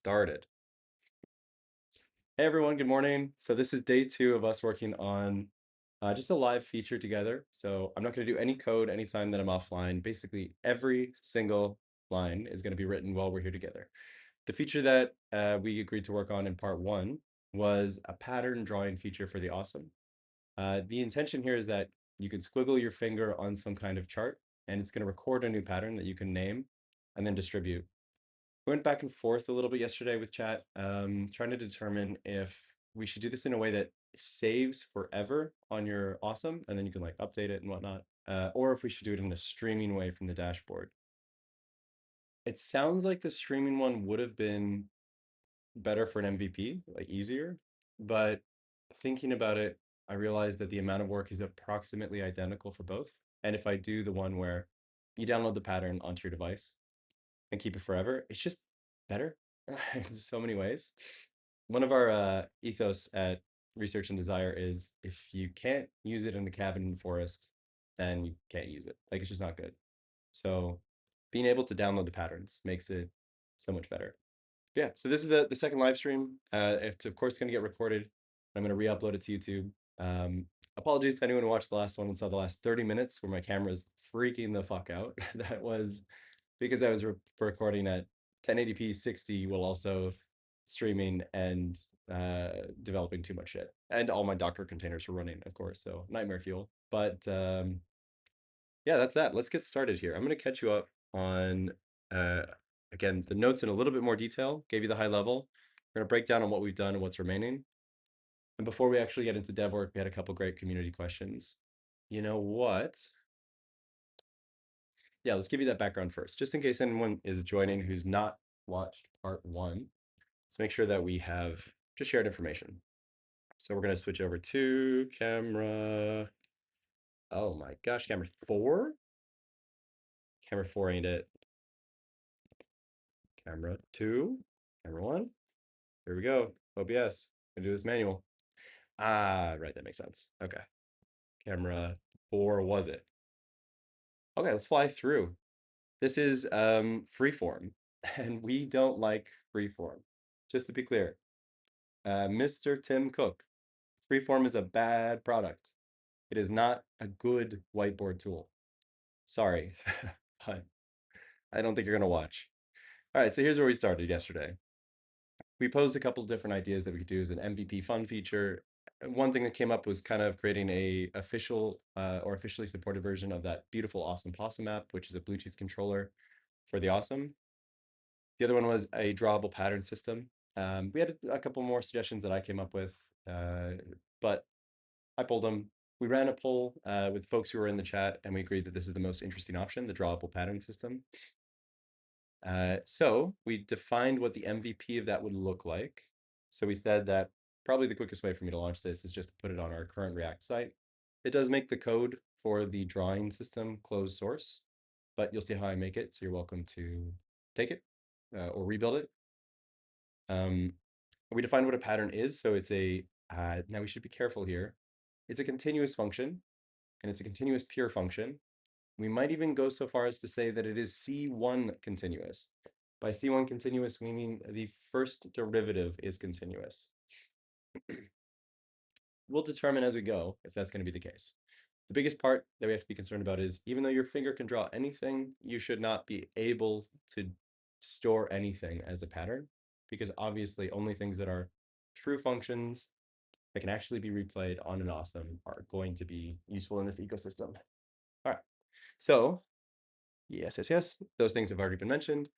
started. Hey everyone, good morning. So this is day 2 of us working on just a live feature together. So I'm not going to do any code anytime that I'm offline. Basically, every single line is going to be written while we're here together. The feature that we agreed to work on in part 1 was a pattern drawing feature for the awesome. The intention here is that you can squiggle your finger on some kind of chart, and it's going to record a new pattern that you can name and then distribute. We went back and forth a little bit yesterday with chat, trying to determine if we should do this in a way that saves forever on your awesome, and then you can like update it and whatnot, or if we should do it in a streaming way from the dashboard. It sounds like the streaming one would have been better for an MVP, like easier, but thinking about it, I realized that the amount of work is approximately identical for both. And if I do the one where you download the pattern onto your device and keep it forever, it's just better in so many ways. One of our ethos at Research and Desire is if you can't use it in the cabin in the forest, then you can't use it. Like it's just not good. So being able to download the patterns makes it so much better. Yeah, so this is the second live stream. It's of course going to get recorded. I'm going to re-upload it to YouTube. Apologies to anyone who watched the last one and saw the last 30 minutes where my camera is freaking the fuck out. That was because I was recording at 1080p 60 while also streaming and developing too much shit. And all my Docker containers were running, of course, so nightmare fuel. But yeah, that's that. Let's get started here. I'm going to catch you up on, again, the notes in a little bit more detail, gave you the high level. We're going to break down on what we've done and what's remaining. And before we actually get into dev work, we had a couple great community questions. You know what? Yeah, let's give you that background first, just in case anyone is joining who's not watched part 1. Let's make sure that we have just shared information. So we're going to switch over to camera. Oh my gosh, camera 4? Camera 4 ain't it. Camera 2, camera 1. Here we go. OBS. Gonna do this manual. Ah, right, that makes sense. Okay. Camera 4 was it? Okay, let's fly through. This is freeform, and we don't like freeform. Just to be clear, Mr. Tim Cook, freeform is a bad product. It is not a good whiteboard tool. Sorry, but I don't think you're gonna watch. All right, so here's where we started yesterday. We posed a couple different ideas that we could do as an MVP fun feature. One thing that came up was kind of creating a official or officially supported version of that beautiful Awesome Possum app, which is a Bluetooth controller for the Awesome. The other one was a drawable pattern system. We had a couple more suggestions that I came up with, but I pulled them. We ran a poll with folks who were in the chat, and we agreed that this is the most interesting option, the drawable pattern system. So we defined what the MVP of that would look like. So we said that probably the quickest way for me to launch this is just to put it on our current React site. It does make the code for the drawing system closed source, but you'll see how I make it. So you're welcome to take it or rebuild it. We defined what a pattern is. So it's a, now we should be careful here. It's a continuous function, and it's a continuous pure function. We might even go so far as to say that it is C1 continuous. By C1 continuous, we mean the first derivative is continuous. We'll determine as we go if that's going to be the case. The biggest part that we have to be concerned about is even though your finger can draw anything, you should not be able to store anything as a pattern, because obviously only things that are true functions that can actually be replayed on an awesome are going to be useful in this ecosystem. All right, so yes, those things have already been mentioned.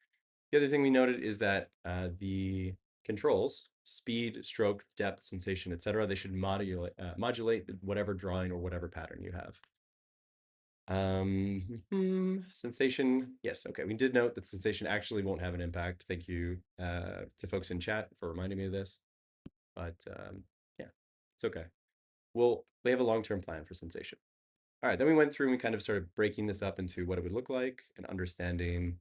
The other thing we noted is that the controls, speed, stroke, depth, sensation, etc., they should modulate whatever drawing or whatever pattern you have. Sensation, yes, okay. We did note that sensation actually won't have an impact. Thank you to folks in chat for reminding me of this. But yeah, it's okay. We have a long-term plan for sensation. All right, then we went through and we kind of started breaking this up into what it would look like and understanding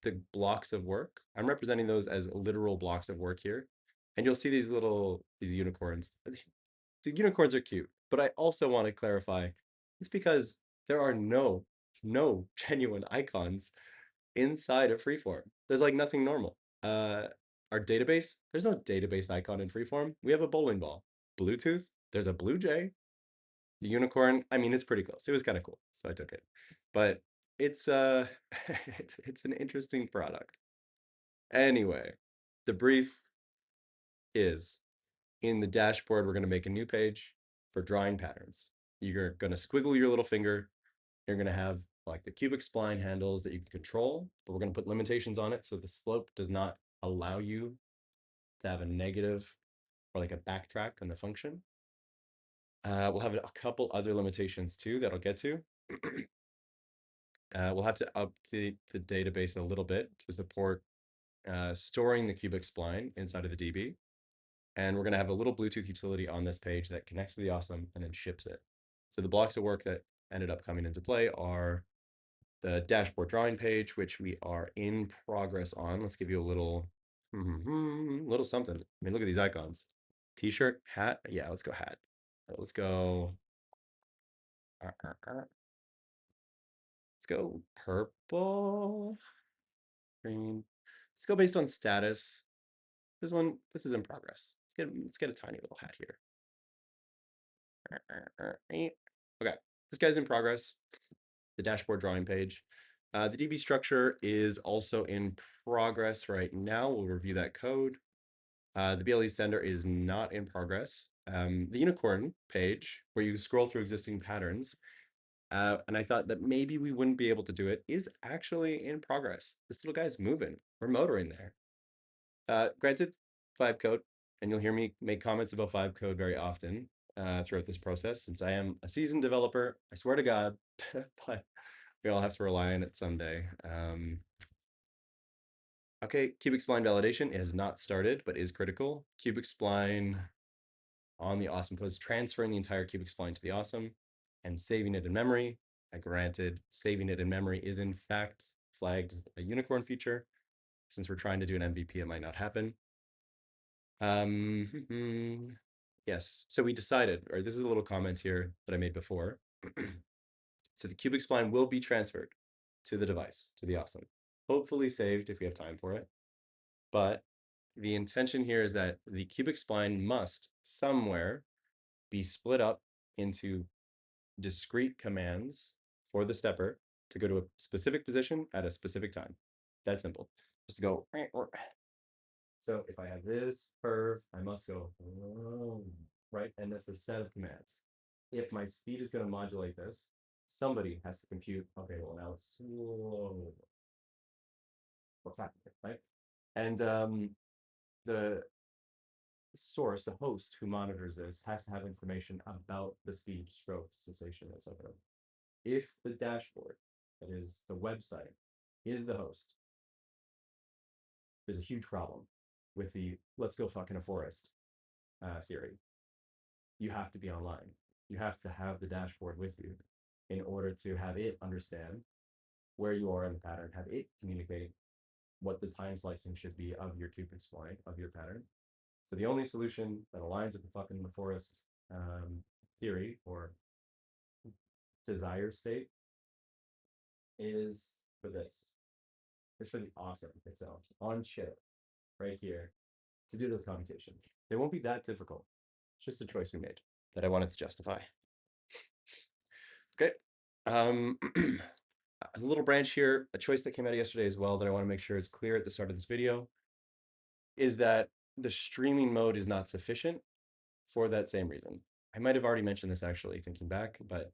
the blocks of work. I'm representing those as literal blocks of work here. And you'll see these unicorns. The unicorns are cute, but I also want to clarify it's because there are no genuine icons inside of freeform. There's like nothing normal. our database, there's no database icon in freeform. We have a bowling ball. Bluetooth, there's a blue jay. The unicorn, I mean, it's pretty close. It was kind of cool, so I took it. But it's it's an interesting product. Anyway, the brief is in the dashboard, we're going to make a new page for drawing patterns. You're going to squiggle your little finger. You're going to have like the cubic spline handles that you can control, but we're going to put limitations on it so the slope does not allow you to have a negative or like a backtrack on the function. We'll have a couple other limitations too that I'll get to. We'll have to update the database a little bit to support storing the cubic spline inside of the DB. And we're going to have a little Bluetooth utility on this page that connects to the OSSM and then ships it. So the blocks of work that ended up coming into play are the dashboard drawing page, which we are in progress on. Let's give you a little something. I mean, look at these icons. T-shirt, hat. Yeah, let's go hat. Let's go. Let's go purple, green. Let's go based on status. This is in progress. Let's get a tiny little hat here. Okay, this guy's in progress. The dashboard drawing page. The DB structure is also in progress right now. We'll review that code. The BLE sender is not in progress. The unicorn page, where you scroll through existing patterns, and I thought that maybe we wouldn't be able to do it, is actually in progress. This little guy's moving. We're motoring there. Granted, 5 code, and you'll hear me make comments about 5 code very often throughout this process, since I am a seasoned developer, I swear to God, but we all have to rely on it someday. Okay, cubic spline validation is not started, but is critical. Cubic spline on the OSSM plus transferring the entire cubic spline to the OSSM and saving it in memory. Granted, saving it in memory is in fact flagged as a unicorn feature. Since we're trying to do an MVP, it might not happen. Yes, so we decided, or this is a little comment here that I made before. So the cubic spline will be transferred to the device, to the OSSM. Hopefully saved if we have time for it. But the intention here is that the cubic spline must somewhere be split up into discrete commands for the stepper to go to a specific position at a specific time. That simple. Just to go. So if I have this curve, I must go right, and that's a set of commands. If my speed is going to modulate this, somebody has to compute. Okay, well now it's slow or fast, right? And the source, the host who monitors this, has to have information about the speed, stroke, cessation, etc. If the dashboard, that is the website, is the host, there's a huge problem with the let's go fuck in a forest theory. You have to be online. You have to have the dashboard with you in order to have it understand where you are in the pattern, have it communicate what the time slicing should be of your cubic spline, of your pattern. So the only solution that aligns with the fucking in the forest theory or desire state is for this. It's for the OSSM itself on chip right here to do those computations. They won't be that difficult. It's just a choice we made that I wanted to justify. Okay. A little branch here, a choice that came out yesterday as well that I want to make sure is clear at the start of this video is that the streaming mode is not sufficient for that same reason. I might have already mentioned this actually thinking back, but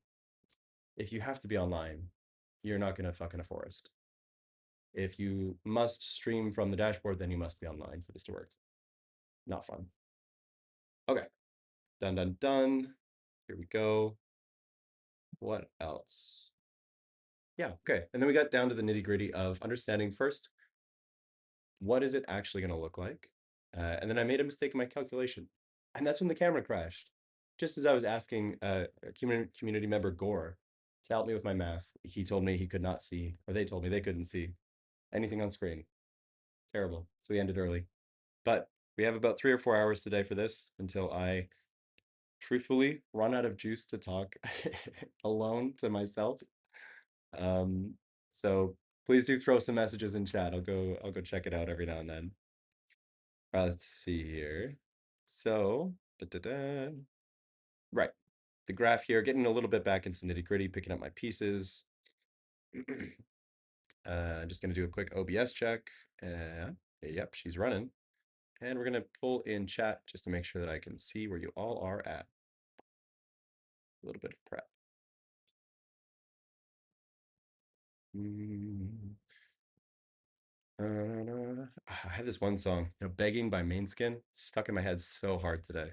if you have to be online, you're not going to fuck in a forest. If you must stream from the dashboard, then you must be online for this to work. Not fun. Okay. Done, done, done. Here we go. What else? Yeah, okay. And then we got down to the nitty gritty of understanding first, what is it actually going to look like? And then I made a mistake in my calculation. And that's when the camera crashed. Just as I was asking a community member, Gore, to help me with my math, he told me he could not see, or they told me they couldn't see anything on screen. Terrible. So we ended early. But we have about 3 or 4 hours today for this until I truthfully run out of juice to talk alone to myself. So please do throw some messages in chat. I'll go check it out every now and then. Let's see here. So, right. The graph here, getting a little bit back into nitty gritty, picking up my pieces. Just going to do a quick OBS check. Yep, she's running. And we're going to pull in chat just to make sure that I can see where you all are at. A little bit of prep. I have this one song, Begging by Mainskin, stuck in my head so hard today.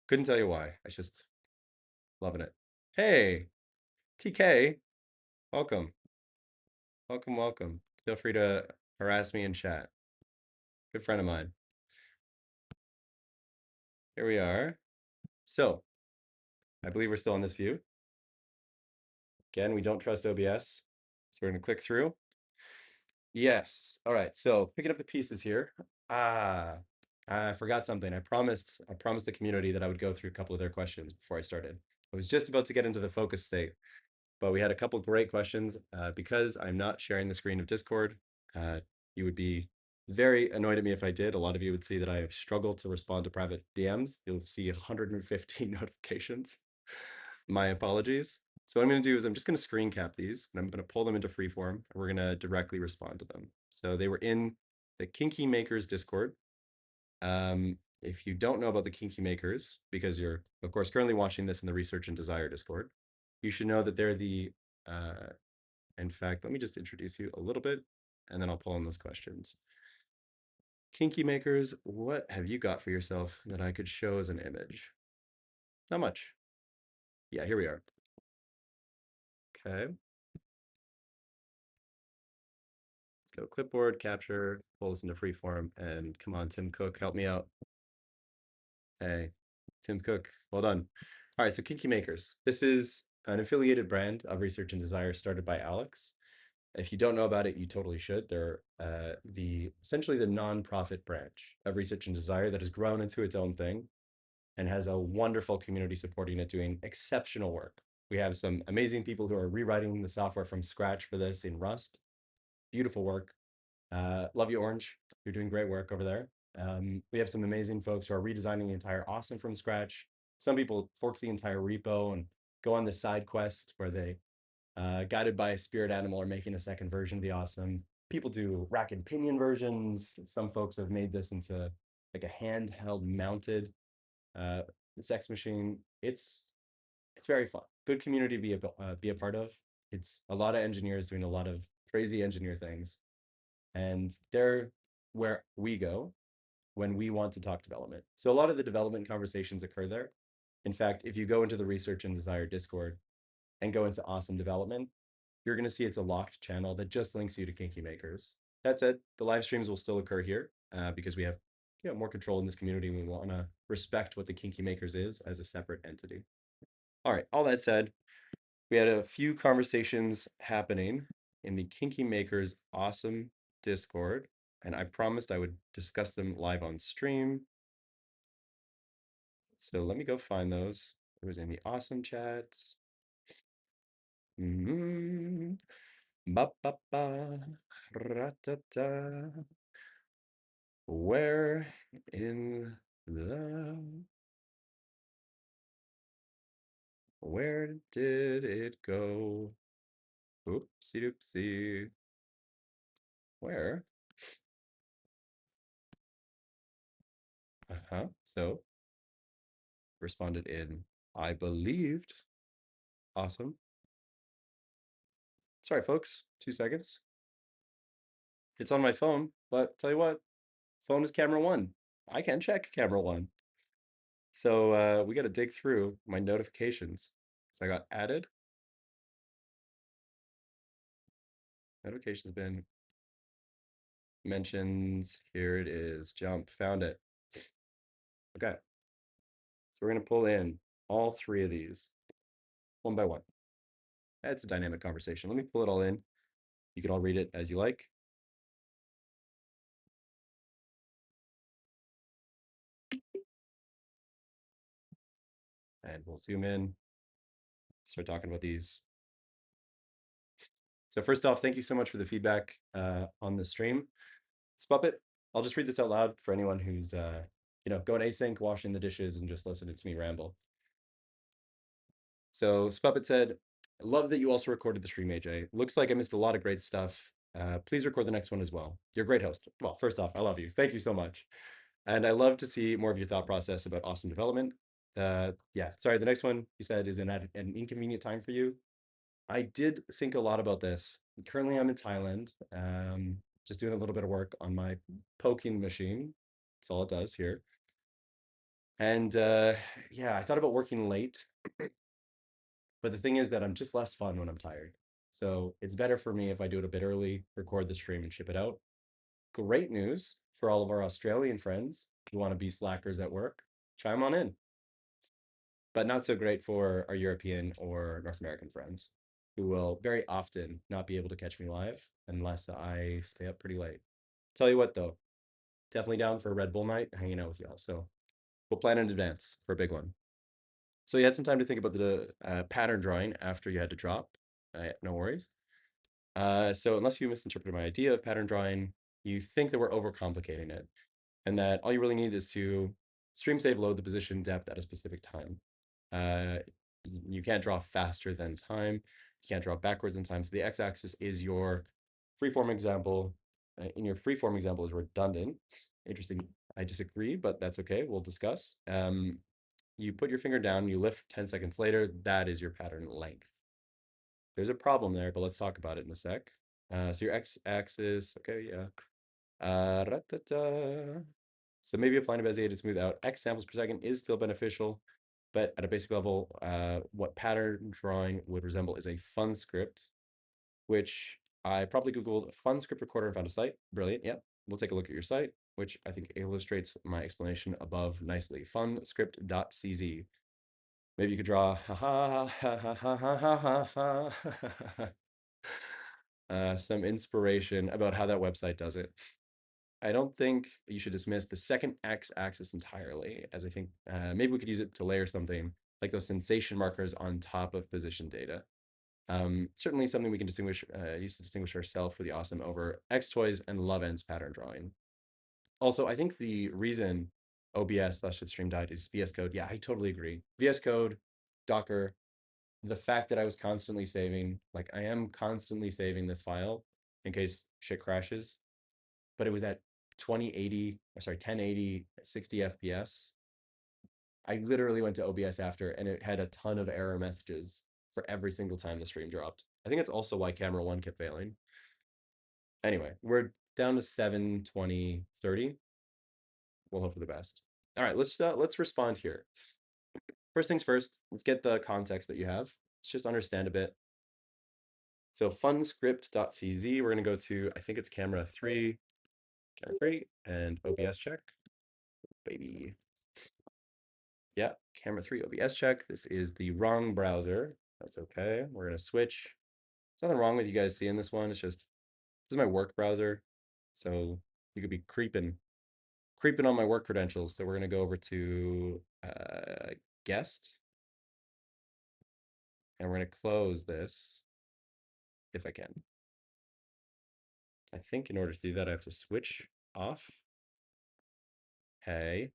Couldn't tell you why. I just loving it. Hey, TK, welcome. Welcome, welcome. Feel free to harass me in chat. Good friend of mine. Here we are. So, I believe we're still on this view. Again, we don't trust OBS. So we're going to click through. Yes. All right. So picking up the pieces here. I forgot something. I promised the community that I would go through a couple of their questions before I started. I was just about to get into the focus state, but we had a couple great questions. Because I'm not sharing the screen of Discord, you would be very annoyed at me if I did. A lot of you would see that I struggle to respond to private DMs. You'll see 115 notifications. My apologies. So what I'm going to do is I'm just going to screen cap these, and I'm going to pull them into freeform, and we're going to directly respond to them. So they were in the Kinky Makers Discord. If you don't know about the Kinky Makers, because you're, of course, currently watching this in the Research and Desire Discord, you should know that they're the, in fact, let me just introduce you a little bit, and then I'll pull in those questions. Kinky Makers, what have you got for yourself that I could show as an image? Not much. Yeah, here we are. Okay. Let's go clipboard, capture, pull this into freeform, and come on, Tim Cook, help me out. Hey, Tim Cook, well done. All right, so Kinky Makers. This is an affiliated brand of Research and Desire started by Alex. If you don't know about it, you totally should. They're essentially the nonprofit branch of Research and Desire that has grown into its own thing and has a wonderful community supporting it, doing exceptional work. We have some amazing people who are rewriting the software from scratch for this in Rust. Beautiful work. Love you, Orange. You're doing great work over there. We have some amazing folks who are redesigning the entire Awesome from scratch. Some people fork the entire repo and go on this side quest where they, guided by a spirit animal, are making a second version of the Awesome. People do rack and pinion versions. Some folks have made this into like a handheld mounted sex machine. It's very fun. Good community to be a part of. It's a lot of engineers doing a lot of crazy engineer things. And they're where we go when we want to talk development. So a lot of the development conversations occur there. In fact, if you go into the Research and Desire Discord and go into Awesome Development, you're going to see it's a locked channel that just links you to Kinky Makers. That said, the live streams will still occur here because we have more control in this community, and we want to respect what the Kinky Makers is as a separate entity. All right, all that said, we had a few conversations happening in the Kinky Makers Awesome Discord, and I promised I would discuss them live on stream. So let me go find those. It was in the Awesome chat. Ba, ba, ba, ra-ta-ta. Where in where did it go? Oopsie doopsie. Where? So responded in, I believed. Awesome. Sorry, folks. 2 seconds. It's on my phone, but tell you what, phone is camera one. I can check camera one. So we got to dig through my notifications. So I got added. Notifications been mentions. Here it is. Jump. Found it. Okay. So we're going to pull in all 3 of these one by one. That's a dynamic conversation. Let me pull it all in. You can all read it as you like. And we'll zoom in, start talking about these. So first off, thank you so much for the feedback on the stream. Spuppet, I'll just read this out loud for anyone who's going async, washing the dishes, and just listening to me ramble. So Spuppet said, love that you also recorded the stream, AJ. Looks like I missed a lot of great stuff. Please record the next one as well. You're a great host. Well, first off, I love you. Thank you so much. And I love to see more of your thought process about awesome development. Yeah, sorry, the next one you said is an inconvenient time for you. I did think a lot about this. Currently, I'm in Thailand, just doing a little bit of work on my poking machine. That's all it does here. And yeah, I thought about working late, but the thing is that I'm just less fun when I'm tired. So it's better for me if I do it a bit early, record the stream, and ship it out. Great news for all of our Australian friends who want to be slackers at work. Chime on in. But not so great for our European or North American friends who will very often not be able to catch me live unless I stay up pretty late. Tell you what, though, definitely down for a Red Bull night hanging out with y'all. So we'll plan in advance for a big one. So you had some time to think about the pattern drawing after you had to drop. No worries. So unless you misinterpreted my idea of pattern drawing, you think that we're overcomplicating it and that all you really need is to stream save load the position depth at a specific time. Uh, you can't draw faster than time. You can't draw backwards in time. So the x-axis is your freeform example. In your freeform example is redundant. Interesting. I disagree, but that's okay. We'll discuss. You put your finger down, you lift 10 seconds later. That is your pattern length. There's a problem there, but let's talk about it in a sec. So your x-axis, okay, yeah. So maybe applying a Bezier to smooth out X samples per second is still beneficial, but at a basic level, what pattern drawing would resemble is a fun script, which I probably Googled fun script recorder and found a site. Brilliant. Yep. We'll take a look at your site, which I think illustrates my explanation above nicely. Funscript.cz. Maybe you could draw some inspiration about how that website does it. I don't think you should dismiss the second x-axis entirely, as I think maybe we could use it to layer something like those sensation markers on top of position data. Certainly something we can use to distinguish ourselves for the awesome over X-Toys and Love Ends pattern drawing. Also, I think the reason OBS/stream died is VS Code. Yeah, I totally agree. VS Code, Docker, the fact that I was constantly saving, like I am constantly saving this file in case shit crashes, but it was at 1080, 60 FPS. I literally went to OBS after and it had a ton of error messages for every single time the stream dropped. I think it's also why camera one kept failing. Anyway, we're down to 720, 30. We'll hope for the best. All right, let's respond here. First things first, let's get the context that you have. Let's just understand a bit. So funscript.cz, we're gonna go to, I think it's camera three, and OBS check, baby. Yeah, camera three, OBS check. This is the wrong browser. That's okay. We're gonna switch. There's nothing wrong with you guys seeing this one. It's just, this is my work browser. So you could be creeping on my work credentials. So we're gonna go over to guest. And we're gonna close this if I can. I think in order to do that, I have to switch off. Hey,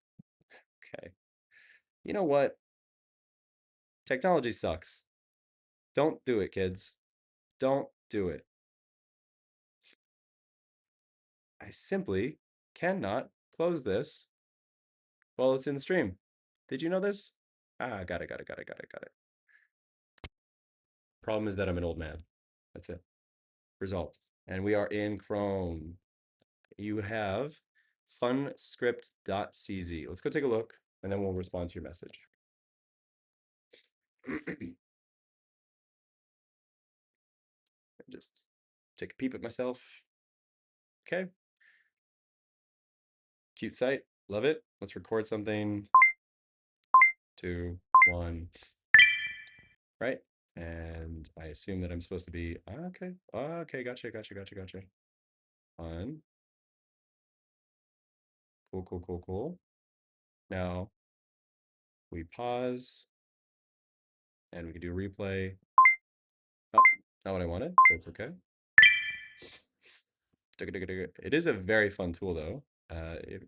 okay. You know what? Technology sucks. Don't do it, kids. Don't do it. I simply cannot close this while it's in stream. Did you know this? Ah, got it. Problem is that I'm an old man. That's it. Result. And we are in Chrome. You have funscript.cz. Let's go take a look and then we'll respond to your message. Just take a peep at myself. Okay. Cute site. Love it. Let's record something. 2, 1. Right. And I assume that I'm supposed to be okay. Okay, gotcha. Fun. Cool. Now we pause and we can do a replay. Oh, not what I wanted, but it's okay. It is a very fun tool though.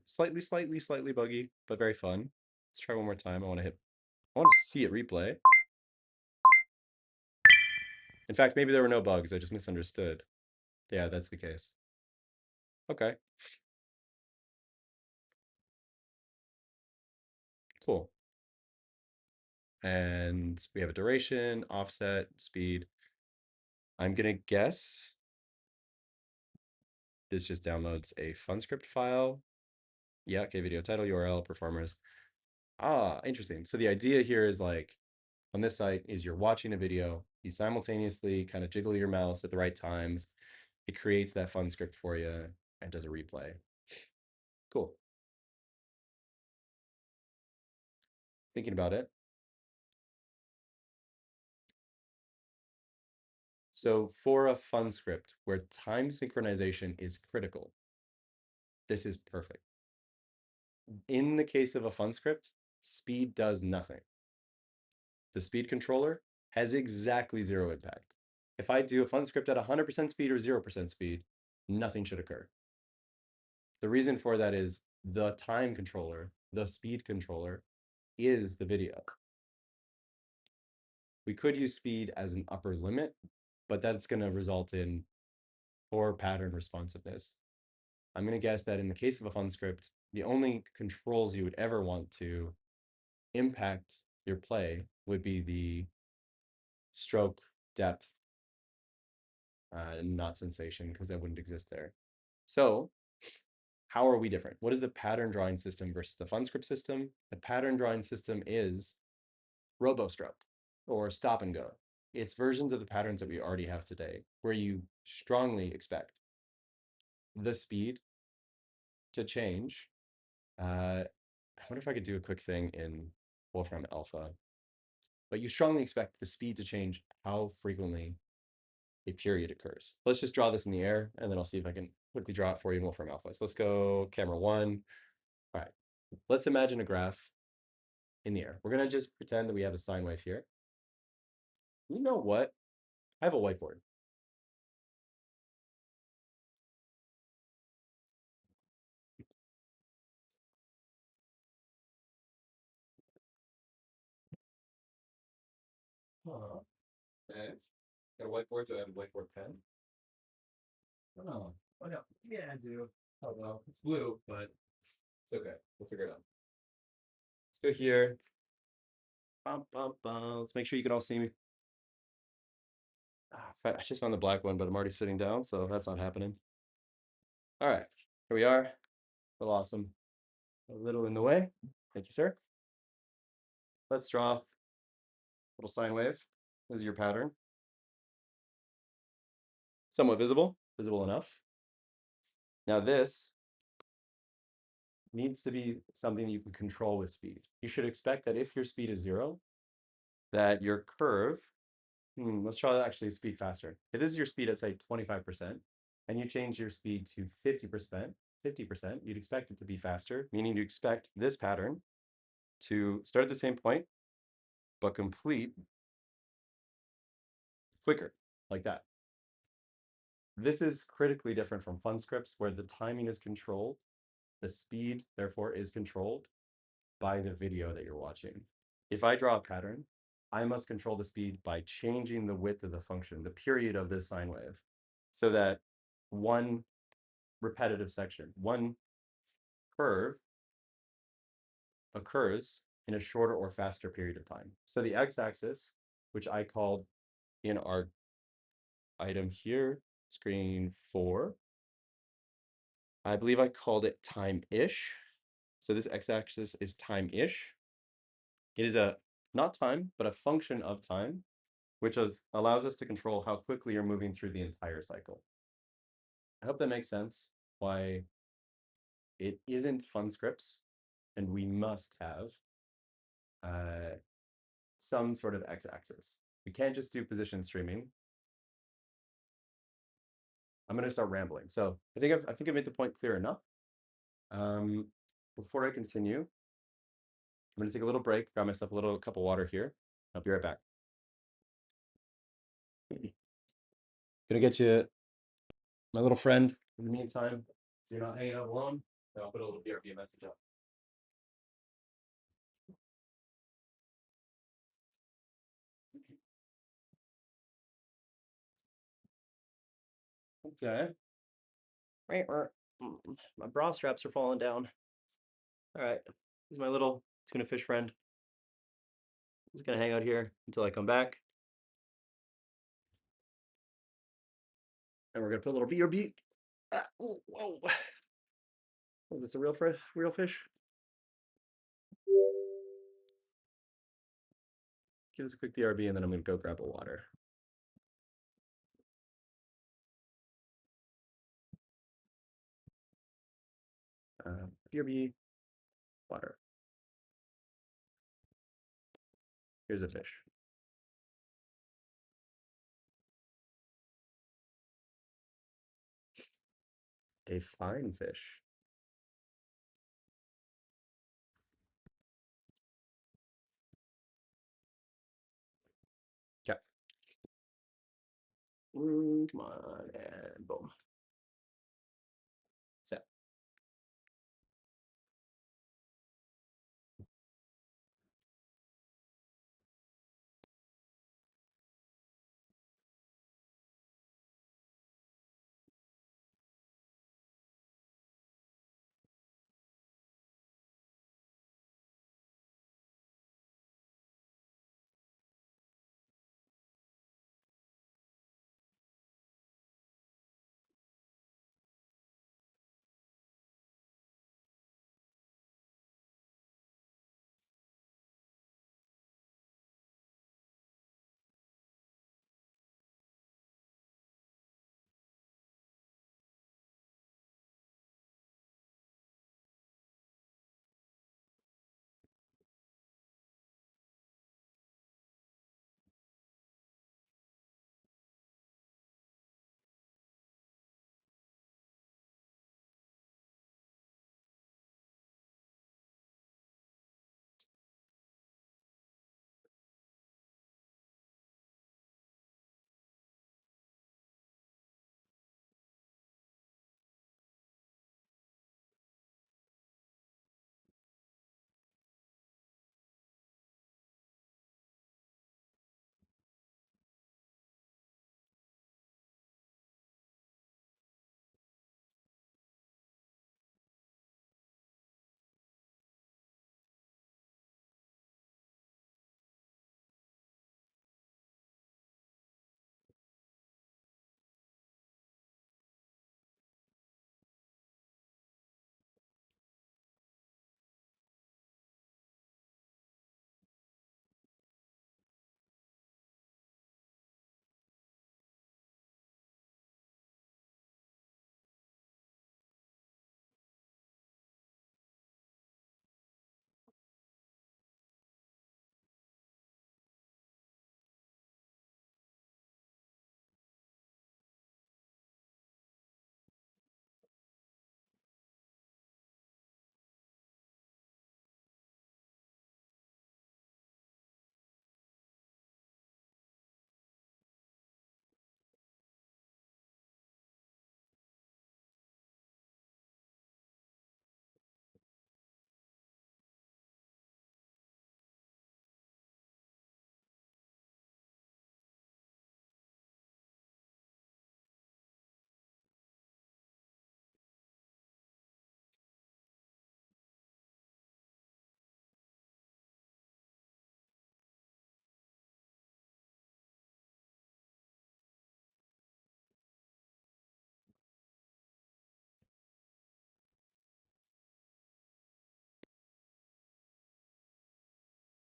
Slightly buggy, but very fun. Let's try one more time. I want to see it replay. In fact, maybe there were no bugs. I just misunderstood. Yeah, that's the case. Okay, cool. And we have a duration, offset, speed. I'm gonna guess this just downloads a FunScript file. Yeah, okay, video title, URL, performers. Ah, interesting. So the idea here is like on this site is you're watching a video, you simultaneously kind of jiggle your mouse at the right times. It creates that FunScript for you and does a replay. Cool. Thinking about it. So for a FunScript where time synchronization is critical, this is perfect. In the case of a FunScript, speed does nothing. The speed controller has exactly zero impact. If I do a FunScript at 100% speed or 0% speed, nothing should occur. The reason for that is the time controller, the speed controller, is the video. We could use speed as an upper limit, but that's going to result in poor pattern responsiveness. I'm going to guess that in the case of a FunScript, the only controls you would ever want to impact your play would be the stroke depth, not sensation, because that wouldn't exist there. So how are we different? What is the pattern drawing system versus the FunScript system? The pattern drawing system is RoboStroke or stop and go. It's versions of the patterns that we already have today, where you strongly expect the speed to change. I wonder if I could do a quick thing in Wolfram Alpha, but you strongly expect the speed to change how frequently a period occurs. Let's just draw this in the air, and then I'll see if I can quickly draw it for you in Wolfram Alpha. So let's go camera one. All right, let's imagine a graph in the air. We're gonna just pretend that we have a sine wave here. You know what? I have a whiteboard. Okay. Got a whiteboard, so I have a whiteboard pen. Oh, oh no. Yeah, I do. Oh well, it's blue, but it's okay. We'll figure it out. Let's go here. Bum, bum, bum. Let's make sure you can all see me. I just found the black one, but I'm already sitting down, so that's not happening. All right, here we are. A little awesome. A little in the way. Thank you, sir. Let's draw a little sine wave. This is your pattern. Somewhat visible enough. Now this needs to be something you can control with speed. You should expect that if your speed is 0, that your curve, let's try to actually speed faster. If this is your speed at say 25%, and you change your speed to 50%, you'd expect it to be faster, meaning you expect this pattern to start at the same point, but complete quicker, like that. This is critically different from FunScripts, where the timing is controlled. The speed, therefore, is controlled by the video that you're watching. If I draw a pattern, I must control the speed by changing the width of the function, the period of this sine wave, so that one repetitive section, one curve occurs in a shorter or faster period of time. So the x-axis, which I called in our item here, screen 4, I believe I called it time-ish. So this x-axis is time-ish. It is not time, but a function of time, which allows us to control how quickly you're moving through the entire cycle. I hope that makes sense why it isn't FunScripts, and we must have some sort of x-axis. We can't just do position streaming. I'm going to start rambling. So I think I made the point clear enough. Before I continue, I'm going to take a little break, grab myself a cup of water here. I'll be right back. Gonna get you my little friend in the meantime, so you're not hanging out alone. I'll put a little BRB message up. Okay. Right, my bra straps are falling down. All right, this is my little tuna fish friend. He's gonna hang out here until I come back. And we're gonna put a little BRB. Whoa. Is this a real fish? Give us a quick BRB and then I'm gonna go grab a water. BRB, water. Here's a fish. A fine fish. Okay. Come on, and boom. Set.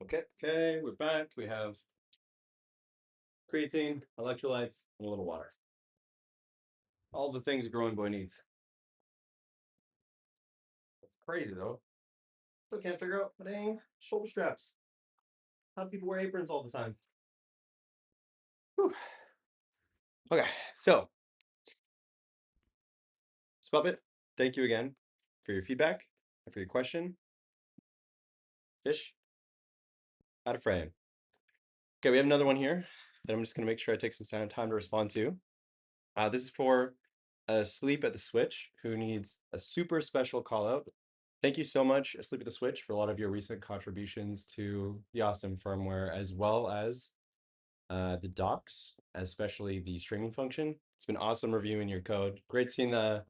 Okay, we're back. We have creatine, electrolytes, and a little water. All the things a growing boy needs. That's crazy though. Still can't figure out dang shoulder straps. How do people wear aprons all the time? Whew. Okay, so Spuppet, thank you again for your feedback and for your question. Fish out of frame. Okay, we have another one here that I'm just gonna make sure I take some time to respond to. This is for Asleep at the Switch, who needs a super special call out. Thank you so much, Asleep at the Switch, for a lot of your recent contributions to the OSSM firmware, as well as the docs, especially the streaming function. It's been awesome reviewing your code. Great seeing the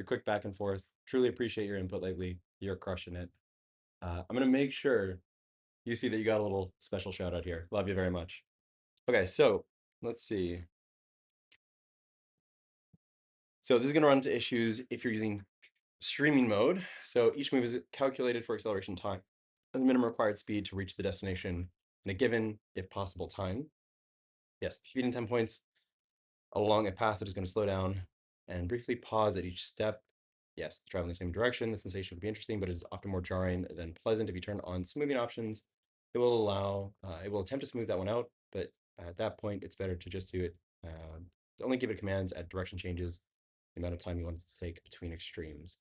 quick back and forth. Truly appreciate your input lately. You're crushing it. I'm gonna make sure you see that you got a little special shout out here. Love you very much. Okay, so let's see. So this is gonna run into issues if you're using streaming mode. So each move is calculated for acceleration time and the minimum required speed to reach the destination in a given, if possible, time. Yes, if you're feeding 10 points along a path that is going to slow down and briefly pause at each step. Yes, traveling the same direction, the sensation would be interesting, but it is often more jarring than pleasant. If you turn on smoothing options, it will attempt to smooth that one out, but at that point, it's better to just do it, to only give it commands at direction changes, the amount of time you want it to take between extremes.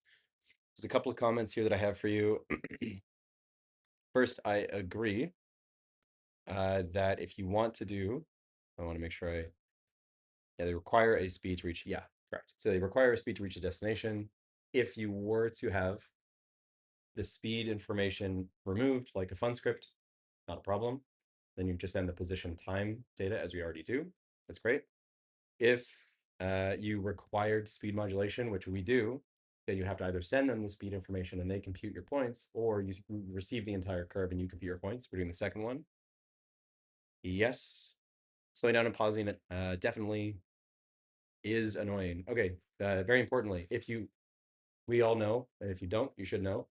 There's a couple of comments here that I have for you. First, I agree that if you want to do, I want to make sure they require a speed to reach, yeah, correct. So they require a speed to reach a destination. If you were to have the speed information removed, like a fun script, not a problem. Then you just send the position time data as we already do. That's great. If you required speed modulation, which we do, then you have to either send them the speed information and they compute your points, or you receive the entire curve and you compute your points. We're doing the second one. Yes. Slowing down and pausing it definitely is annoying. Okay, very importantly, we all know, and if you don't, you should know,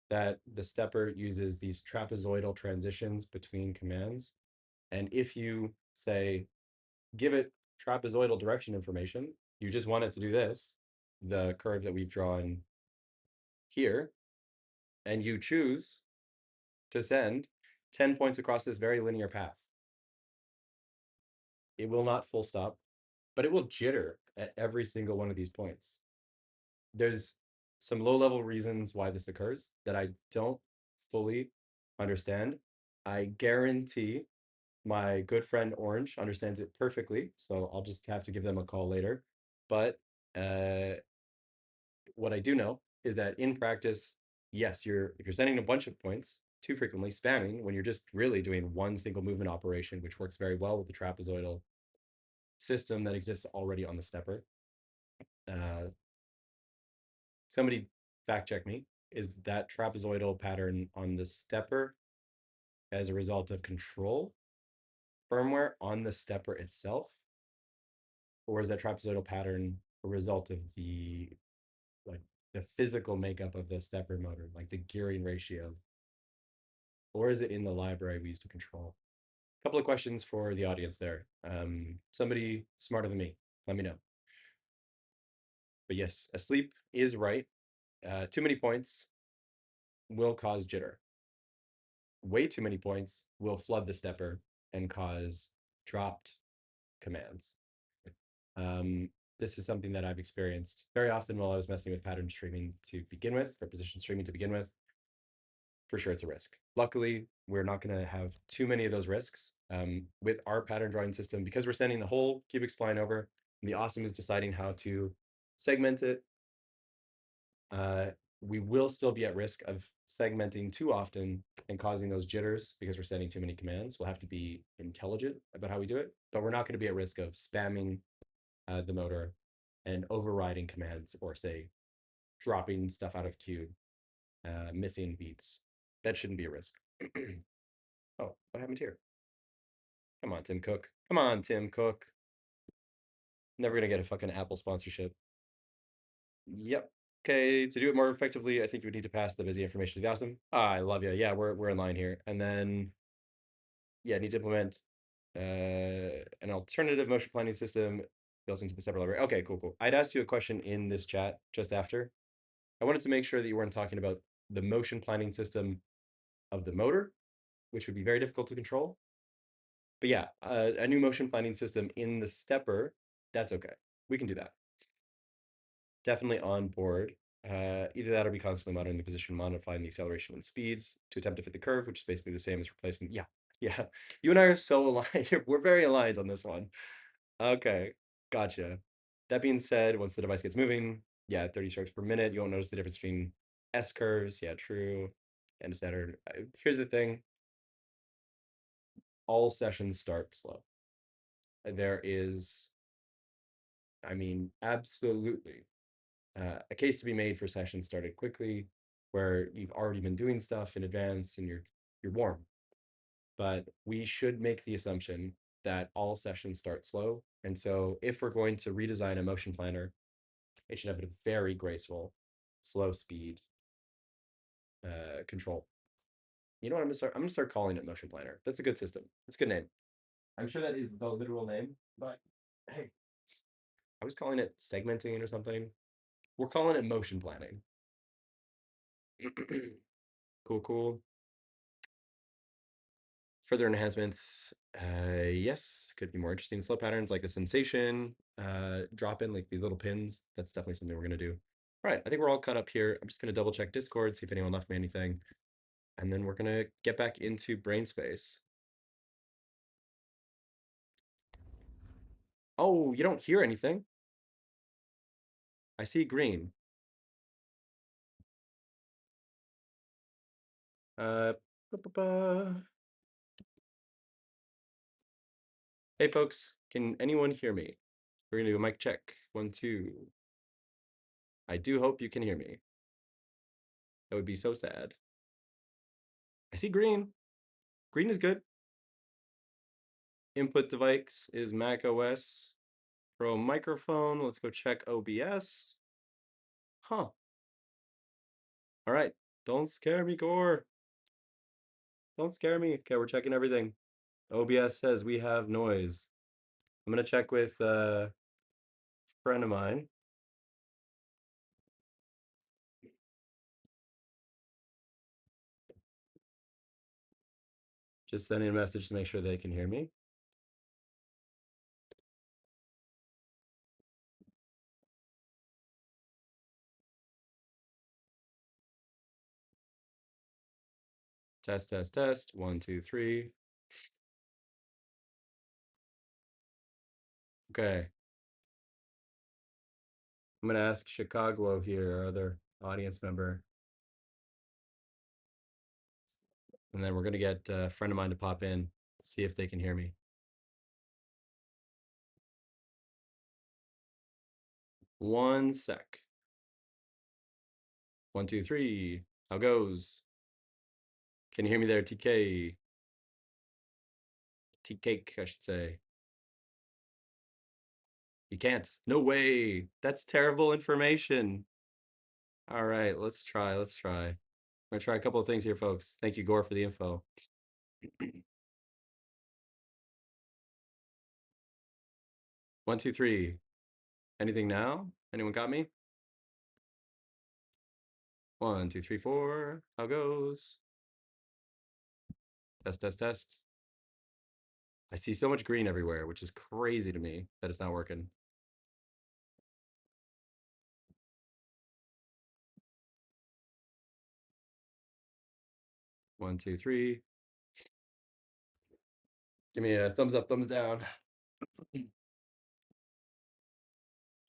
that the stepper uses these trapezoidal transitions between commands. And if you say, give it trapezoidal direction information, you just want it to do this, the curve that we've drawn here, and you choose to send 10 points across this very linear path. It will not full stop, but it will jitter at every single one of these points. There's some low-level reasons why this occurs that I don't fully understand. I guarantee my good friend Orange understands it perfectly, so I'll just have to give them a call later. But what I do know is that in practice, yes, if you're sending a bunch of points too frequently, spamming when you're just really doing one single movement operation, which works very well with the trapezoidal system that exists already on the stepper. Somebody fact check me. Is that trapezoidal pattern on the stepper as a result of control firmware on the stepper itself? Or is that trapezoidal pattern a result of the physical makeup of the stepper motor, like the gearing ratio? Or is it in the library we use to control? A couple of questions for the audience there. Somebody smarter than me, let me know. But yes, asleep is right. Too many points will cause jitter. Way too many points will flood the stepper and cause dropped commands. This is something that I've experienced very often while I was messing with pattern streaming to begin with, or position streaming to begin with. For sure, it's a risk. Luckily, we're not going to have too many of those risks with our pattern drawing system, because we're sending the whole cubic spline over, and the OSSM is deciding how to segment it. We will still be at risk of segmenting too often and causing those jitters because we're sending too many commands. We'll have to be intelligent about how we do it, but we're not going to be at risk of spamming the motor and overriding commands, or say dropping stuff out of queue, missing beats. That shouldn't be a risk. Oh, what happened here? Come on, Tim Cook. Come on, Tim Cook. Never gonna get a fucking Apple sponsorship. Yep. Okay, to do it more effectively, I think we need to pass the busy information to the OSSM. I love you. Yeah, we're in line here. And then, yeah, need to implement an alternative motion planning system built into the stepper library. Okay, cool. I'd asked you a question in this chat just after. I wanted to make sure that you weren't talking about the motion planning system of the motor, which would be very difficult to control. But yeah, a new motion planning system in the stepper, that's okay. We can do that. Definitely on board. Either that or be constantly monitoring the position, modifying the acceleration and speeds to attempt to fit the curve, which is basically the same as replacing. Yeah. You and I are so aligned. We're very aligned on this one. Okay, gotcha. That being said, once the device gets moving, yeah, 30 strokes per minute, you won't notice the difference between S curves. Yeah, true. And standard. Here's the thing. All sessions start slow. There is, I mean, absolutely a case to be made for sessions started quickly, where you've already been doing stuff in advance and you're warm. But we should make the assumption that all sessions start slow. And so if we're going to redesign a motion planner, it should have a very graceful, slow speed control. You know what? I'm gonna start calling it motion planner. That's a good system. That's a good name. I'm sure that is the literal name, but hey, I was calling it segmenting or something. We're calling it motion planning. Cool, cool. Further enhancements, yes, could be more interesting. Slow patterns like the sensation, drop in like these little pins. That's definitely something we're gonna do. All right, I think we're all caught up here. I'm just gonna double check Discord, see if anyone left me anything, and then we're gonna get back into brain space. Oh, you don't hear anything? I see green. Uh, Hey folks, can anyone hear me? We're gonna do a mic check. 1, 2. I do hope you can hear me. That would be so sad. I see green. Green is good. Input device is Mac OS. Pro microphone. Let's go check OBS. Huh. All right. Don't scare me, Gore. Don't scare me. Okay, we're checking everything. OBS says we have noise. I'm gonna check with a friend of mine. Just sending a message to make sure they can hear me. Test, test, test. 1, 2, 3. Okay. I'm gonna ask Chicago here, our other audience member. And then we're gonna get a friend of mine to pop in, see if they can hear me. One sec. 1, 2, 3. How goes? Can you hear me there, TK? T-Cake, I should say. You can't. No way. That's terrible information. All right, let's try. Let's try. I'm gonna try a couple of things here, folks. Thank you, Gore, for the info. 1, 2, 3. Anything now? Anyone got me? 1, 2, 3, 4. How goes? Test, test, test. I see so much green everywhere, which is crazy to me that it's not working. One, two, three. Give me a thumbs up, thumbs down.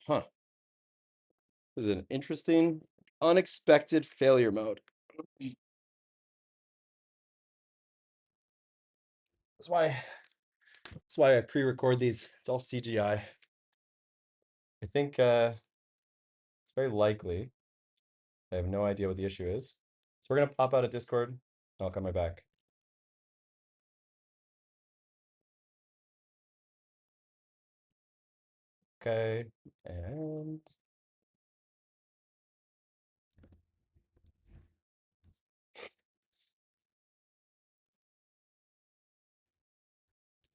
Huh. This is an interesting, unexpected failure mode. That's why I pre-record these. It's all CGI. I think it's very likely. I have no idea what the issue is. So we're gonna pop out of Discord and I'll come right back. Okay, and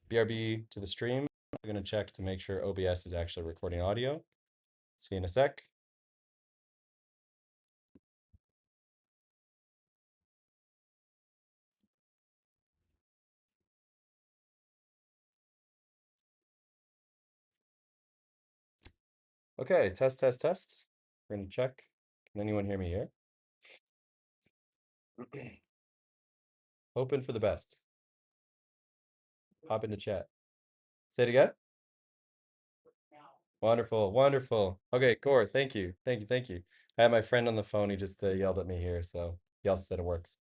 BRB to the stream. I'm gonna check to make sure OBS is actually recording audio. See you in a sec. Okay, test, test, test. We're gonna check. Can anyone hear me here? Hoping for the best. Hop into chat. Say it again. Wonderful, wonderful. Okay, Core, thank you. Thank you, thank you. I have my friend on the phone. He just yelled at me here, so he also said it works.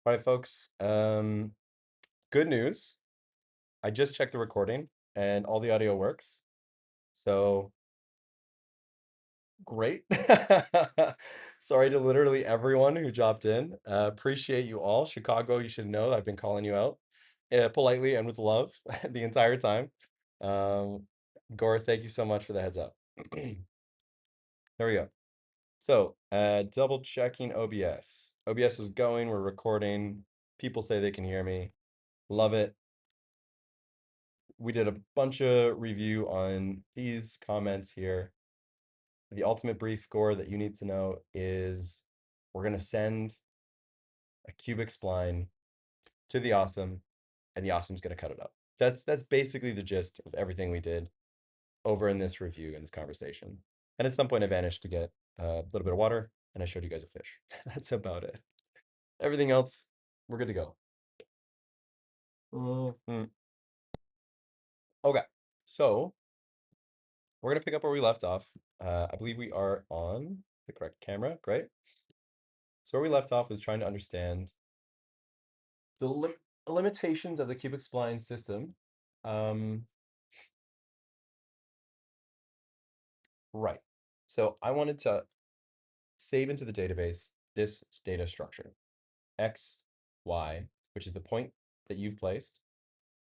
All right, folks. Good news. I just checked the recording and all the audio works. So great. Sorry to literally everyone who dropped in. Appreciate you all. Chicago, you should know I've been calling you out politely and with love the entire time. Um, Gore, thank you so much for the heads up. There we go. So, double checking OBS. OBS is going, we're recording. People say they can hear me. Love it. We did a bunch of review on these comments here. The ultimate brief, Gore, that you need to know is we're going to send a cubic spline to the awesome, and the awesome's going to cut it up. That's basically the gist of everything we did over in this review, in this conversation. And at some point, I vanished to get a little bit of water, and I showed you guys a fish. That's about it. Everything else, we're good to go. Mhm. Okay, so we're going to pick up where we left off. I believe we are on the correct camera. Great. So where we left off was trying to understand the limitations of the cubic spline system. Um, right. So I wanted to save into the database this data structure, x, y, which is the point that you've placed,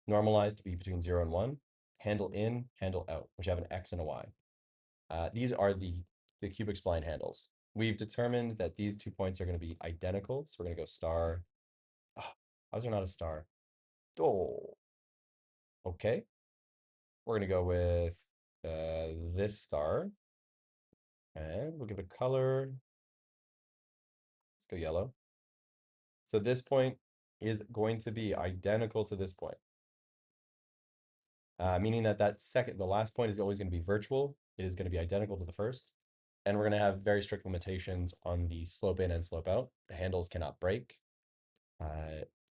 normalized to be between 0 and 1, handle in, handle out, which have an x and a y. These are the cubic spline handles. We've determined that these 2 points are going to be identical, so we're going to go star. Oh, how is there not a star? Oh, okay. We're going to go with this star, and we'll give it color. Let's go yellow. So this point is going to be identical to this point, meaning that the last point is always going to be virtual. It is going to be identical to the first. And we're going to have very strict limitations on the slope in and slope out. The handles cannot break,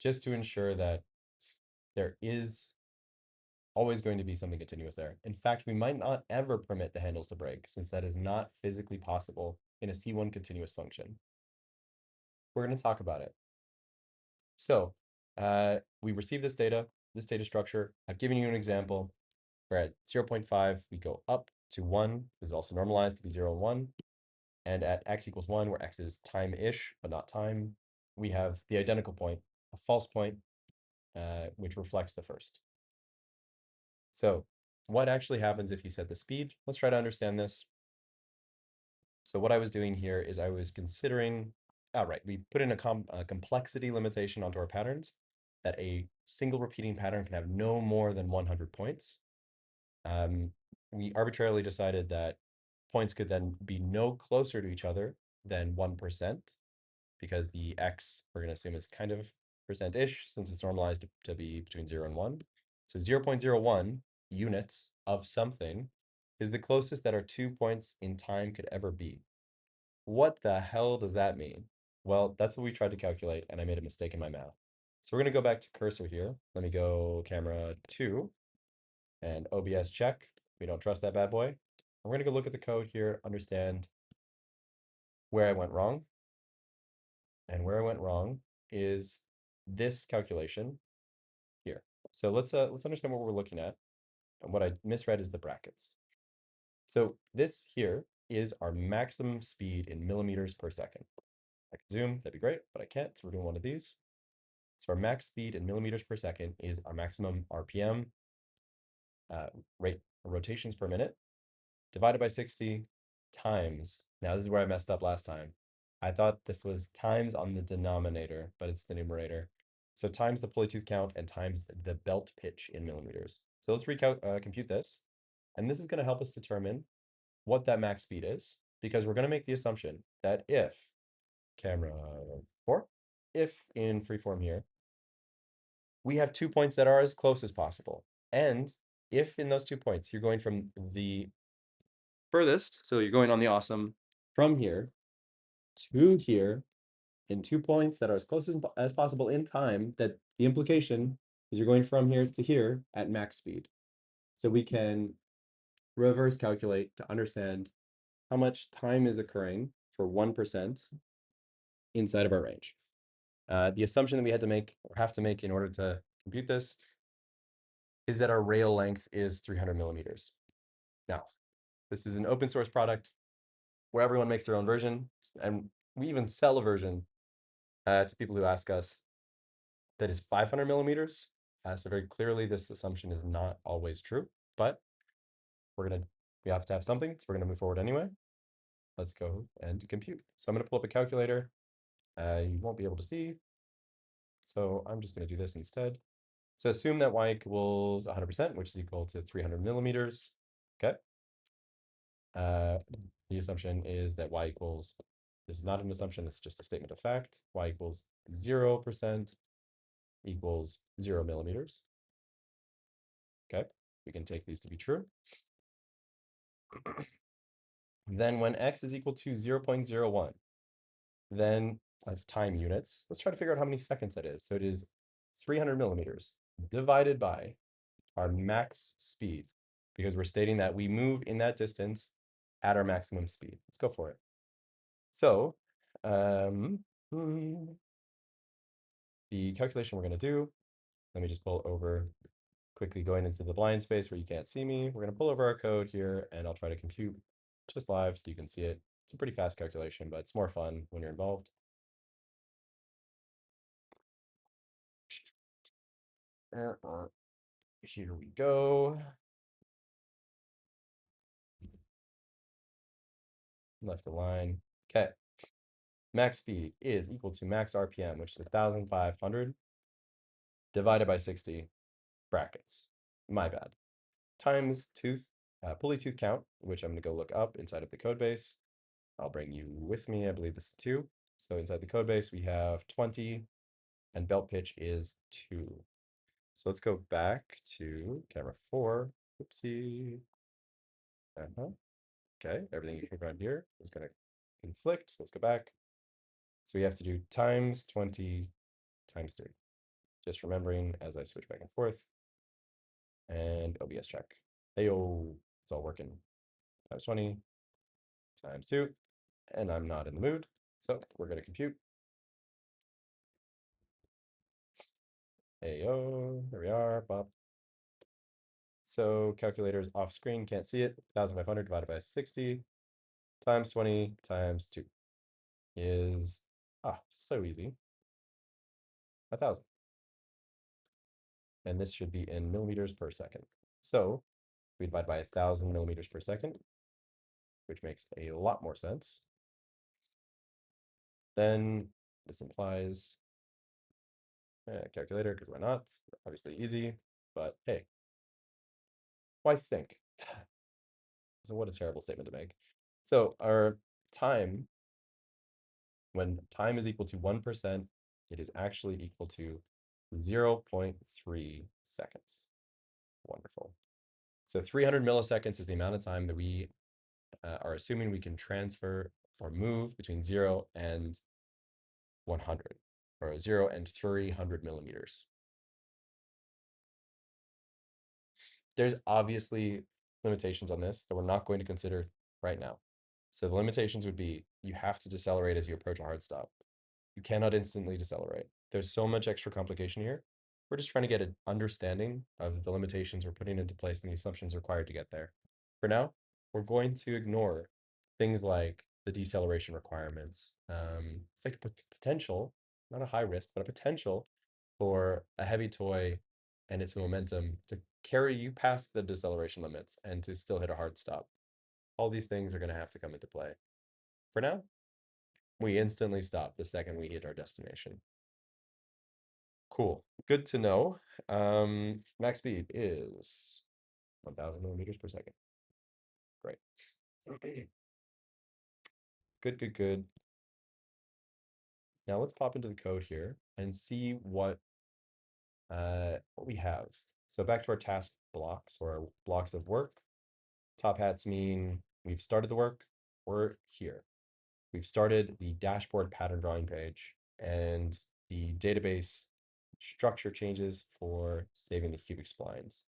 just to ensure that there is always going to be something continuous there. In fact, we might not ever permit the handles to break, since that is not physically possible in a C1 continuous function. We're going to talk about it. So we receive this data structure. I've given you an example. We're at 0.5, we go up to 1. This is also normalized to be 0 and 1. And at x equals 1, where x is time-ish, but not time, we have the identical point, a false point, which reflects the first. So what actually happens if you set the speed? Let's try to understand this. So what I was doing here is I was considering, right, we put in a complexity limitation onto our patterns that a single repeating pattern can have no more than 100 points. We arbitrarily decided that points could then be no closer to each other than 1%, because the x, we're going to assume, is kind of percent-ish, since it's normalized to be between 0 and 1. So 0.01 units of something is the closest that our 2 points in time could ever be. What the hell does that mean? Well, that's what we tried to calculate, and I made a mistake in my math. So we're going to go back to cursor here. Let me go camera 2 and OBS check. We don't trust that bad boy. We're going to go look at the code here, understand where I went wrong. And where I went wrong is this calculation here. So let's understand what we're looking at. And what I misread is the brackets. So this here is our maximum speed in millimeters per second. I could zoom, that'd be great, but I can't, so we're doing one of these. So our max speed in millimeters per second is our maximum RPM, rate rotations per minute, divided by 60 times. Now this is where I messed up last time. I thought this was times on the denominator, but it's the numerator. So times the pulley tooth count and times the belt pitch in millimeters. So let's compute this. And this is going to help us determine what that max speed is, because we're going to make the assumption that if camera 4, if in freeform here, we have 2 points that are as close as possible. And if in those 2 points, you're going from the furthest, so you're going on the awesome from here to here in 2 points that are as close as possible in time, that the implication is you're going from here to here at max speed. So we can reverse calculate to understand how much time is occurring for 1% inside of our range. The assumption that we had to make or have to make in order to compute this is that our rail length is 300 millimeters. Now, this is an open source product where everyone makes their own version, and we even sell a version to people who ask us that is 500 millimeters. So very clearly, this assumption is not always true, but we have to have something, so we're gonna move forward anyway. Let's go and compute. So I'm gonna pull up a calculator. You won't be able to see, so I'm just gonna do this instead. So assume that y equals 100%, which is equal to 300 millimeters. Okay. The assumption is that y equals, this is not an assumption, this is just a statement of fact. Y equals 0% equals 0 millimeters. Okay, we can take these to be true. Then when x is equal to 0.01, then of time units, let's try to figure out how many seconds that is. So it is 300 millimeters divided by our max speed, because we're stating that we move in that distance at our maximum speed. Let's go for it. So the calculation we're going to do, let me just pull over, quickly going into the blind space where you can't see me. We're going to pull over our code here, and I'll try to compute just live so you can see it. It's a pretty fast calculation, but it's more fun when you're involved. Here we go. Left align. Okay. Max speed is equal to max RPM, which is 1,500 divided by 60 brackets. My bad. Times pulley tooth count, which I'm going to go look up inside of the code base. I'll bring you with me. I believe this is 2. So inside the code base, we have 20, and belt pitch is 2. So let's go back to camera 4. Oopsie. Okay, everything you click on here is going to conflict. So let's go back. So we have to do times 20 times 3. Just remembering as I switch back and forth. And OBS check. Heyo, it's all working. Times 20 times 2. And I'm not in the mood, so we're going to compute. Heyo, there we are, pop. So calculator's off screen, can't see it. 1,500 divided by 60 times 20 times 2 is, so easy, 1,000. And this should be in millimeters per second. So we divide by 1,000 millimeters per second, which makes a lot more sense. Then this implies calculator, because why not? Obviously easy, but hey, why think? So what a terrible statement to make. So our time, when time is equal to 1%, it is actually equal to 0.3 seconds. Wonderful. So 300 milliseconds is the amount of time that we are assuming we can transfer or move between 0 and 100, or 0 and 300 millimeters. There's obviously limitations on this that we're not going to consider right now. So the limitations would be you have to decelerate as you approach a hard stop. You cannot instantly decelerate. There's so much extra complication here. We're just trying to get an understanding of the limitations we're putting into place and the assumptions required to get there. For now, we're going to ignore things like the deceleration requirements, like potential, not a high risk, but a potential for a heavy toy and its momentum to carry you past the deceleration limits and to still hit a hard stop. All these things are going to have to come into play. For now, we instantly stop the second we hit our destination. Cool. Good to know. Max speed is 1,000 millimeters per second. Great. Good, good, good. Now let's pop into the code here and see what we have. So back to our task blocks, or our blocks of work. Top hats mean we've started the work. We're here. We've started the dashboard pattern drawing page and the database structure changes for saving the cubic splines.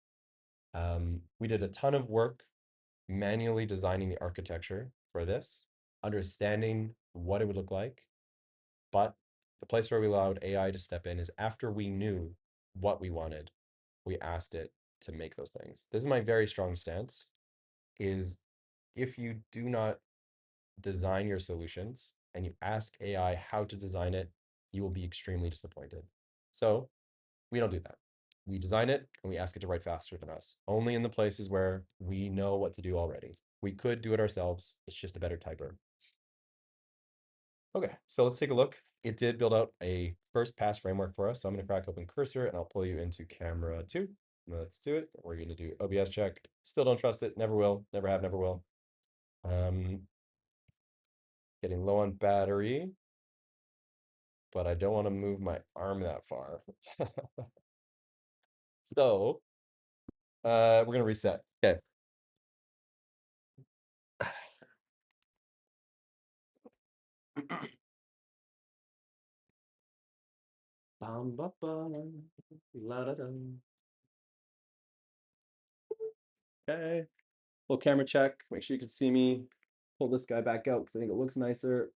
We did a ton of work manually designing the architecture for this, understanding what it would look like. But the place where we allowed AI to step in is after we knew what we wanted, we asked it to make those things. This is my very strong stance, is if you do not design your solutions and you ask AI how to design it, you will be extremely disappointed. So we don't do that. We design it and we ask it to write faster than us, only in the places where we know what to do already. We could do it ourselves. It's just a better typer. Okay, so let's take a look. It did build out a first pass framework for us. So I'm going to crack open cursor and I'll pull you into camera 2. Let's do it. We're going to do OBS check. Still don't trust it. Never will. Never have. Never will. Getting low on battery, but I don't want to move my arm that far. So we're going to reset. Okay. Bum, bum, bum, la, da, dum. Okay. Little camera check. Make sure you can see me. Pull this guy back out because I think it looks nicer.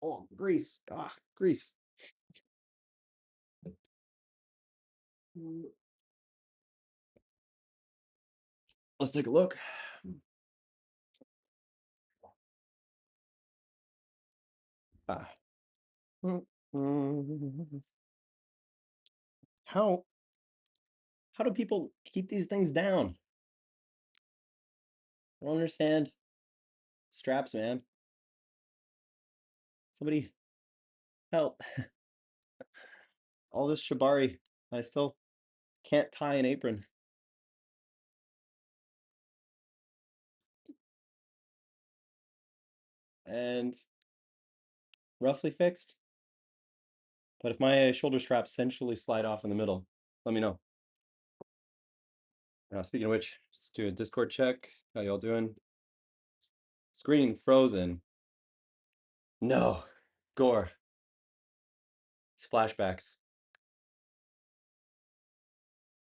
Oh, grease. Ah, grease. Let's take a look. Ah. How how do people keep these things down? I don't understand. Straps, man. Somebody help. All this shibari. I still can't tie an apron. And roughly fixed. But if my shoulder straps essentially slide off in the middle, let me know. Speaking of which, let's do a Discord check. How y'all doing? Screen frozen. No. Gore. It's flashbacks.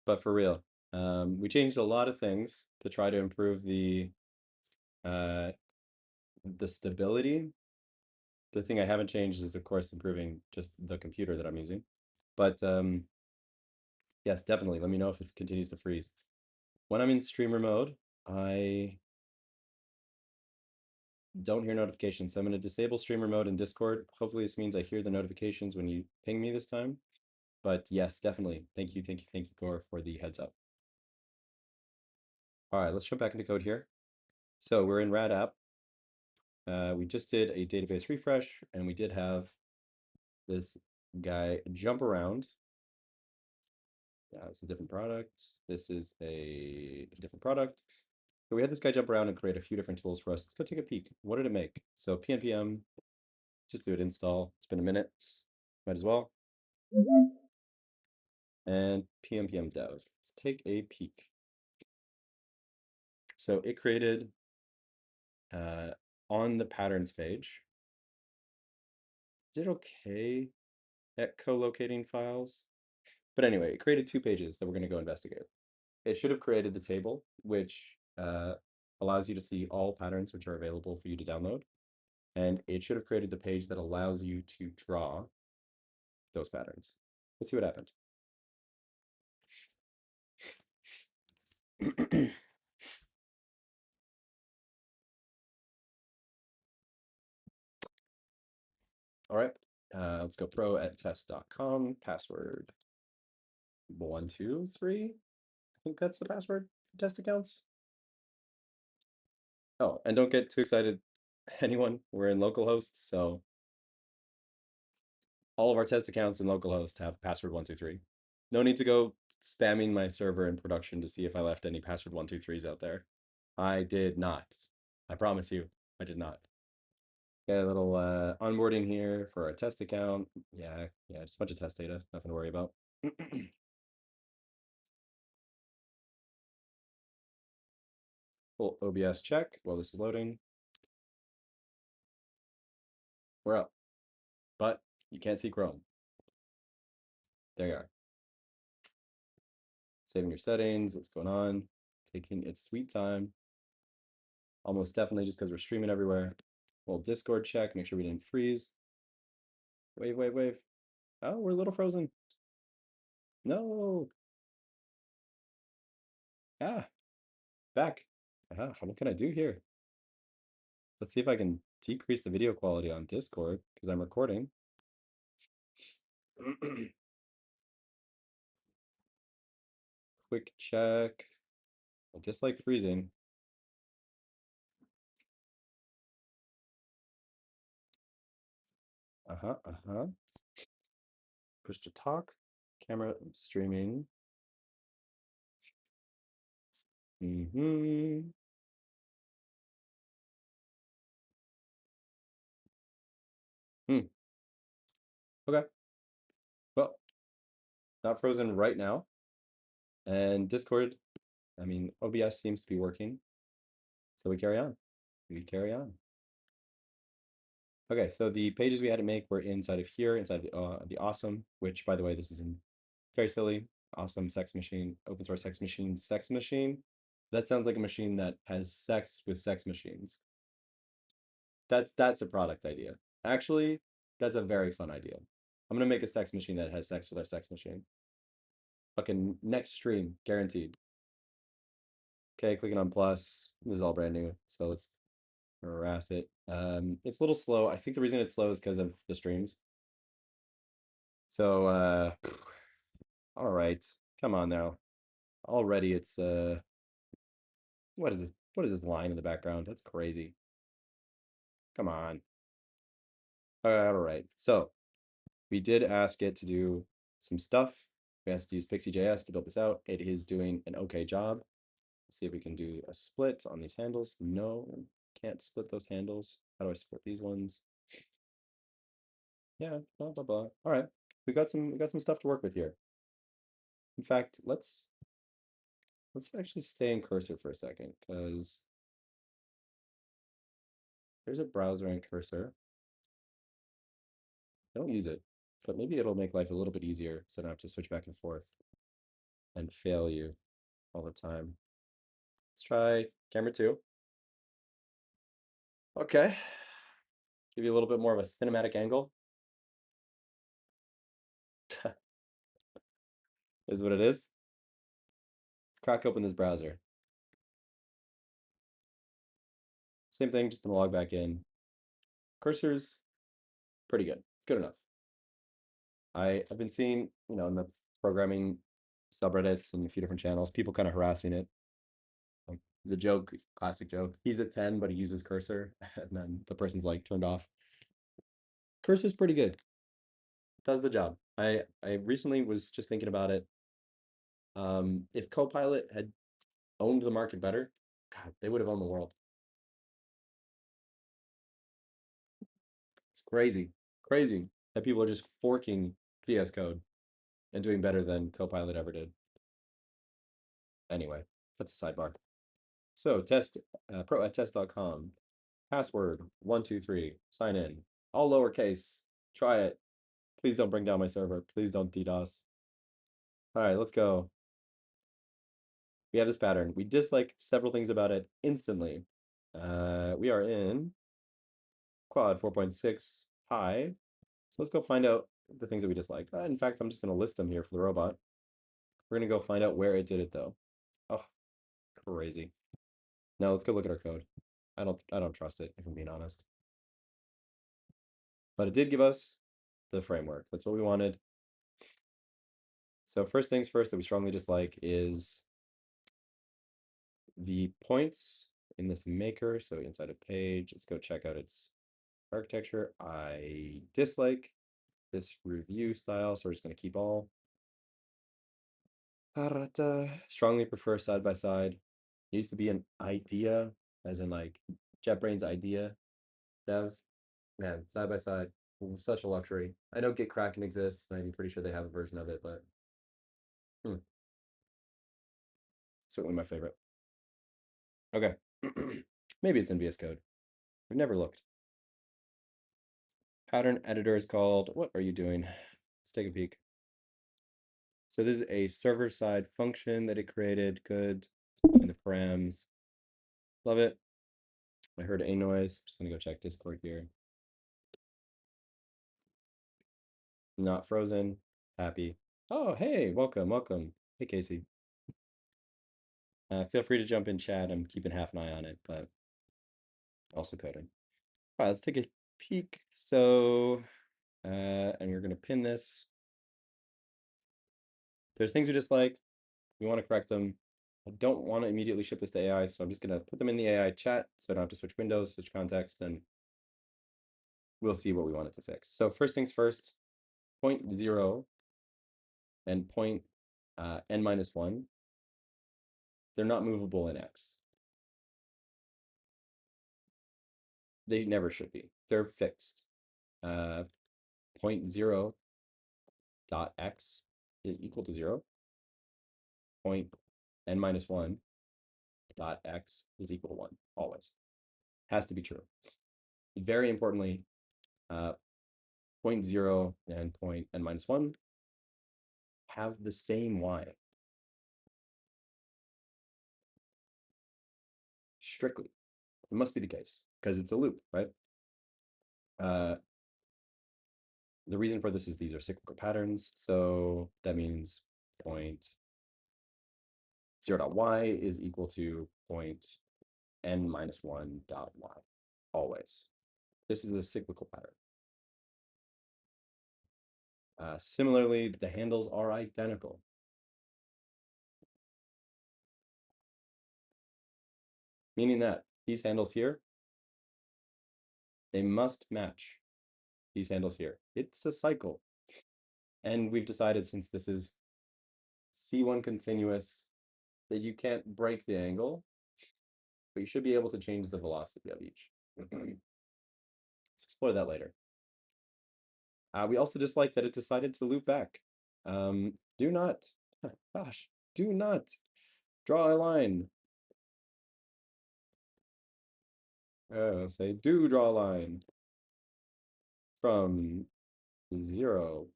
But for real. We changed a lot of things to try to improve uh, the stability. The thing I haven't changed is, of course, improving just the computer that I'm using. But yes, definitely. Let me know if it continues to freeze. When I'm in streamer mode, I don't hear notifications. So I'm going to disable streamer mode in Discord. Hopefully this means I hear the notifications when you ping me this time. But yes, definitely. Thank you, Gore, for the heads up. All right, let's jump back into code here. So we're in rad app. We just did a database refresh, and we did have this guy jump around. Yeah, it's a different product. This is a different product. So we had this guy jump around and create a few different tools for us. Let's go take a peek. What did it make? So pnpm, just do it install. It's been a minute. Might as well. And pnpm dev. Let's take a peek. So it created on the patterns page. Is it okay at co-locating files? But anyway, it created 2 pages that we're going to go investigate. It should have created the table, which allows you to see all patterns which are available for you to download. And it should have created the page that allows you to draw those patterns. Let's see what happened. All right, let's go pro@test.com, password 123. I think that's the password for test accounts. Oh, and don't get too excited, anyone. We're in localhost, so all of our test accounts in localhost have password 123. No need to go spamming my server in production to see if I left any password 123s out there. I did not. I promise you, I did not. Got a little onboarding here for our test account. Yeah, just a bunch of test data, nothing to worry about. Full OBS check while this is loading. We're up, but you can't see Chrome. There you are. Saving your settings, what's going on? taking its sweet time. Almost definitely just because we're streaming everywhere. Little Discord check, make sure we didn't freeze. Wave, wave, wave. Oh, we're a little frozen. No. Ah, back. What can I do here? Let's see if I can decrease the video quality on Discord because I'm recording. Quick check. I dislike freezing. Uh-huh. Push to talk. Camera streaming. Mm-hmm. Okay. Well, not frozen right now. And Discord, I mean, OBS seems to be working. So we carry on. We carry on. Okay, so the pages we had to make were inside of here, inside the awesome, which by the way, this is in very silly, awesome sex machine, open source sex machine, sex machine. That sounds like a machine that has sex with sex machines. That's a product idea. Actually, that's a very fun idea. I'm gonna make a sex machine that has sex with our sex machine. Fucking next stream, guaranteed. Okay, clicking on plus. This is all brand new, so let's harass it. It's a little slow. I think the reason it's slow is because of the streams. So, all right, come on now. Already it's what is this? What is this line in the background? That's crazy. Come on. All right. So we did ask it to do some stuff. We asked to use Pixie.js to build this out. It is doing an okay job. Let's see if we can do a split on these handles. No, can't split those handles. How do I split these ones? Yeah, blah blah blah. All right. We got some stuff to work with here. In fact, let's actually stay in cursor for a second because there's a browser and cursor. I don't use it, but maybe it'll make life a little bit easier so I don't have to switch back and forth and fail you all the time. Let's try camera 2. Okay. Give you a little bit more of a cinematic angle. Is what it is. Let's crack open this browser. Same thing, just gonna log back in. Cursor's pretty good. It's good enough. I've been seeing, in the programming subreddits and a few different channels, people kind of harassing it. Like the joke, classic joke. He's a 10, but he uses cursor, and then the person's like turned off. Cursor's pretty good. Does the job. I recently was just thinking about it. If Copilot had owned the market better, God, they would have owned the world. It's crazy, crazy that people are just forking VS Code and doing better than Copilot ever did. Anyway, that's a sidebar. So test pro@test.com. Password 123. Sign in. All lowercase. Try it. Please don't bring down my server. Please don't DDoS. All right, let's go. We have this pattern. We dislike several things about it instantly. We are in Claude 4.6 high. So let's go find out the things that we dislike. In fact, I'm just going to list them here for the robot. We're going to go find out where it did it though. Oh, crazy. Now let's go look at our code. I don't trust it, if I'm being honest. But it did give us the framework. That's what we wanted. So first things first that we strongly dislike is the points in this maker. So inside a page, let's go check out its architecture. I dislike this review style, so we're just going to keep all. Strongly prefer side by side. It used to be an idea, as in like JetBrains idea dev. Man, side by side, such a luxury. I know GitKraken exists, and I'm pretty sure they have a version of it, but certainly my favorite. Okay, maybe it's in VS Code. I've never looked. Pattern editor is called, what are you doing? Let's take a peek. So this is a server-side function that it created. Good. And the params. Love it. I heard a noise. I'm just gonna go check Discord here. Not frozen. Happy. Oh, hey, welcome, welcome. Hey, Casey. Feel free to jump in chat. I'm keeping half an eye on it, but also coding. All right, let's take a peek. So, and we're gonna pin this. There's things we dislike. We want to correct them. I don't want to immediately ship this to AI, so I'm just gonna put them in the AI chat so I don't have to switch windows, switch context, and we'll see what we want it to fix. So first things first, point 0 and point n minus 1, they're not movable in X. They never should be. They're fixed. Point 0 dot x is equal to 0. Point n minus 1 dot x is equal to 1, always. Has to be true. Very importantly, point 0 and point n minus 1 have the same y. Strictly. It must be the case, because it's a loop, right? The reason for this is these are cyclical patterns, so that means point 0 dot y is equal to point n minus 1 dot y, always. This is a cyclical pattern. Similarly, the handles are identical. Meaning that these handles here, they must match these handles here. It's a cycle. And we've decided, since this is C1 continuous, that you can't break the angle, but you should be able to change the velocity of each. Let's explore that later. We also dislike that it decided to loop back. Do not, gosh, do not draw a line. Say do draw a line from 0.0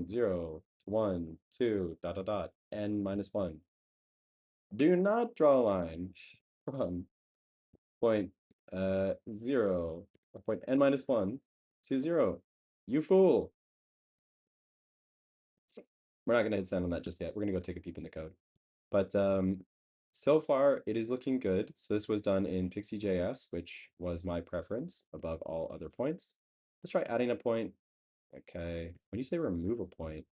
to 1, 2, dot, dot, dot, n minus 1. Do not draw a line from point 0 or point n minus 1 to 0. You fool. We're not going to hit send on that just yet. We're going to go take a peep in the code. But so far, it is looking good. So this was done in Pixie.js, which was my preference above all other points. Let's try adding a point. Okay. When you say remove a point,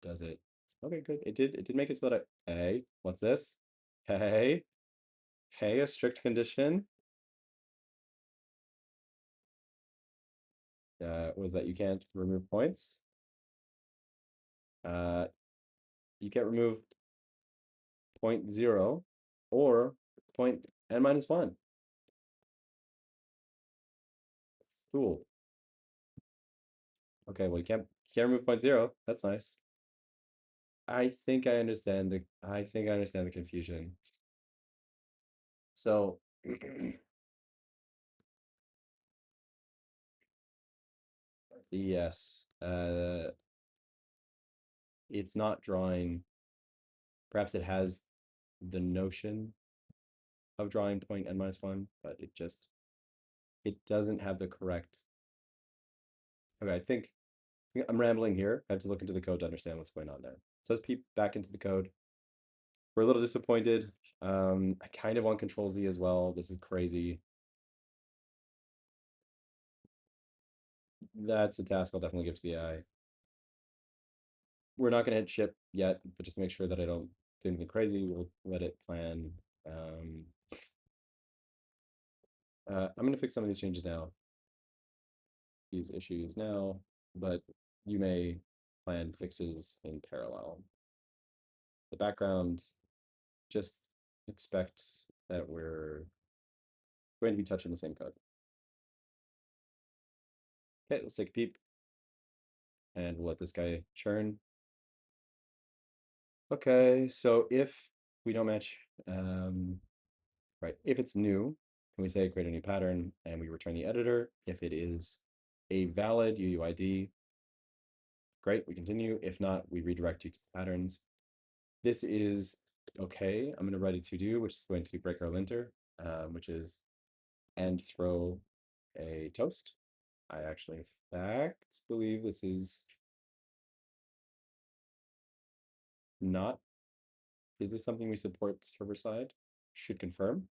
does it? Okay, good. It did make it so that hey, what's this? Hey, hey, a strict condition. Was that you can't remove points? You can't remove point 0 or point n minus 1. Cool. Okay, well, you can't remove point 0. That's nice. I think I understand the confusion. So yes, it's not drawing. Perhaps it has the notion of drawing point n minus 1, but it doesn't have the correct. Okay, I think I'm rambling here. I have to look into the code to understand what's going on there. So let's peep back into the code. We're a little disappointed. I kind of want Control Z as well. This is crazy. That's a task I'll definitely give to the AI. We're not going to hit ship yet, but just to make sure that I don't do anything crazy, we'll let it plan. I'm going to fix some of these changes now, these issues now, but you may plan fixes in parallel. The background, just expect that we're going to be touching the same code. Okay, let's take a peep. And we'll let this guy churn. Okay, so if we don't match, right, if it's new, and we say create a new pattern, and we return the editor, if it is a valid UUID, great, we continue. If not, we redirect you to the patterns. This is Okay, I'm going to write a to do, which is going to break our linter, which is and throw a toast. I actually, in fact, believe this is not. Is this something we support server side? Should confirm.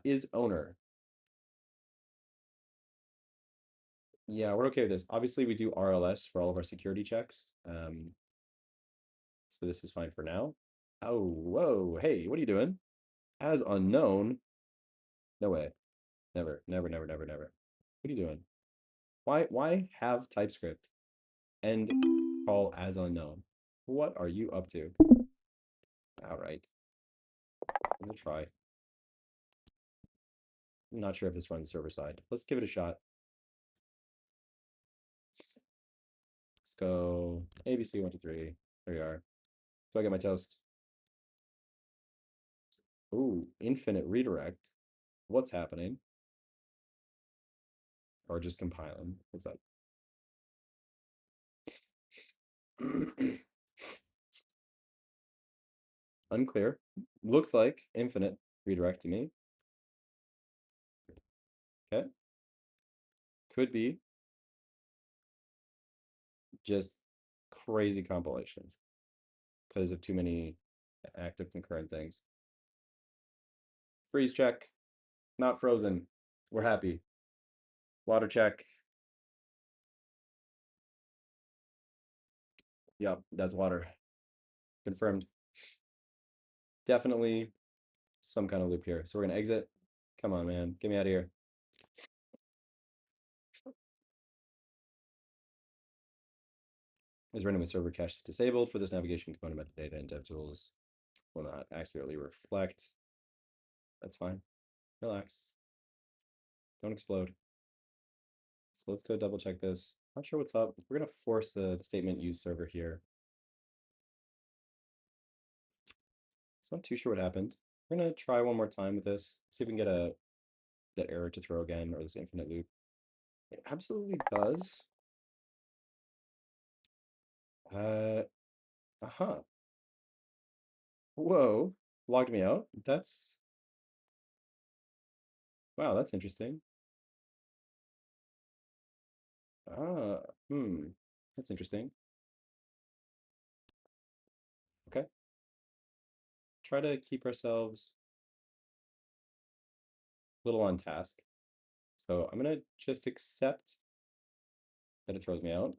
Is owner. Yeah, we're okay with this. Obviously, we do RLS for all of our security checks. So this is fine for now. Oh, whoa, hey, what are you doing? As unknown? No way. Never, never, never, never, never. What are you doing? Why have TypeScript and call as unknown? What are you up to? All right, I'm gonna try. I'm not sure if this runs server side. Let's give it a shot. Let's go ABC 1, 2, 3. There we are. So I get my toast. Ooh, infinite redirect. What's happening? Or just compiling. What's up? Unclear. Looks like infinite redirect to me. Okay. Could be just crazy compilation because of too many active concurrent things. Freeze check. Not frozen. We're happy. Water check. Yep, that's water. Confirmed. Definitely some kind of loop here. So we're gonna exit. Come on, man. Get me out of here. Is running with server cache disabled for this navigation component metadata and DevTools will not accurately reflect. That's fine. Relax. Don't explode. So let's go double check this. Not sure what's up. We're gonna force the statement use server here. So I'm not too sure what happened. We're gonna try one more time with this. See if we can get that error to throw again or this infinite loop. It absolutely does. Uh-huh. Whoa. Logged me out. Wow, that's interesting. Ah, that's interesting. Okay. Try to keep ourselves a little on task. So I'm gonna just accept that it throws me out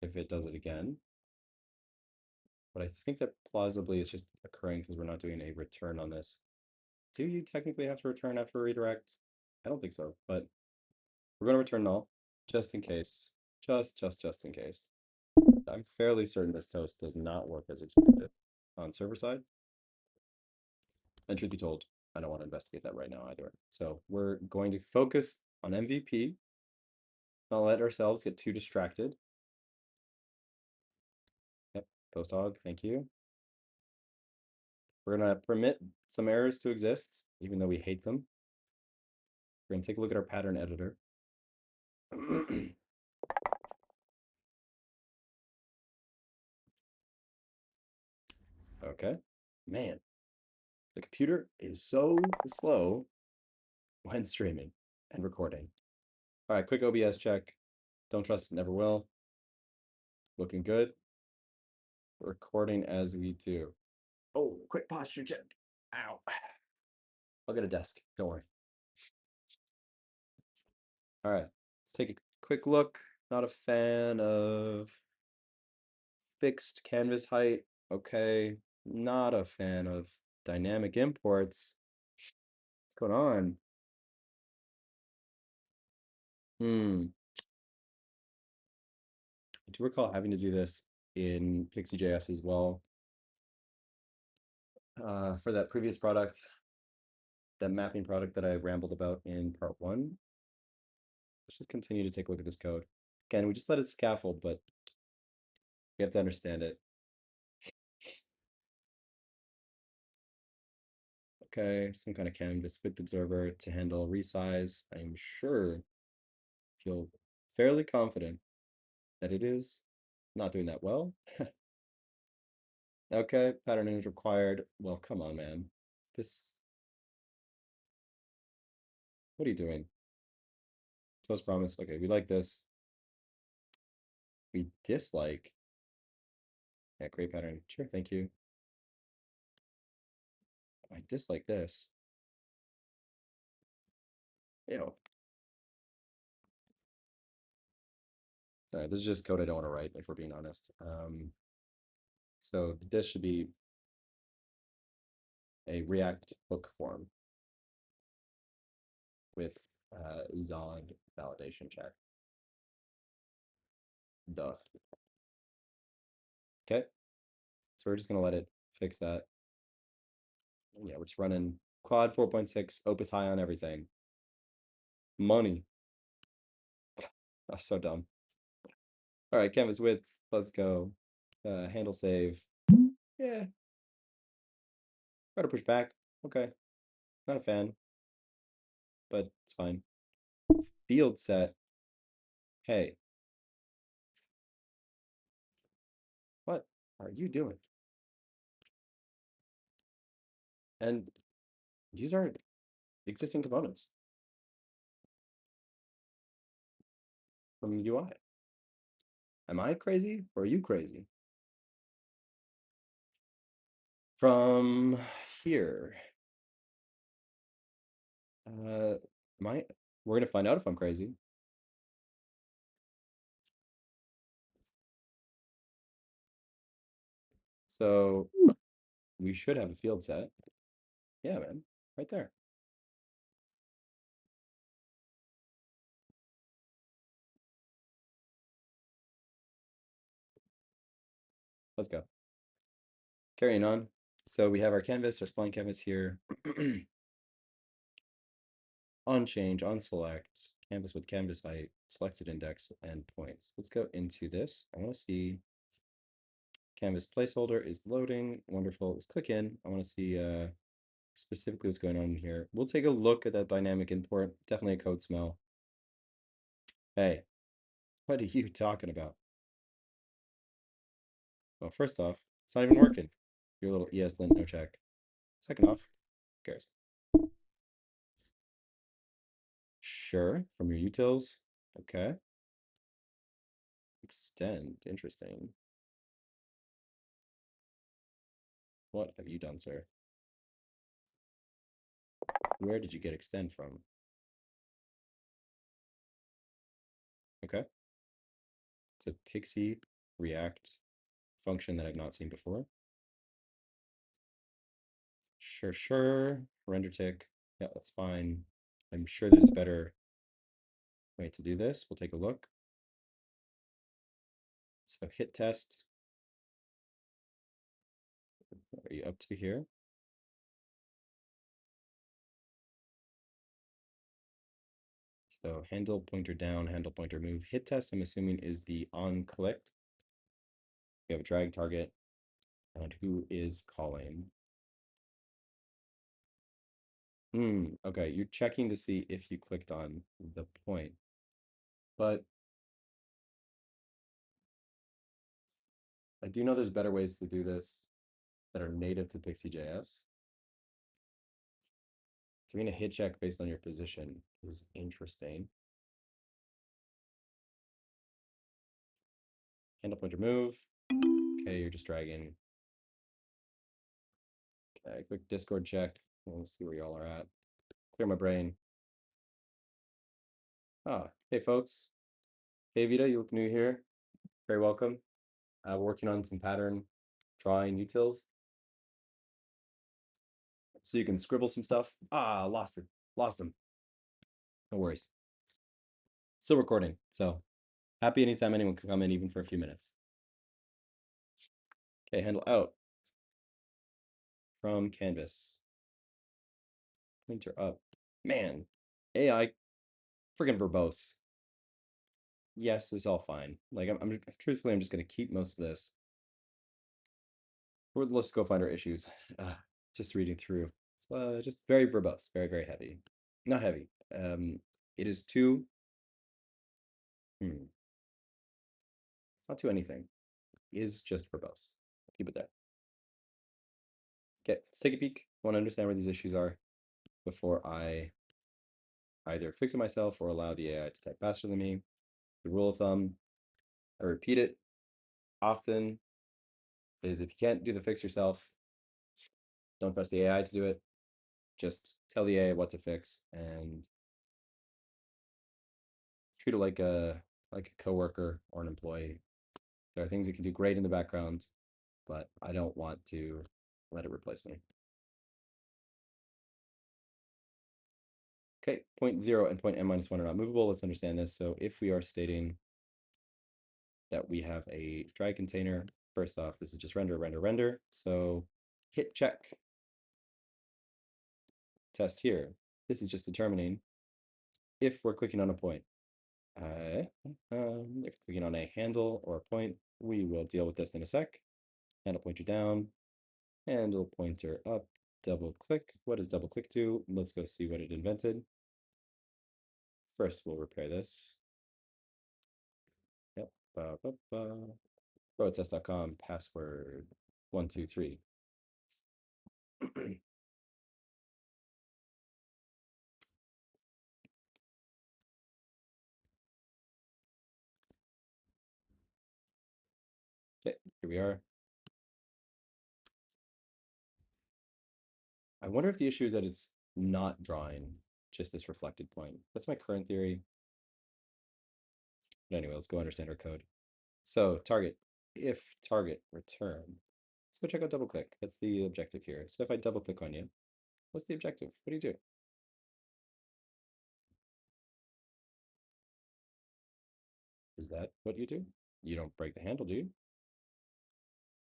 if it does it again. But I think that plausibly is just occurring because we're not doing a return on this. Do you technically have to return after a redirect? I don't think so, but we're going to return null just in case. Just in case. I'm fairly certain this toast does not work as expected on server side. And truth be told, I don't want to investigate that right now either. So we're going to focus on MVP, not let ourselves get too distracted. Yep, post hog, thank you. We're going to permit some errors to exist, even though we hate them. We're going to take a look at our pattern editor. Okay. Man, the computer is so slow when streaming and recording. All right, quick OBS check. Don't trust it, never will. Looking good. Recording as we do. Oh, quick posture check. Ow. I'll get a desk. Don't worry. All right, let's take a quick look. Not a fan of fixed canvas height. Okay. Not a fan of dynamic imports. What's going on? I do recall having to do this in Pixie.js as well. For that previous product, that mapping product that I rambled about in part 1. Let's just continue to take a look at this code. Again, we just let it scaffold, but we have to understand it. Okay, some kind of canvas width observer to handle resize. I'm sure, feel fairly confident that it is not doing that well. Okay, pattern is required. Well, come on, man. This, what are you doing? Toast promise. Okay, we like this. We dislike. Yeah, great pattern. Sure, thank you. I dislike this. Ew. Sorry, this is just code I don't want to write, if we're being honest. So this should be a React hook form with Zod validation check. Duh. Okay, so we're just gonna let it fix that. Yeah, we're just running Claude 4.6, Opus High on everything. Money. That's so dumb. All right, canvas width. Let's go. Handle save. Yeah, try to push back. Okay, not a fan, but it's fine. Field set. Hey, what are you doing? And these are existing components from UI. Am I crazy or are you crazy? From here. Am I? We're gonna find out if I'm crazy. So we should have a field set. Yeah, man, right there. Let's go. Carrying on. So we have our canvas, our spline canvas here. On change, on select, canvas with canvas height, selected index, and points. Let's go into this. I want to see canvas placeholder is loading. Wonderful. Let's click in. I want to see specifically what's going on here. We'll take a look at that dynamic import. Definitely a code smell. Hey, what are you talking about? Well, first off, it's not even working. Your little ESLint no check. Second off, who cares? Sure, from your utils. Okay. Extend. Interesting. What have you done, sir? Where did you get extend from? Okay. It's a Pixie React function that I've not seen before. Sure, sure. Render tick. Yeah, that's fine. I'm sure there's a better way to do this. We'll take a look. So hit test. What are you up to here? So handle pointer down, handle pointer move. Hit test, I'm assuming, is the on click. We have a drag target and who is calling. Okay, you're checking to see if you clicked on the point. But I do know there's better ways to do this that are native to Pixie.js. Doing a hit check based on your position is interesting. Handle pointer move. Okay, you're just dragging. Okay, quick Discord check. We'll see where y'all are at. Clear my brain. Ah, hey folks. Hey Vita, you look new here. Very welcome. We're working on some pattern drawing utils. So you can scribble some stuff. Ah, lost it. Lost them. No worries. Still recording. So happy anytime anyone can come in, even for a few minutes. Okay, handle out from canvas. Pointer up. Man, AI freaking verbose. Yes, it's all fine. Like I'm truthfully, I'm just gonna keep most of this. Let's go find our issues. Just reading through. It's just very verbose, very, very heavy. Not heavy. It is too. Not too anything. Is just verbose. Keep it there. Okay, let's take a peek. I want to understand where these issues are before I either fix it myself or allow the AI to type faster than me. The rule of thumb, I repeat it often, is if you can't do the fix yourself, don't trust the AI to do it. Just tell the AI what to fix and treat it like a coworker or an employee. There are things it can do great in the background, but I don't want to let it replace me. Okay, point 0 and point n minus 1 are not movable. Let's understand this. So if we are stating that we have a dry container, first off, this is just render, render, render. So hit check. Test here. This is just determining if we're clicking on a point. If we're clicking on a handle or a point, we will deal with this in a sec. Handle pointer down, handle pointer up, double click. What does double click do? Let's go see what it invented. First, we'll repair this. Yep. Protest.com, password 123. Okay, here we are. I wonder if the issue is that it's not drawing just this reflected point. That's my current theory. But anyway, let's go understand our code. So target, if target return, let's go check out double click. That's the objective here. So if I double click on you, what's the objective? What do you do? Is that what you do? You don't break the handle, do you?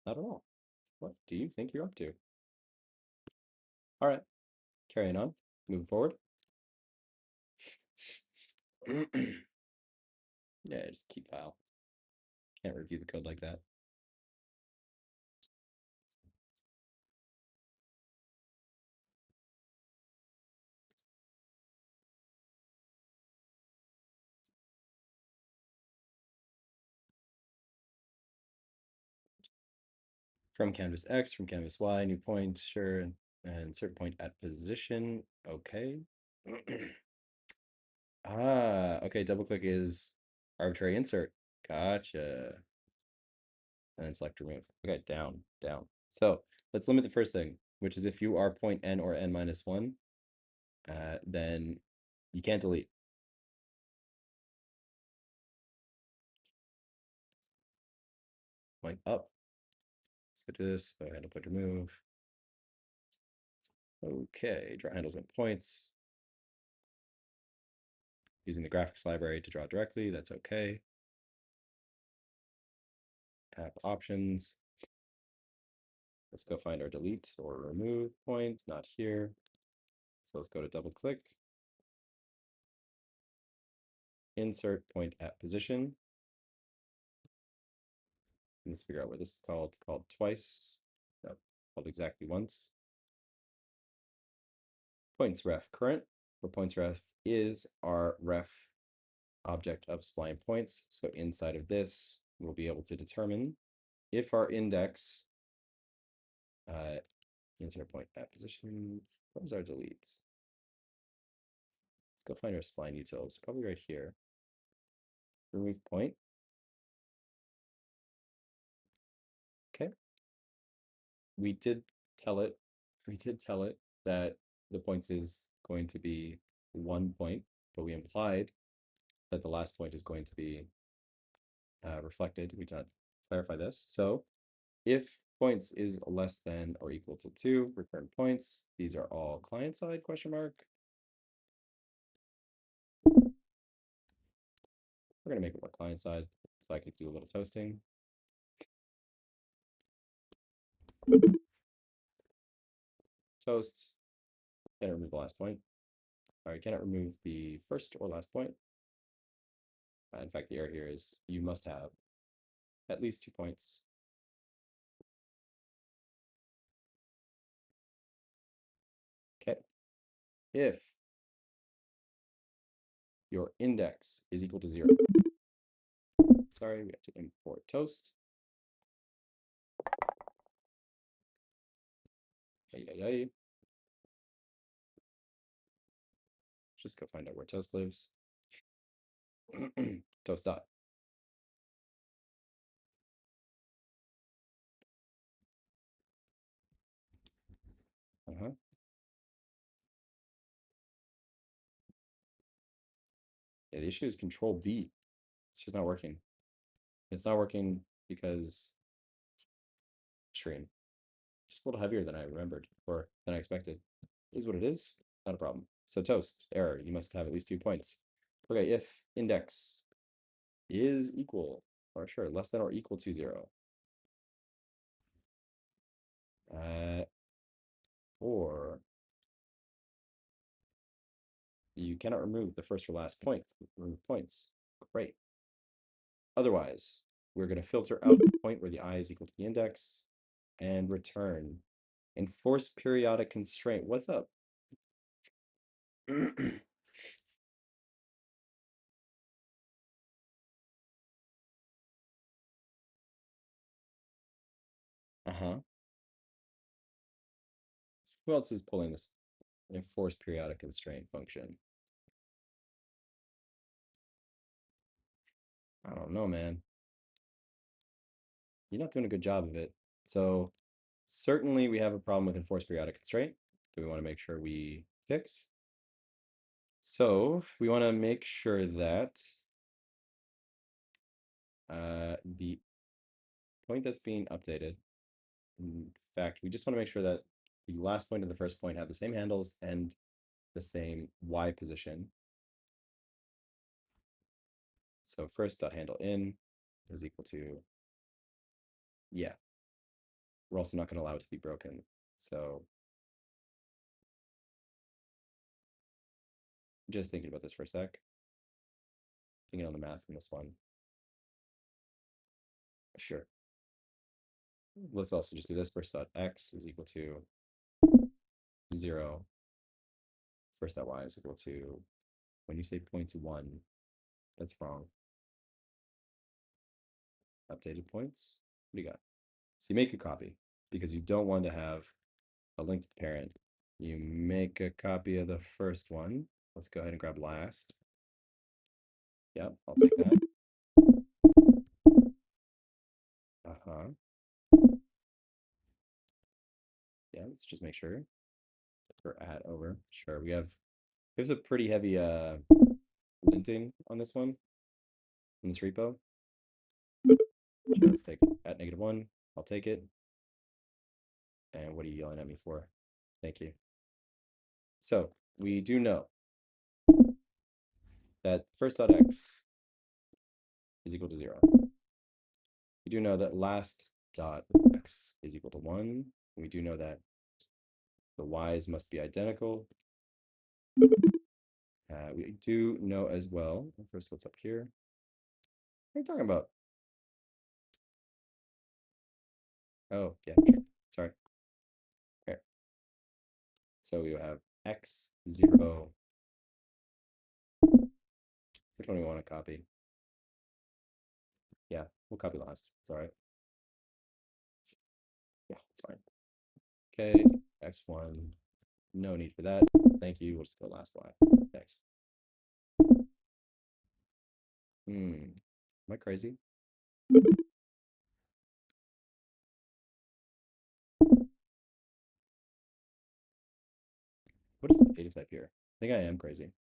Not at all. What do you think you're up to? All right, carrying on, moving forward. Yeah, just keep file. Can't review the code like that. From canvas X, from canvas Y, new point, sure, and insert point at position. Okay. Okay, double click is arbitrary insert. Gotcha. And then select remove. Okay, down, down. So let's limit the first thing, which is if you are point n or n minus 1, then you can't delete. Point up. Let's go to this. So handle point remove. Okay, draw handles and points. Using the graphics library to draw directly, that's okay. App options. Let's go find our delete or remove point, not here. So let's go to double click. Insert point at position. Let's figure out what this is called. Called twice. No, called exactly once. Points ref current, where points ref is our ref object of spline points. So inside of this, we'll be able to determine if our index insert point at position. What was our delete? Let's go find our spline utils. Probably right here. Remove point. Okay. We did tell it. We did tell it that the points is going to be 1 point, but we implied that the last point is going to be reflected. We did not clarify this. So if points is less than or equal to 2, return points. These are all client side question mark. We're going to make it more client side so I could do a little toasting. Toast. Cannot remove the last point. All right, cannot remove the first or last point. In fact, the error here is you must have at least 2 points. Okay. If your index is equal to 0, sorry, we have to import toast. Ay, ay, ay. Just go find out where Toast lives. Toast dot. Uh-huh. Yeah, the issue is Control V. It's just not working. It's not working because stream. Just a little heavier than I remembered or than I expected. Is what it is. Not a problem. So Toast, error. You must have at least 2 points. Okay, if index is equal, or sure, less than or equal to 0. Uh, or you cannot remove the first or last point. Remove points. Great. Otherwise, we're going to filter out the point where the I is equal to the index and return. Enforce periodic constraint. What's up? Uh-huh. Who else is pulling this enforce periodic constraint function? I don't know, man. You're not doing a good job of it. So certainly we have a problem with enforce periodic constraint that we want to make sure we fix. So we want to make sure that the point that's being updated, in fact, we just want to make sure that the last point and the first point have the same handles and the same Y position. So first dot handle in is equal to, yeah. We're also not going to allow it to be broken. So just thinking about this for a sec. Thinking on the math in this one. Sure. Let's also just do this. First dot x is equal to 0. First dot y is equal to, when you say 0.1, that's wrong. Updated points. What do you got? So you make a copy because you don't want to have a link to the parent. You make a copy of the first one. Let's go ahead and grab last. Yep, I'll take that. Uh-huh. Yeah, let's just make sure. Or add over. Sure, there's a pretty heavy linting on this one, in this repo. Sure, let's take it at -1. I'll take it. And what are you yelling at me for? Thank you. So we do know that first dot x is equal to 0. We do know that last dot x is equal to 1. We do know that the y's must be identical. We do know as well, first what's up here? What are you talking about? Oh, yeah, sure. Sorry. Okay. So we have x0. Which one do we want to copy? Yeah, we'll copy last. It's all right. Yeah, it's fine. Okay, x1. No need for that. Thank you. We'll just go last y. Next. Am I crazy? What is the data type here? I think I am crazy.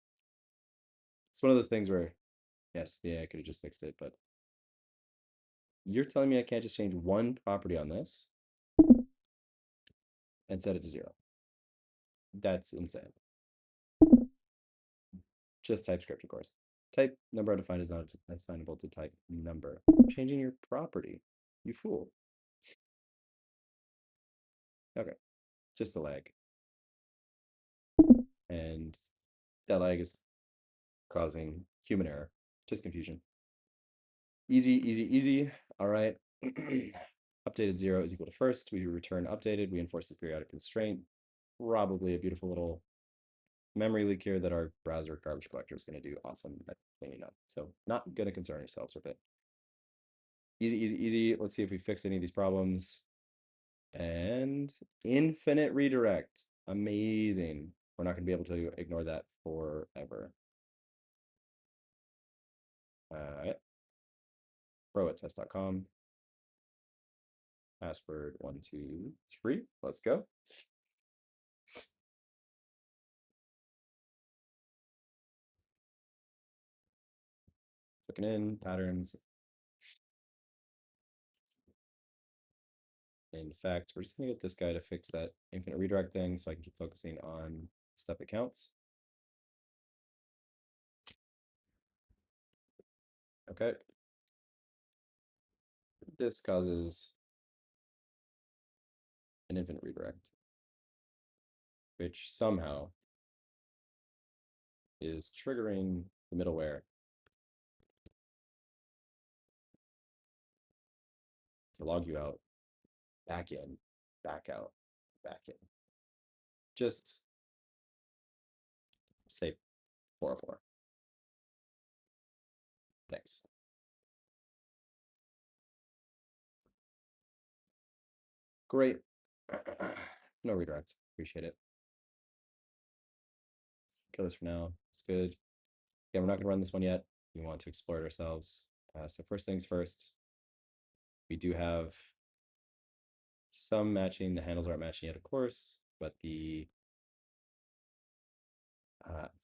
It's one of those things where, yes, yeah, I could have just fixed it, but you're telling me I can't just change one property on this and set it to 0. That's insane. Just TypeScript, of course. Type number undefined is not assignable to type number. Changing your property, you fool. Okay, just a lag. And that lag is causing human error, just confusion. Easy, easy, easy. All right. Updated 0 is equal to first. We return updated. We enforce this periodic constraint. Probably a beautiful little memory leak here that our browser garbage collector is going to do awesome at cleaning up. So not going to concern yourselves with it. Easy, easy, easy. Let's see if we fix any of these problems. And infinite redirect. Amazing. We're not going to be able to ignore that forever. Pro at test.com. Password 123. Let's go. Clicking in patterns. In fact, we're just gonna get this guy to fix that infinite redirect thing so I can keep focusing on stuff that counts. Okay. This causes an infinite redirect, which somehow is triggering the middleware to log you out, back in, back out, back in. Just say 404. Thanks. Great. No redirect. Appreciate it. Kill this for now. It's good. Yeah, we're not going to run this one yet. We want to explore it ourselves. So first things first, we do have some matching. The handles aren't matching yet, of course, but the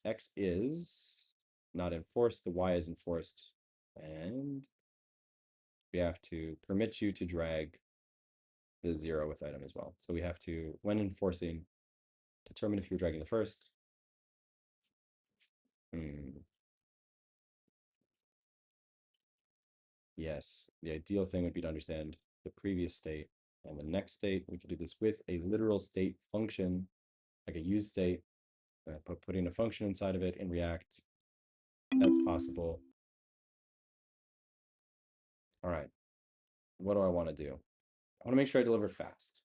X is not enforced. The Y is enforced. And we have to permit you to drag the 0 with item as well. So we have to, when enforcing, determine if you're dragging the first. Yes, the ideal thing would be to understand the previous state and the next state. We could do this with a literal state function, like a use state, but putting a function inside of it in React. That's possible. All right, what do I want to do? I want to make sure I deliver fast.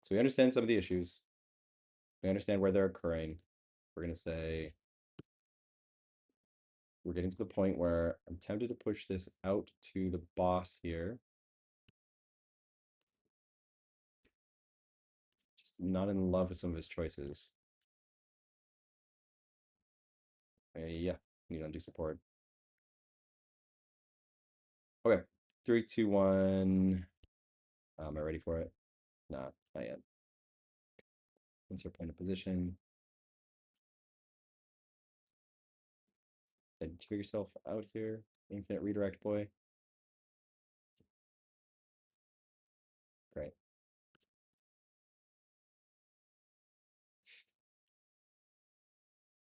So we understand some of the issues. We understand where they're occurring. We're going to say, we're getting to the point where I'm tempted to push this out to the boss here. Just not in love with some of his choices. Yeah, need to undo support. Okay, 3, 2, 1. Am I ready for it? Nah, not yet. Insert point of position. Then check yourself out here. Infinite redirect boy. Great.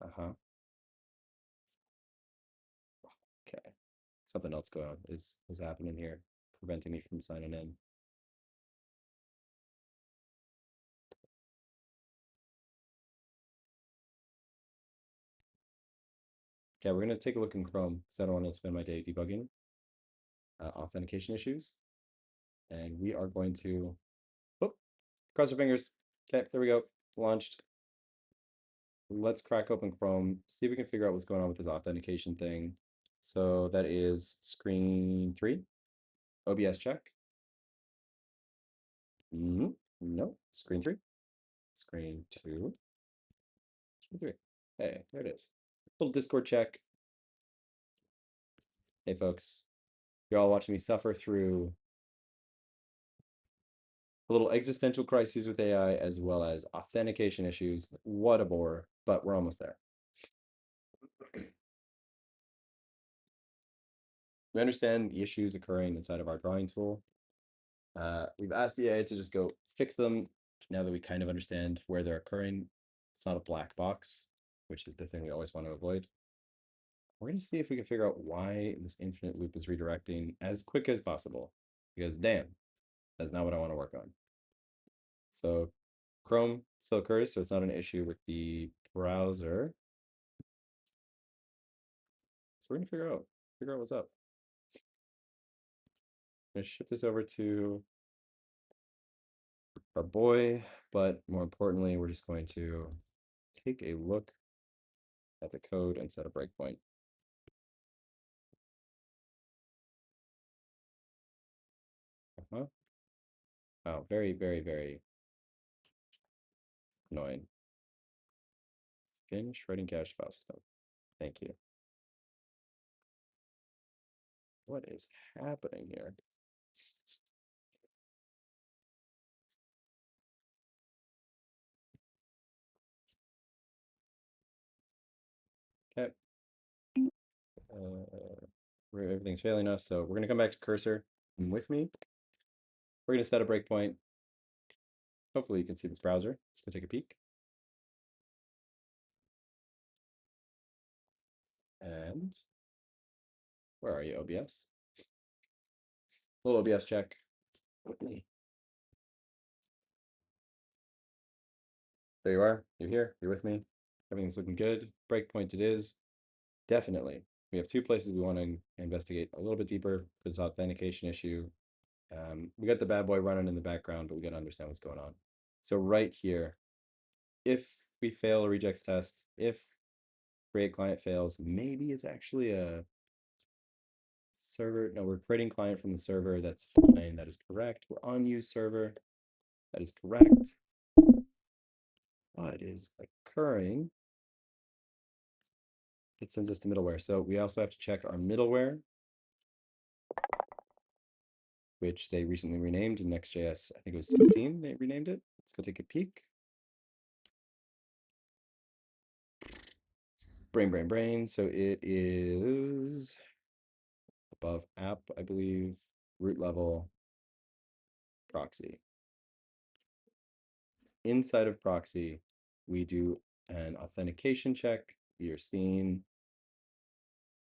Uh-huh. Okay. Something else going on is happening here, preventing me from signing in. Okay, we're gonna take a look in Chrome because I don't want to spend my day debugging authentication issues. And we are going to, oh, cross our fingers. Okay, there we go. Launched. Let's crack open Chrome, see if we can figure out what's going on with this authentication thing. So that is screen 3, OBS check. No, screen 3, screen 2, screen 3. Hey, there it is. Little Discord check. Hey folks, you're all watching me suffer through a little existential crises with AI as well as authentication issues. What a bore, but we're almost there. We understand the issues occurring inside of our drawing tool. We've asked the AI to just go fix them now that we kind of understand where they're occurring. It's not a black box, which is the thing we always want to avoid. We're going to see if we can figure out why this infinite loop is redirecting as quick as possible, because damn, that's not what I want to work on. So Chrome still occurs, so it's not an issue with the browser. So we're going to figure out what's up. I'm going to shift this over to our boy, but more importantly, we're just going to take a look at the code and set a breakpoint. Wow, very, very, very annoying. Finish writing cache file system. Thank you. What is happening here? Okay. Everything's failing us, so we're gonna come back to cursor. And with me, we're gonna set a breakpoint. Hopefully you can see this browser. Let's go take a peek. And where are you, OBS? Little OBS check. There you are. You're here. You're with me. Everything's looking good. Breakpoint it is. Definitely. We have two places we want to investigate a little bit deeper for this authentication issue. We got the bad boy running in the background, but we got to understand what's going on. So right here, if we fail a rejects test, if create client fails, maybe it's actually a server. No, we're creating client from the server. That's fine. That is correct. We're on use server. That is correct. What is occurring? It sends us to middleware. So we also have to check our middleware, which they recently renamed in Next.js. I think it was 16. They renamed it. Let's go take a peek. Brain. So it is above app, I believe, root level proxy. Inside of proxy, we do an authentication check. You're seeing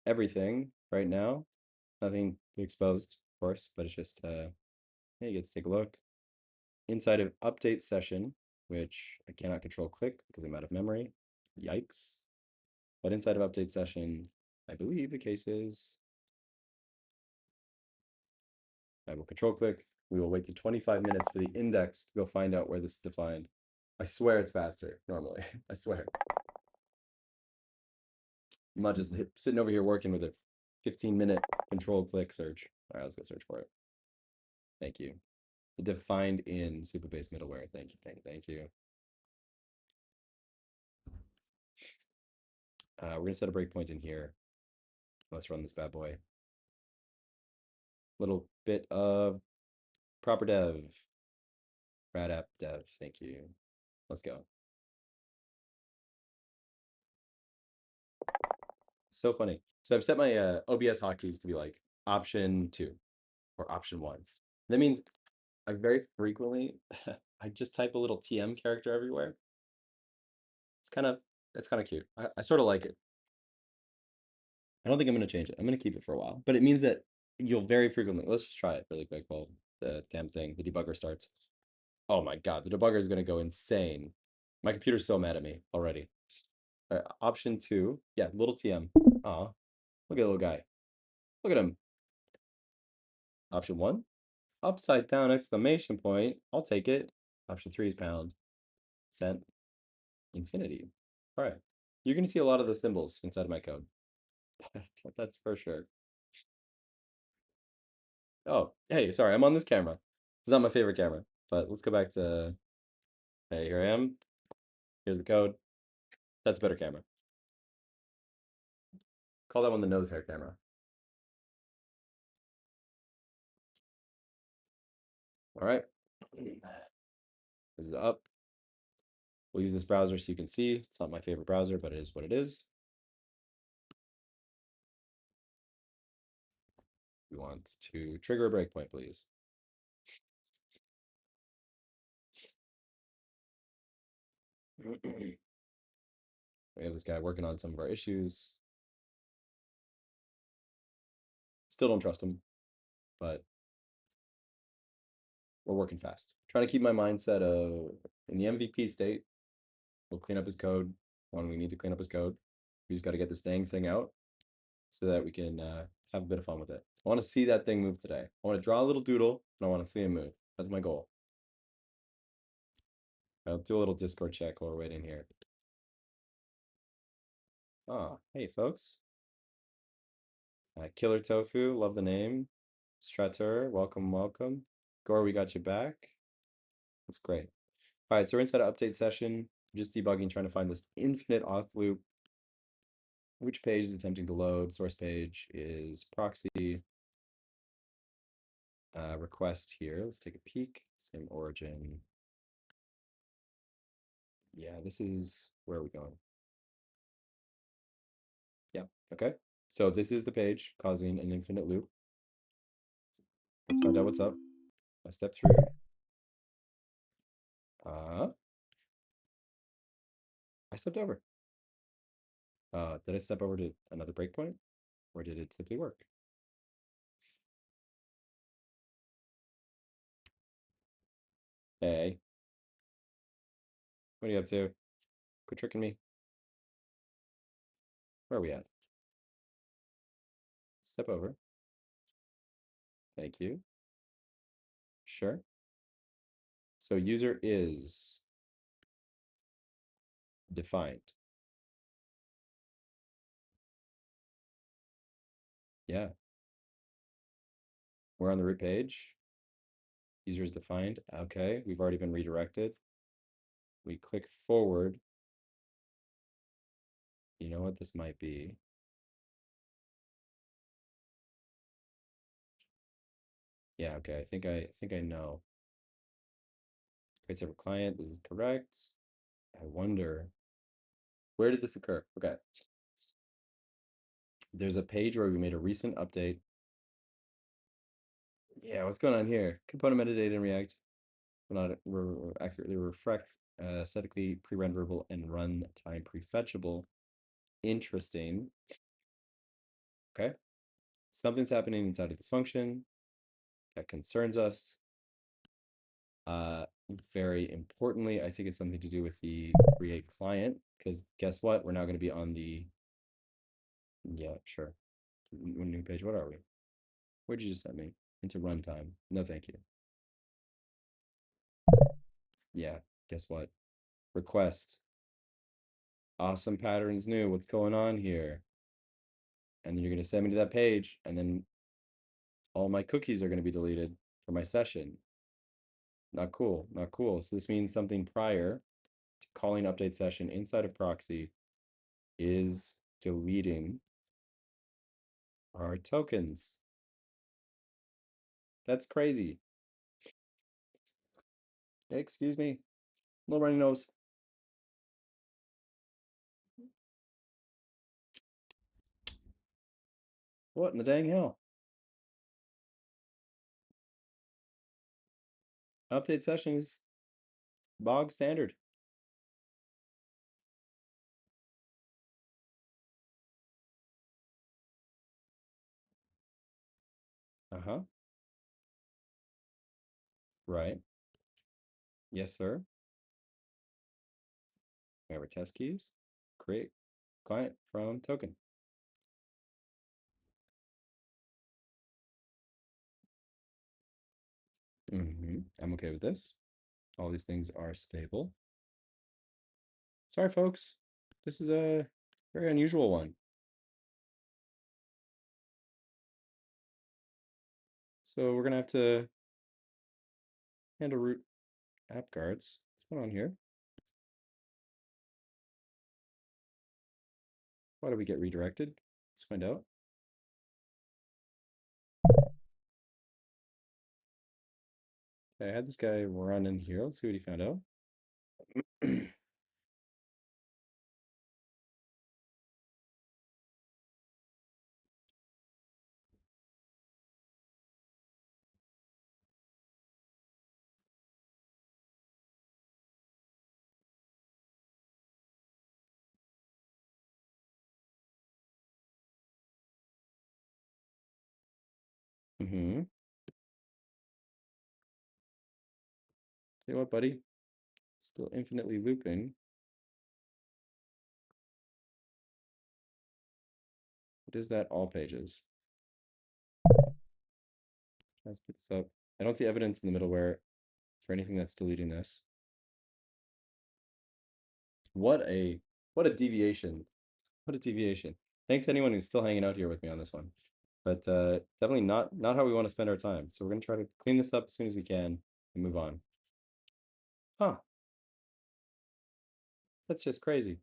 everything right now. Nothing exposed, of course, but it's just, hey, you get to take a look. Inside of update session, which I cannot control click because I'm out of memory. Yikes. But inside of update session, I believe the case is I will control click. We will wait to 25 minutes for the index to go find out where this is defined. I swear it's faster normally. I swear. I'm not just sitting over here working with a 15-minute control click search. All right, let's go search for it. Thank you. The defined in Supabase middleware. Thank you. Thank you. We're gonna set a breakpoint in here. Let's run this bad boy. Little bit of proper dev. Rad app dev. Thank you. Let's go. So funny. So I've set my OBS hotkeys to be like option 2 or option 1. That means I very frequently I just type a little TM character everywhere. It's kind of cute. I sort of like it. I don't think I'm going to change it. I'm going to keep it for a while, but it means that you'll very frequently. Let's just try it really quick while the damn thing, the debugger starts. Oh my God, the debugger is going to go insane. My computer's so mad at me already. All right, option 2. Yeah, little TM. Aw, look at the little guy. Look at him. Option 1. Upside down exclamation point. I'll take it. Option 3 is pound. Cent. Infinity. All right. You're going to see a lot of the symbols inside of my code. That's for sure. Oh, hey, sorry, I'm on this camera. It's not my favorite camera, but let's go back to, hey, here I am. Here's the code. That's a better camera. Call that one the nose hair camera. All right. This is up. We'll use this browser so you can see. It's not my favorite browser, but it is what it is. We want to trigger a breakpoint, please. We have this guy working on some of our issues. Still don't trust him, but we're working fast. Trying to keep my mindset of in the MVP state. We'll clean up his code when we need to clean up his code. We just got to get this dang thing out so that we can have a bit of fun with it. I want to see that thing move today. I want to draw a little doodle and I want to see him move. That's my goal. I'll do a little Discord check while we're waiting here. Oh, hey folks. Killer Tofu, love the name. Stratur, welcome. Gore, we got you back. That's great. All right, so we're inside an update session, just debugging, trying to find this infinite auth loop. Which page is attempting to load? Source page is proxy. Request here. Let's take a peek. Same origin. Yeah, this is where are we going? Yeah, okay. So this is the page causing an infinite loop. Let's find out what's up. I step through. I stepped over. Did I step over to another breakpoint? Or did it simply work? Hey, what are you up to? Quit tricking me. Where are we at? Step over. Thank you. Sure. So user is defined. Yeah, we're on the root page. User is defined. Okay, we've already been redirected. We click forward. You know what this might be? Yeah, okay. I think I know. Create server client. This is correct. I wonder where did this occur? Okay. There's a page where we made a recent update. Yeah, what's going on here? Component metadata in React will not accurately reflect aesthetically pre-renderable and runtime prefetchable. Interesting. Okay. Something's happening inside of this function that concerns us. Very importantly, I think it's something to do with the create client, because guess what? We're now going to be on the, yeah, sure. New page. What are we? Where'd you just send me? Into runtime. No, thank you. Yeah, guess what? Request. Awesome patterns new. What's going on here? And then you're going to send me to that page, and then all my cookies are going to be deleted for my session. Not cool, not cool. So this means something prior to calling update session inside of proxy is deleting our tokens. That's crazy. Excuse me. Little runny nose. What in the dang hell? Update session is bog standard. Uh-huh. Right. Yes, sir. We have our test keys. Create client from token. I'm okay with this. All these things are stable. Sorry, folks. This is a very unusual one. So we're gonna have to handle root app guards. What's going on here? Why do we get redirected? Let's find out. Okay, I had this guy run in here. Let's see what he found out. Tell you what, buddy. Still infinitely looping. What is that? All pages. Let's put this up. I don't see evidence in the middleware for anything that's deleting this. What a deviation. What a deviation. Thanks to anyone who's still hanging out here with me on this one. But definitely not how we want to spend our time. So we're gonna try to clean this up as soon as we can and move on. Huh, that's just crazy.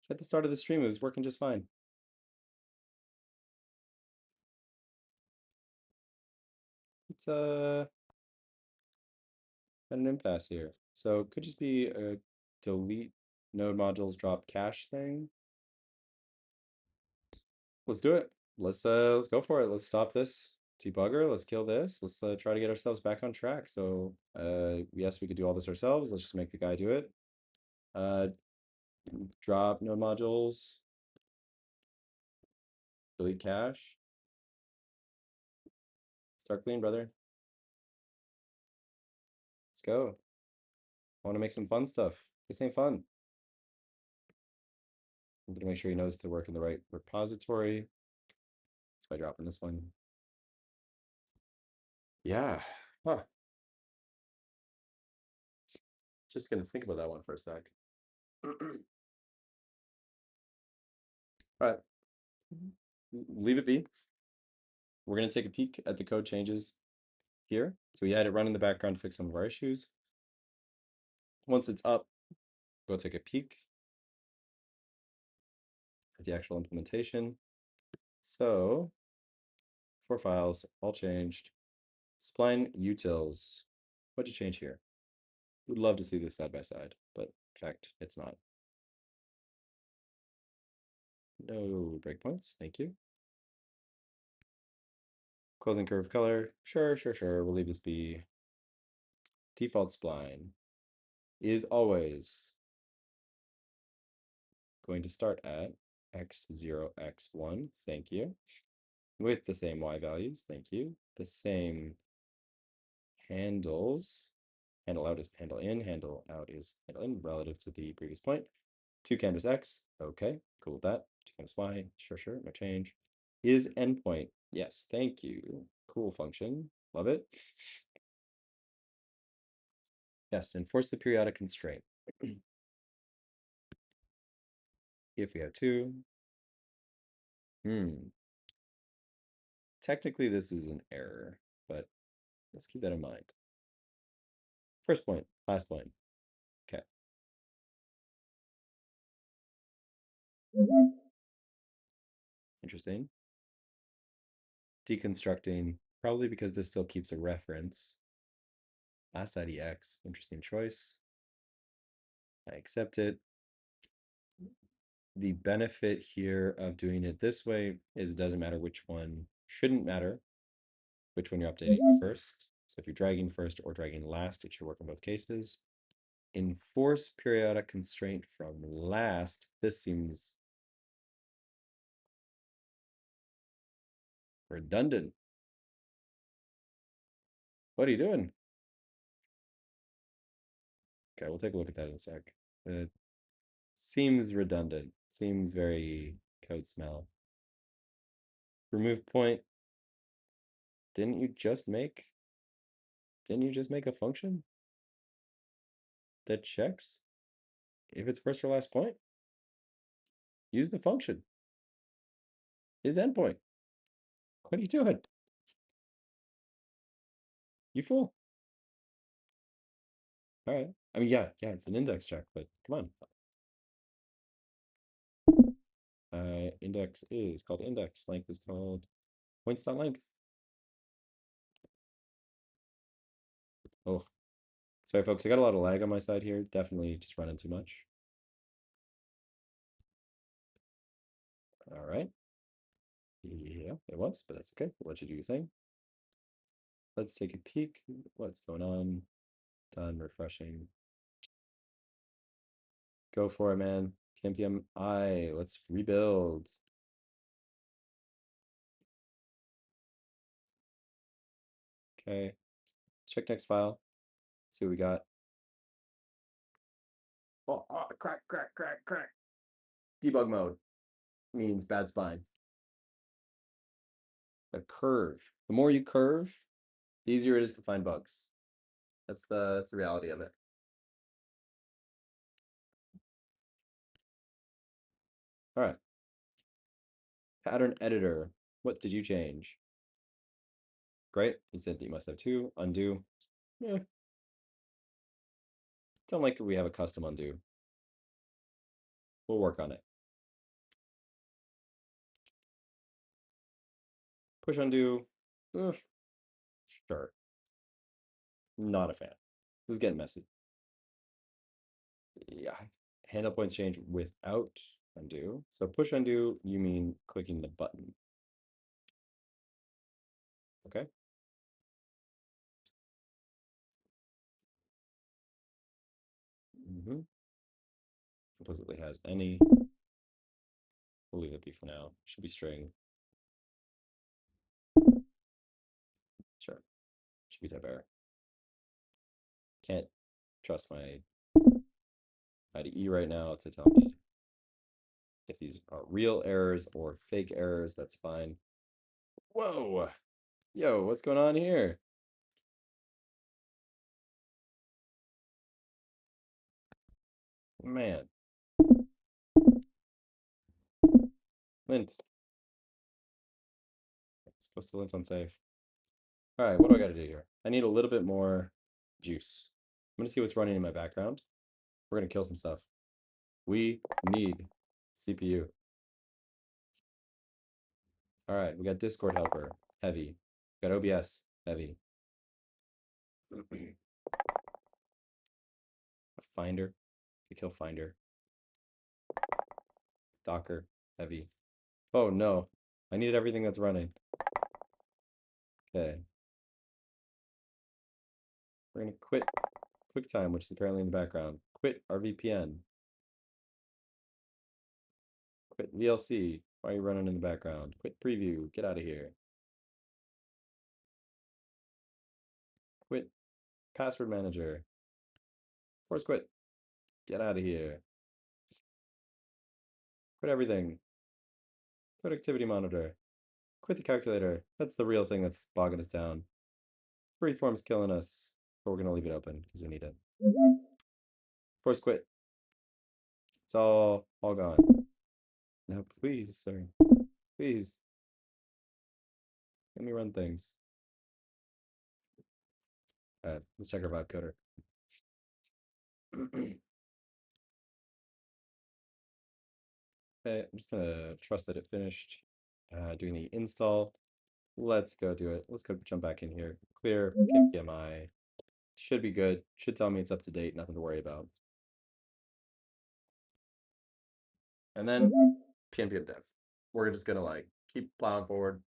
At the start of the stream, it was working just fine. It's at an impasse here. So it could just be a delete node modules drop cache thing. Let's do it. Let's go for it. Let's stop this debugger. Let's kill this. Let's try to get ourselves back on track. So yes, we could do all this ourselves. Let's just make the guy do it. Drop node modules. Delete cache. Start clean, brother. Let's go. I want to make some fun stuff. This ain't fun. I'm gonna make sure he knows to work in the right repository. That's by dropping this one. Yeah. Huh. Just gonna think about that one for a sec. All right. Leave it be. We're gonna take a peek at the code changes here. So we had it run in the background to fix some of our issues. Once it's up, go take a peek at the actual implementation. So 4 files, all changed. Spline utils. What'd you change here? Would love to see this side by side, but in fact, it's not. No breakpoints, thank you. Closing curve color, sure. We'll leave this be. Default spline is always going to start at x0, x1, thank you. With the same y values, thank you. The same handles. Handle out is handle in, handle out is handle in relative to the previous point. 2 canvas x, okay, cool with that. 2 canvas y, sure, no change. Is endpoint, yes, thank you. Cool function, love it. Yes, enforce the periodic constraint. If we have 2. Technically, this is an error, but let's keep that in mind. First point, last point. Okay. Interesting. Deconstructing, probably because this still keeps a reference. Last IDX, interesting choice. I accept it. The benefit here of doing it this way is it doesn't matter which one, shouldn't matter which one you're updating first. So if you're dragging first or dragging last, it should work in both cases. Enforce periodic constraint from last. This seems redundant. What are you doing? Okay, we'll take a look at that in a sec. It seems redundant. Seems very code smell. Remove point. Didn't you just make a function that checks if it's first or last point? Use the function. Is endpoint. What are you doing? You fool. All right. I mean, yeah, it's an index check, but come on. Index is called index. Length is called points.length. Oh, sorry, folks. I got a lot of lag on my side here. Definitely just running too much. All right. Yeah, it was, but that's okay. We'll let you do your thing. Let's take a peek. What's going on? Done refreshing. Go for it, man. PNPM I. Let's rebuild. Okay. Check next file. See what we got. Oh, crack. Debug mode means bad spine. A curve. The more you curve, the easier it is to find bugs. That's the reality of it. All right. Pattern editor. What did you change? Great. You said that you must have 2. Undo. Yeah. Don't like it we have a custom undo. We'll work on it. Push undo. Ugh, sure. Not a fan. This is getting messy. Yeah. Handle points change without undo. So push undo, you mean clicking the button. Okay. Mm-hmm. Implicitly has any. We'll leave it be for now. Should be string. Sure. Should be type error. Can't trust my IDE right now to tell me if these are real errors or fake errors. That's fine. Whoa. Yo, what's going on here? Man. Lint. Supposed to lint on safe. All right, what do I got to do here? I need a little bit more juice. I'm going to see what's running in my background. We're going to kill some stuff. We need CPU. All right, we got Discord helper, heavy. We got OBS, heavy. A finder, to kill finder. Docker, heavy. Oh no, I need everything that's running. Okay. We're gonna quit QuickTime, which is apparently in the background. Quit our VPN. Quit VLC. Why are you running in the background? Quit preview. Get out of here. Quit password manager. Force quit. Get out of here. Quit everything. Quit activity monitor. Quit the calculator. That's the real thing that's bogging us down. Freeform's killing us, but we're gonna leave it open because we need it. Force quit. It's all gone. No, please, sir. Please. Let me run things. Let's check our vibe coder. Okay, I'm just gonna trust that it finished doing the install. Let's go do it. Let's go jump back in here. Clear PMI. Should be good. Should tell me it's up to date. Nothing to worry about. And then PNPM dev. We're just gonna like keep plowing forward.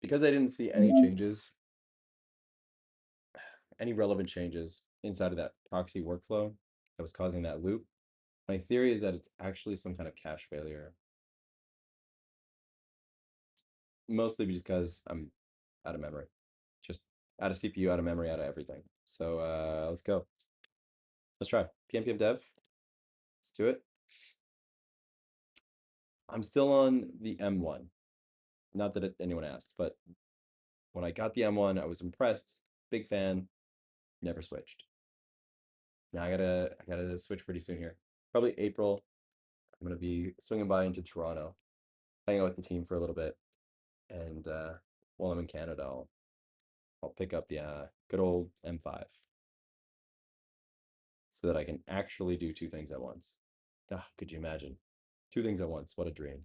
Because I didn't see any changes, any relevant changes inside of that proxy workflow that was causing that loop, my theory is that it's actually some kind of cache failure. Mostly because I'm out of memory. Just out of CPU, out of memory, out of everything. So let's go. Let's try. PNPM dev. Let's do it. I'm still on the M1. Not that anyone asked, but when I got the M1, I was impressed. Big fan. Never switched. Now I gotta switch pretty soon here. Probably April. I'm gonna be swinging by into Toronto, hang out with the team for a little bit, and while I'm in Canada, I'll pick up the good old M5 so that I can actually do two things at once. Ah, could you imagine? Two things at once. What a dream.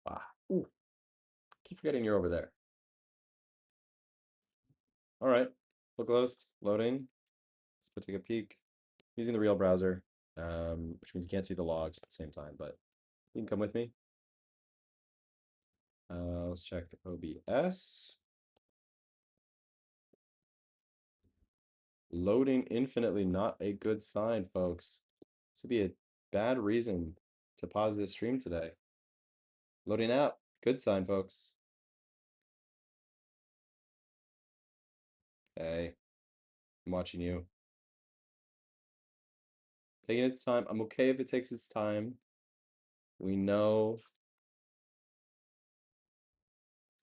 Wow. Ooh, keep forgetting you're over there. All right. Look closed. Loading. Let's go take a peek. Using the real browser, which means you can't see the logs at the same time, but you can come with me. Let's check OBS. Loading infinitely, not a good sign, folks. This would be a bad reason to pause this stream today. Loading out, good sign, folks. Hey, I'm watching you. Taking its time. I'm okay if it takes its time. We know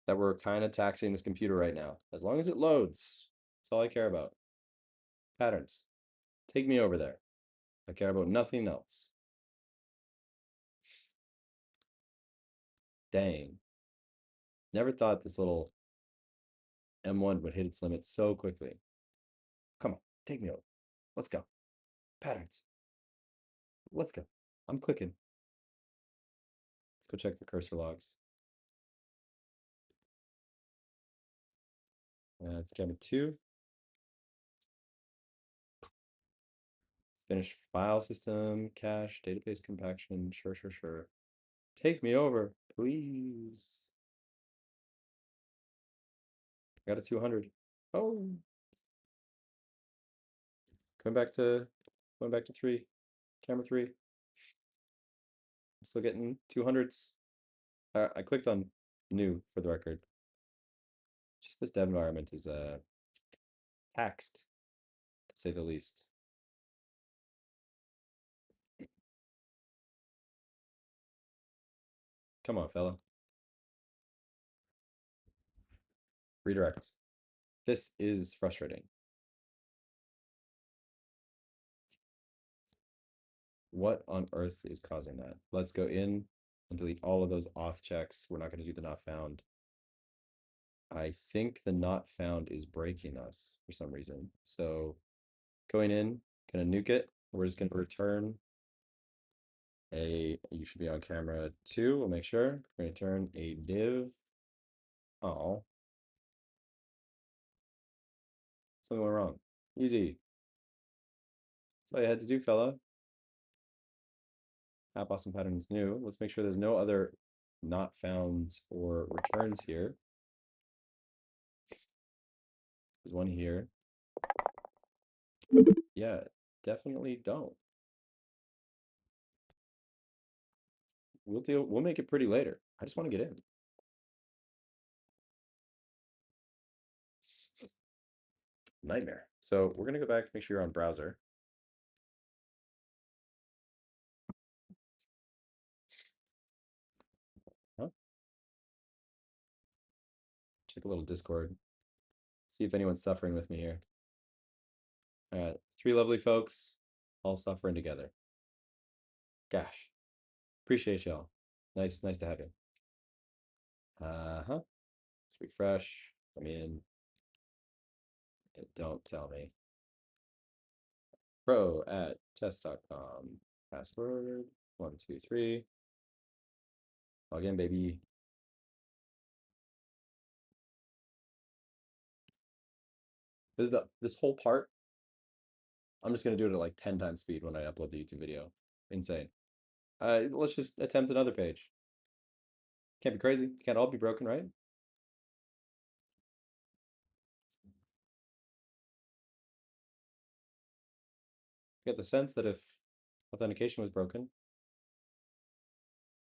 that we're kind of taxing this computer right now. As long as it loads, that's all I care about. Patterns. Take me over there. I care about nothing else. Dang. Never thought this little M1 would hit its limit so quickly. Come on, take me over. Let's go. Patterns. Let's go. I'm clicking. Let's go check the cursor logs. It's camera 2. Finish file system, cache, database compaction. Sure, sure, sure. Take me over, please. I got a 200. Oh, going back to 3. Camera 3. I'm still getting 200s. I clicked on new for the record. Just this dev environment is taxed, to say the least. Come on, fella. Redirect. This is frustrating. What on earth is causing that? Let's go in and delete all of those auth checks. We're not going to do the not found. I think the not found is breaking us for some reason. So going in, gonna nuke it. We're just gonna return you should be on camera 2. We'll make sure. We're gonna return a div. Oh, something went wrong. Easy. That's all you had to do, fella. App awesome patterns new. Let's make sure there's no other not founds or returns here. There's one here. Yeah, definitely don't. We'll make it pretty later. I just want to get in. Nightmare. So we're gonna go back, make sure you're on browser. Huh? Check a little Discord. See if anyone's suffering with me here. All right, 3 lovely folks, all suffering together. Gosh, appreciate y'all. Nice to have you. Uh-huh. Let's refresh. Come in. Don't tell me. pro@test.com. Password 123. Log in, baby. This whole part. I'm just gonna do it at like 10 times speed when I upload the YouTube video. Insane. Let's just attempt another page. Can't be crazy. Can't all be broken, right? Get the sense that if authentication was broken,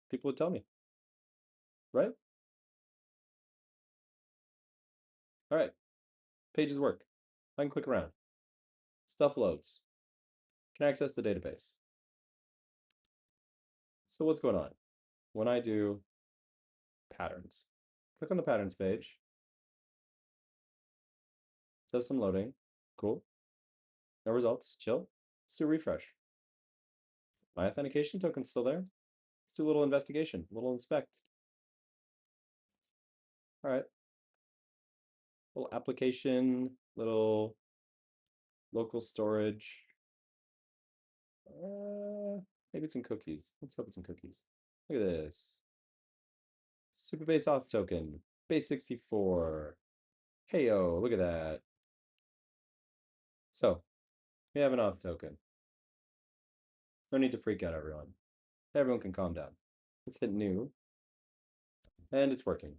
people would tell me, right? All right, pages work. I can click around. Stuff loads. Can access the database. So what's going on? When I do patterns, click on the patterns page. Does some loading. Cool. No results. Chill. Let's do a refresh. My authentication token's still there. Let's do a little investigation, a little inspect. All right. Little application, little local storage. Maybe it's some cookies. Let's hope it's some cookies. Look at this. Super base auth token. Base 64. Heyo, look at that. So, we have an auth token. No need to freak out, everyone. Everyone can calm down. Let's hit new. And it's working.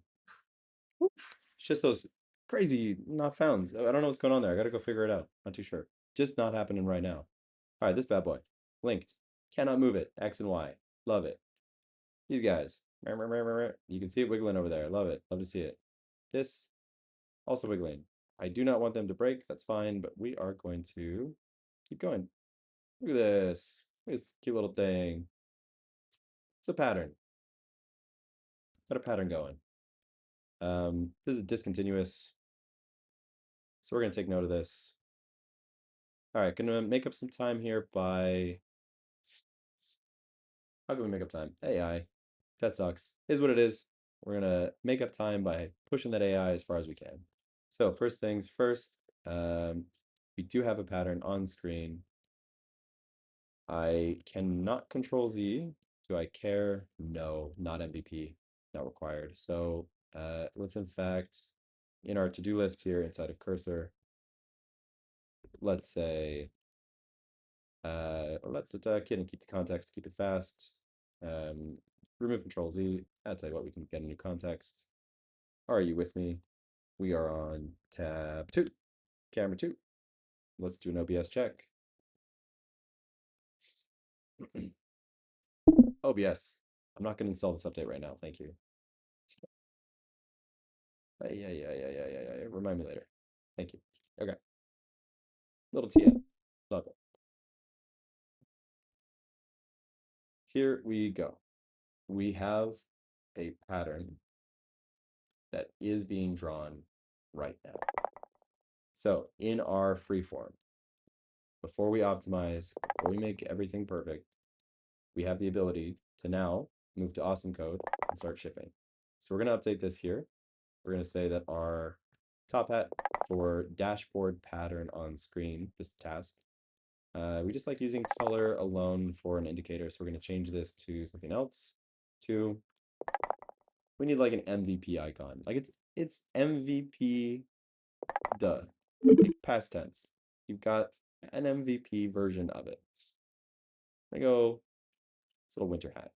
Whoop. It's just those crazy not founds. I don't know what's going on there. I gotta go figure it out. Not too sure. Just not happening right now. All right, this bad boy. Linked. Cannot move it. X and Y. Love it. These guys. You can see it wiggling over there. Love it. Love to see it. This also wiggling. I do not want them to break. That's fine, but we are going to keep going. Look at this. Look at this cute little thing. It's a pattern. Got a pattern going. This is discontinuous. So we're going to take note of this. All right, going to make up some time here by... How can we make up time? AI. That sucks. Is what it is. We're going to make up time by pushing that AI as far as we can. So first things first, we do have a pattern on screen. I cannot control Z. Do I care? No, not MVP, not required. So let's in fact, in our to-do list here inside of cursor, let's say, let it kid and keep the context, keep it fast. Remove control Z. I'll tell you what, we can get a new context. Are you with me? We are on tab 2, camera 2. Let's do an OBS check. OBS. I'm not going to install this update right now. Thank you. Yeah. Remind me later. Thank you. Okay. Little TM. Love it. Here we go. We have a pattern that is being drawn right now. So in our freeform, before we optimize, before we make everything perfect, we have the ability to now move to awesome code and start shipping. So we're going to update this here. We're going to say that our top hat for dashboard pattern on screen, this task, we just like using color alone for an indicator. So we're going to change this to something else. We need like an MVP icon. Like it's MVP, duh. Like past tense. You've got an MVP version of it. I go, this little winter hat.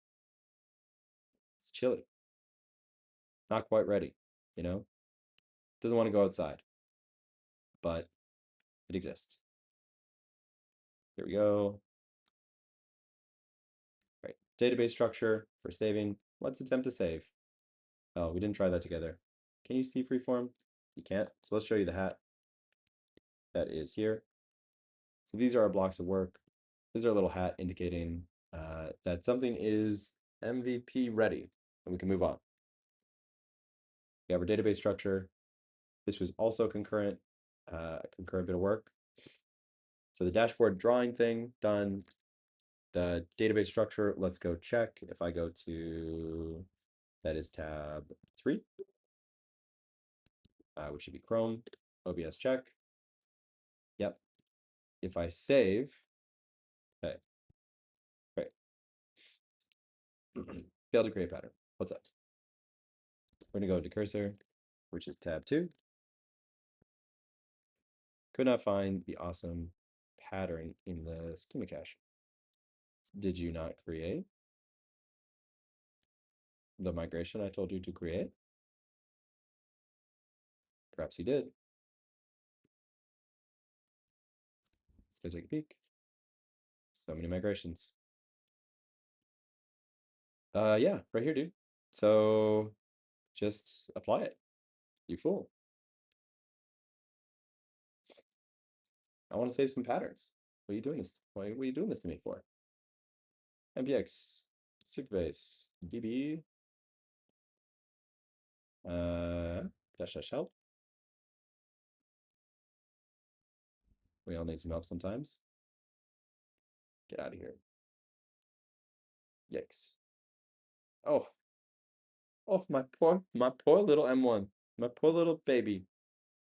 It's chilly. Not quite ready, you know? Doesn't want to go outside, but it exists. Here we go. Right, database structure for saving. Let's attempt to save. Oh, we didn't try that together. Can you see freeform? You can't. So let's show you the hat that is here. So these are our blocks of work. This is our little hat indicating that something is MVP ready, and we can move on. We have our database structure. This was also concurrent, a concurrent bit of work. So the dashboard drawing thing, done. The database structure, let's go check. If I go to, that is tab 3, which should be Chrome, OBS check. Yep. If I save, okay, great. Failed to create pattern. What's up? We're gonna go into cursor, which is tab 2. Could not find the awesome pattern in the schema cache. Did you not create the migration I told you to create? Perhaps you did. Let's go take a peek. So many migrations. Yeah, right here, dude. So just apply it, you fool. I want to save some patterns. What are you doing this? Why are you doing this to me for? MPX, Superbase, DB, dash help. We all need some help sometimes. Get out of here. Yikes. Oh, my poor little M1. My poor little baby.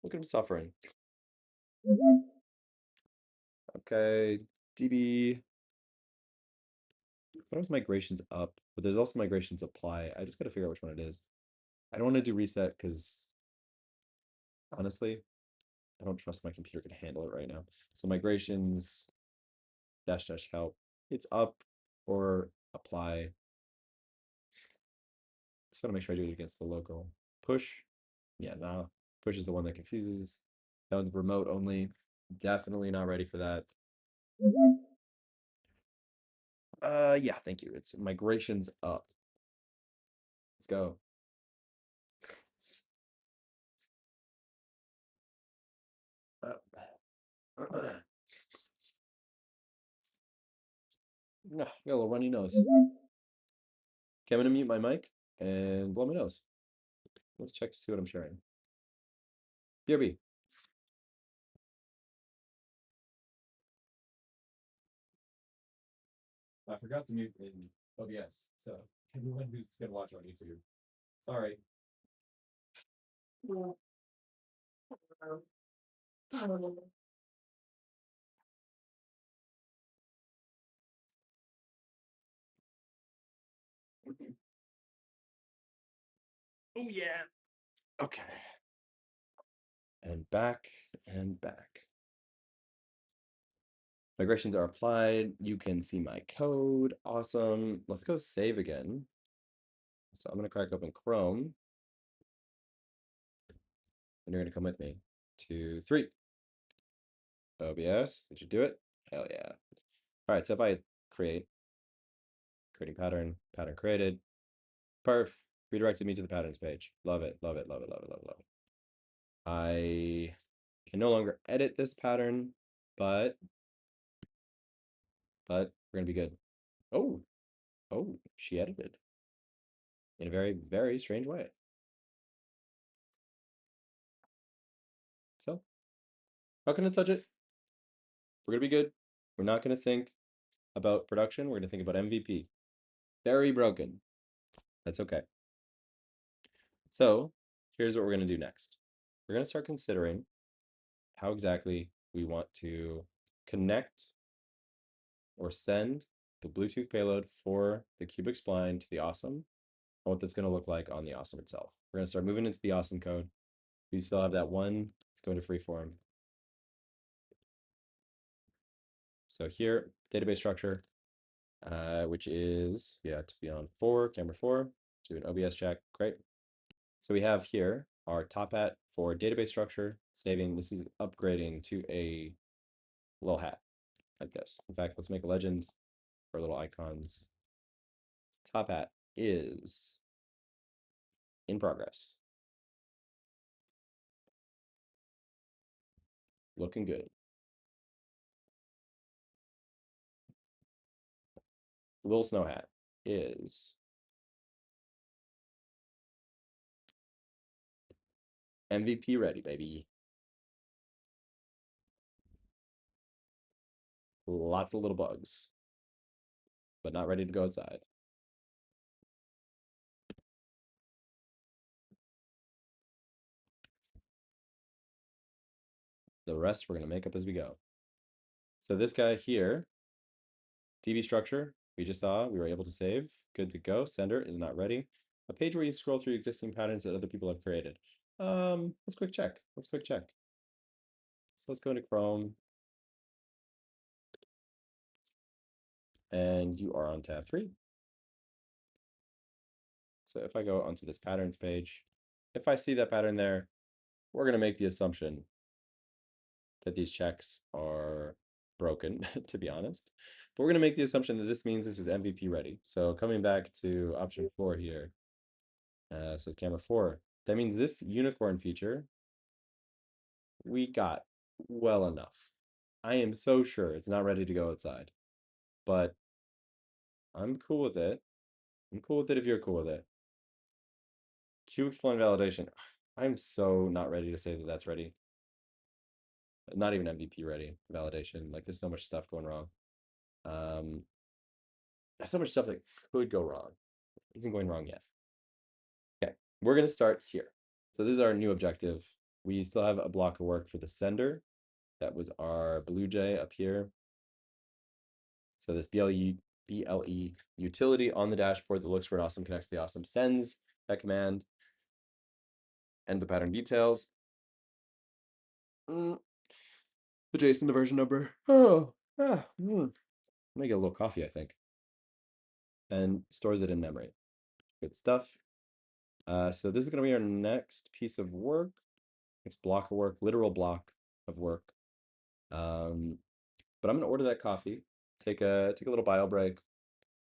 Look at him suffering. Okay, DB. What was migrations up? But there's also migrations apply. I just gotta figure out which one it is. I don't want to do reset because honestly, I don't trust my computer can handle it right now. So migrations dash help. It's up or apply. Just gotta make sure I do it against the local. Push. Yeah, no. Push is the one that confuses. That one's remote only. Definitely not ready for that. Yeah, thank you. It's migrations up. Let's go. No, got a little runny nose. Okay, I'm gonna mute my mic and blow my nose. Let's check to see what I'm sharing. BRB. I forgot to mute in OBS, so everyone who's gonna watch on YouTube, sorry. Oh yeah. Okay. And back and back. Migrations are applied. You can see my code. Awesome. Let's go save again. So I'm going to crack open Chrome, and you're going to come with me. 2, 3. OBS. Did you do it? Hell yeah. All right. So if I creating pattern, pattern created. Perf. Redirected me to the patterns page. Love it. Love it. Love it. Love it. Love it. Love it. I can no longer edit this pattern, but we're going to be good. Oh, she edited in a very, very strange way. So, not going to touch it. We're going to be good. We're not going to think about production. We're going to think about MVP. Very broken. That's okay. So, here's what we're going to do next. We're going to start considering how exactly we want to connect or send the Bluetooth payload for the cubic spline to the Awesome, and what that's going to look like on the Awesome itself. We're going to start moving into the Awesome code. We still have that one. Let's go into freeform. So here, database structure, which is, to be on 4, camera 4, do an OBS check, great. So we have here our top hat for database structure, saving. This is upgrading to a little hat like this. In fact, let's make a legend for little icons. Top hat is in progress. Looking good. Little snow hat is MVP ready, baby. Lots of little bugs, but not ready to go outside. The rest we're going to make up as we go. So this guy here, DB structure, we just saw, we were able to save. Good to go. Sender is not ready. A page where you scroll through existing patterns that other people have created. Let's quick check. Let's quick check. So let's go into Chrome. And you are on tab 3. So if I go onto this patterns page, if I see that pattern there, we're going to make the assumption that these checks are broken, to be honest. But we're going to make the assumption that this means this is MVP ready. So coming back to option 4 here, says camera 4. That means this unicorn feature we got well enough. I am so sure it's not ready to go outside, but I'm cool with it. I'm cool with it if you're cool with it. Q explain validation. I'm so not ready to say that that's ready. Not even MVP ready validation. Like there's so much stuff going wrong. There's so much stuff that could go wrong. It isn't going wrong yet. Okay, we're gonna start here. So this is our new objective. We still have a block of work for the sender. That was our Blue Jay up here. So this BLE utility on the dashboard that looks for an awesome connects to the awesome sends that command and the pattern details. The JSON, the version number. Let me get a little coffee, I think. And stores it in memory. Good stuff. So this is going to be our next piece of work. It's block of work, literal block of work. But I'm going to order that coffee. Take a little bio break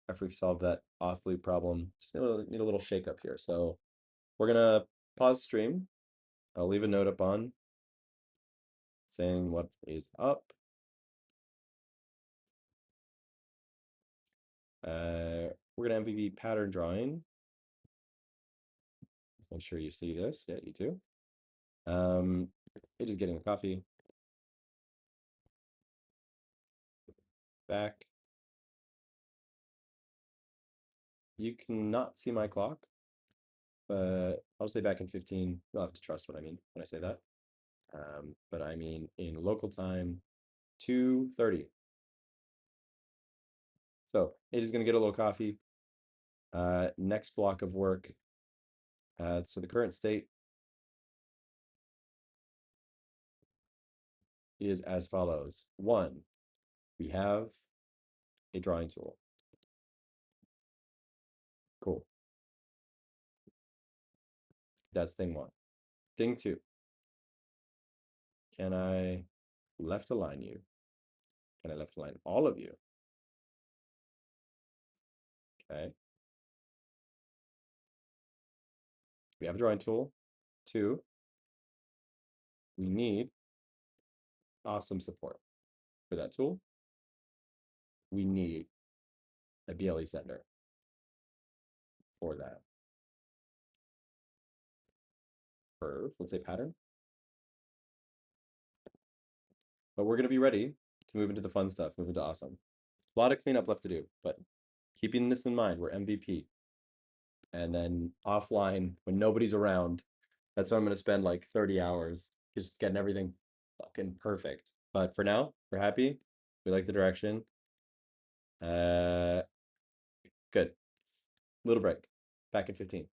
after we've solved that auth loop problem. Just need a little shake up here. So we're going to pause stream. I'll leave a note up on saying what is up. We're going to MVP pattern drawing. Let's make sure you see this. Yeah, you do. It is getting the coffee. Back. You cannot see my clock, but I'll say back in 15. You'll have to trust what I mean when I say that. but I mean in local time, 2:30. So it is going to get a little coffee. Next block of work. So the current state is as follows. One, we have a drawing tool. Cool. That's thing one. Thing two, can I left align you? Can I left align all of you? Okay. We have a drawing tool. Two, we need awesome support for that tool. We need a BLE sender for that. Curve, let's say pattern. But we're going to be ready to move into the fun stuff, move into awesome. A lot of cleanup left to do, but keeping this in mind, we're MVP. And then offline, when nobody's around, that's when I'm going to spend like 30 hours just getting everything fucking perfect. But for now, we're happy. We like the direction. Good. Little break. Back in 15.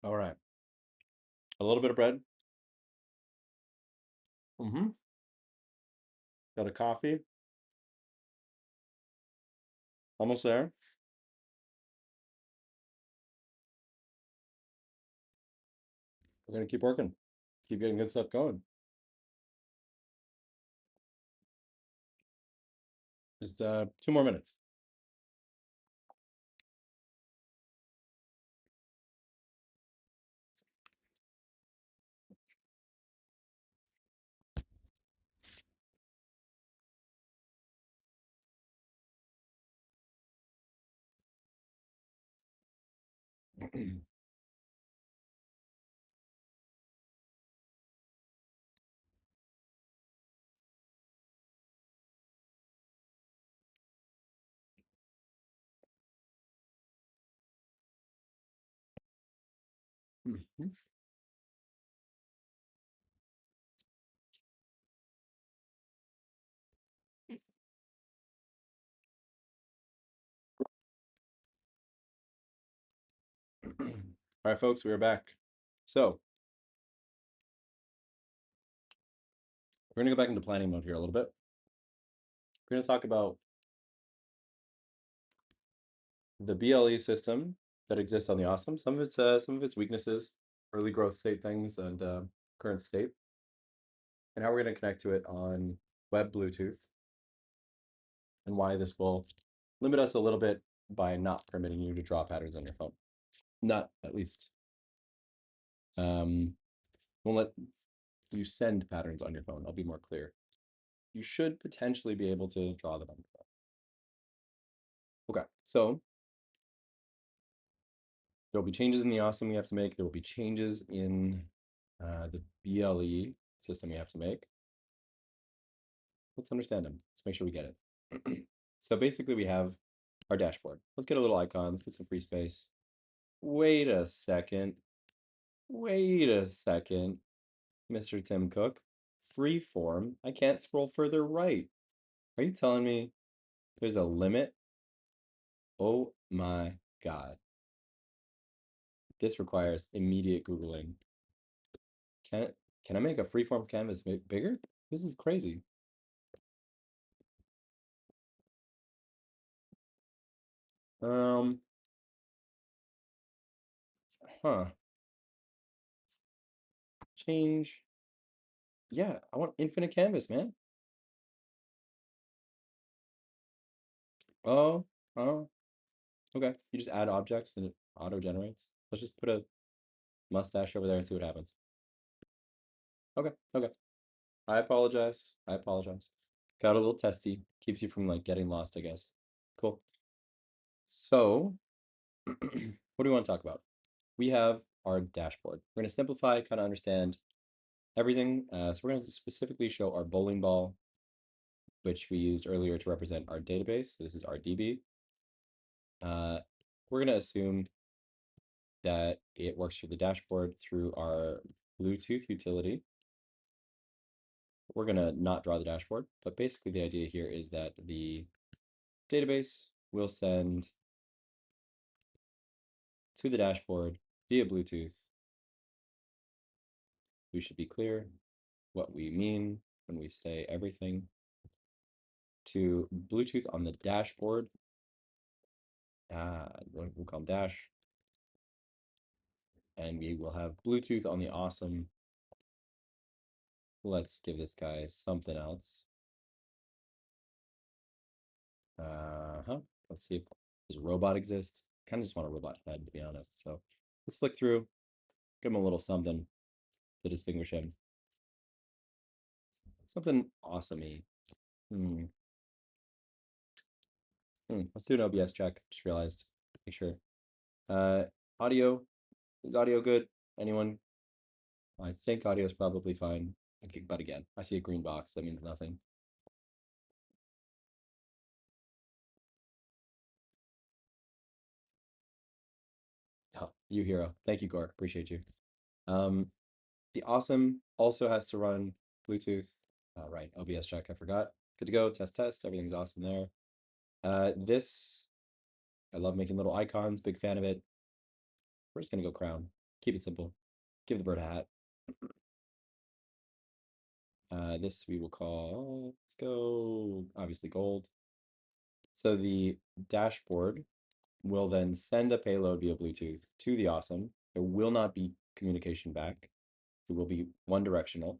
All right. A little bit of bread. Got a coffee. Almost there. We're gonna keep working. Keep getting good stuff going. Just 2 more minutes. All right, folks, we are back. So we're gonna go back into planning mode here a little bit. We're gonna talk about the BLE system that exists on the OSSM. Some of its weaknesses, early growth state things, and current state, and how we're gonna connect to it on web Bluetooth, and why this will limit us a little bit by not permitting you to draw patterns on your phone. Not at least. Won't let you send patterns on your phone. I'll be more clear. You should potentially be able to draw them on your phone. Okay, so there will be changes in the OSSM we have to make. There will be changes in the BLE system we have to make. Let's understand them. Let's make sure we get it. So basically we have our dashboard. Let's get a little icon. Let's get some free space. Wait a second. Wait a second, Mr. Tim Cook. Freeform. I can't scroll further right. Are you telling me there's a limit? Oh my God. This requires immediate Googling. Can can I make a freeform canvas bigger? This is crazy. Huh. Change. Yeah, I want infinite canvas, man. Oh, oh. Okay, you just add objects and it auto generates. Let's just put a mustache over there and see what happens. Okay, okay. I apologize. I apologize. Got a little testy. Keeps you from like getting lost, I guess. Cool. So, what do we want to talk about? We have our dashboard. We're going to simplify, kind of understand everything. So we're going to specifically show our bowling ball, which we used earlier to represent our database. So this is our DB. We're going to assume that it works through the dashboard through our Bluetooth utility. We're going to not draw the dashboard, but basically the idea here is that the database will send to the dashboard via Bluetooth. We should be clear what we mean when we say everything. To Bluetooth on the dashboard. We'll call them dash. And we will have Bluetooth on the awesome. Let's give this guy something else. Let's see if does a robot exist. Kind of just want a robot head, to be honest. So let's flick through, give him a little something to distinguish him. Something awesome-y. Let's do an OBS check. Just realized. Make sure. Audio. Is audio good? Anyone? I think audio is probably fine. Okay, but again, I see a green box. That means nothing. Oh, you hero. Thank you, Gork. Appreciate you. The awesome also has to run Bluetooth. Right, OBS check. I forgot. Good to go. Test, test. Everything's awesome there. This, I love making little icons. Big fan of it. We're just gonna go crown. Keep it simple. Give the bird a hat. This we will call, let's go, obviously gold. So the dashboard will then send a payload via Bluetooth to the awesome. There will not be communication back. It will be one directional.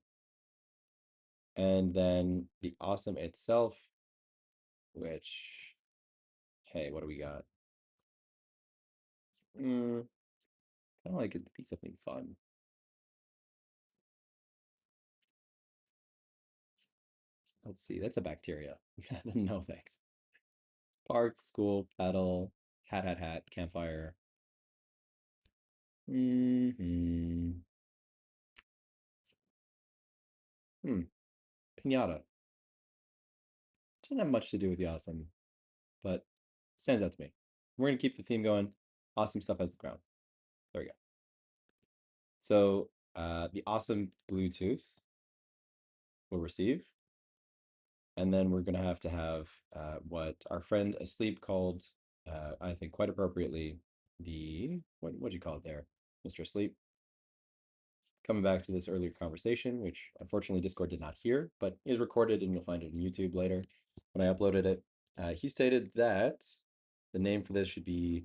And then the awesome itself, which, hey, what do we got? Kind of like it to be something fun. Let's see, that's a bacteria. No thanks. Park, school, paddle, hat, campfire. Pinata. Doesn't have much to do with the awesome, but stands out to me. We're gonna keep the theme going. Awesome stuff as the crown. There we go. So the awesome Bluetooth will receive, and then we're gonna have to have what our friend Asleep called, I think quite appropriately, the what'd you call it there, Mr. Asleep? Coming back to this earlier conversation, which unfortunately Discord did not hear, but is recorded and you'll find it on YouTube later when I uploaded it. He stated that the name for this should be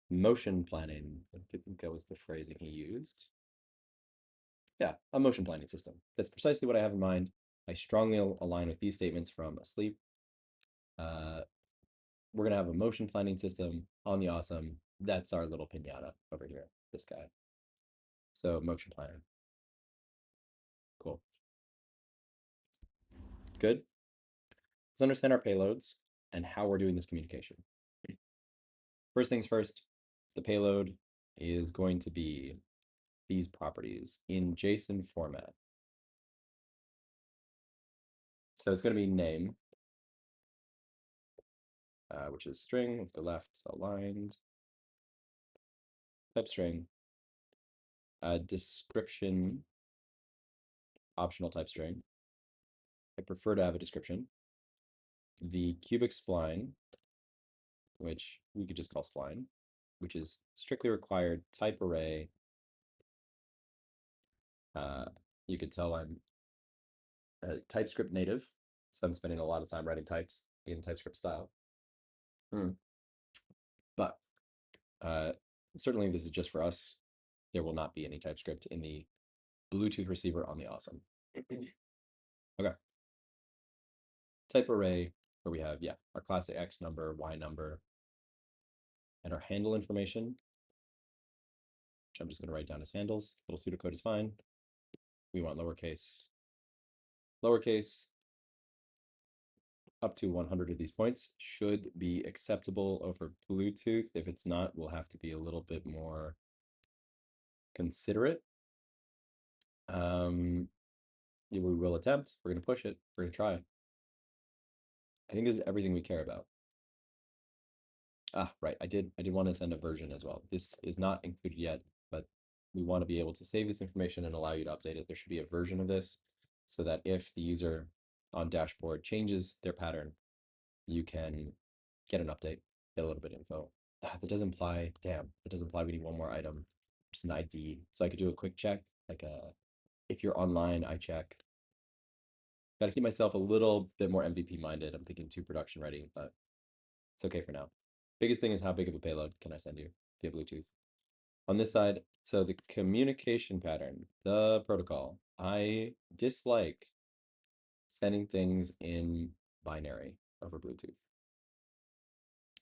motion planning. I think that was the phrasing he used. Yeah, a motion planning system. That's precisely what I have in mind. I strongly align with these statements from Asleep. We're going to have a motion planning system on the awesome. That's our little pinata over here, this guy. So motion planner. Cool. Good. Let's understand our payloads and how we're doing this communication. First things first, the payload is going to be these properties in JSON format. So it's going to be name, which is string. Let's go left, aligned. Type string. Description, optional type string. I prefer to have a description. The cubic spline, which we could just call spline, which is strictly required type array. You could tell I'm a TypeScript native, so I'm spending a lot of time writing types in TypeScript style. But certainly this is just for us. There will not be any TypeScript in the Bluetooth receiver on the awesome. Okay. Type array, where we have, yeah, our classic X number, Y number. and our handle information, which I'm just going to write down as handles. Little pseudocode is fine. We want lowercase, lowercase, up to 100 of these points should be acceptable over Bluetooth. If it's not, we'll have to be a little bit more considerate. We will attempt. We're going to push it. We're going to try. I think this is everything we care about. Ah, right. I did want to send a version as well. This is not included yet, but we want to be able to save this information and allow you to update it. There should be a version of this so that if the user on dashboard changes their pattern, you can get an update, get a little bit of info. That does imply, damn, that does imply we need one more item, just an ID. So I could do a quick check, like if you're online, I check. Got to keep myself a little bit more MVP minded. I'm thinking too production ready, but it's okay for now. Biggest thing is how big of a payload can I send you via Bluetooth? On this side, so the communication pattern, the protocol, I dislike sending things in binary over Bluetooth.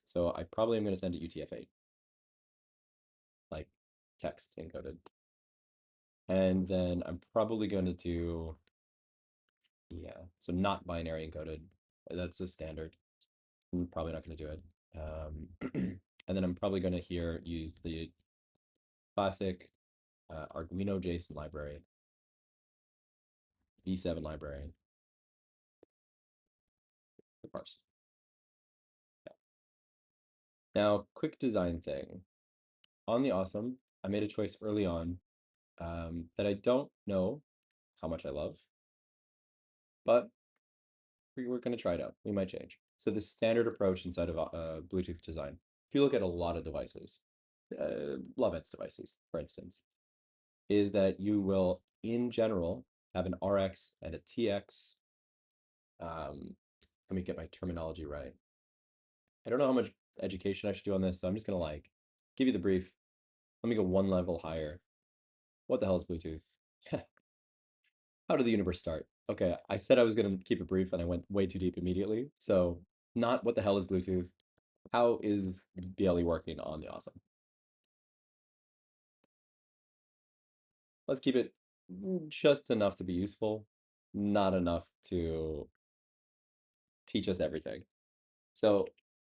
So I probably am going to send it UTF-8, like text encoded. And then I'm probably going to do, yeah, so not binary encoded. That's a standard. I'm probably not going to do it. And then I'm probably going to here use the classic Arduino JSON library, V7 library, to parse. Yeah. Now, quick design thing. On the OSSM, I made a choice early on that I don't know how much I love, but we're going to try it out. We might change. So the standard approach inside of Bluetooth design, if you look at a lot of devices, Lovett's devices, for instance, is that you will, in general, have an RX and a TX. Let me get my terminology right. I don't know how much education I should do on this, so I'm just gonna like give you the brief. Let me go one level higher. What the hell is Bluetooth? How did the universe start? Okay, I said I was gonna keep it brief and I went way too deep immediately. So not what the hell is Bluetooth? How is BLE working on the OSSM? Let's keep it just enough to be useful, not enough to teach us everything. So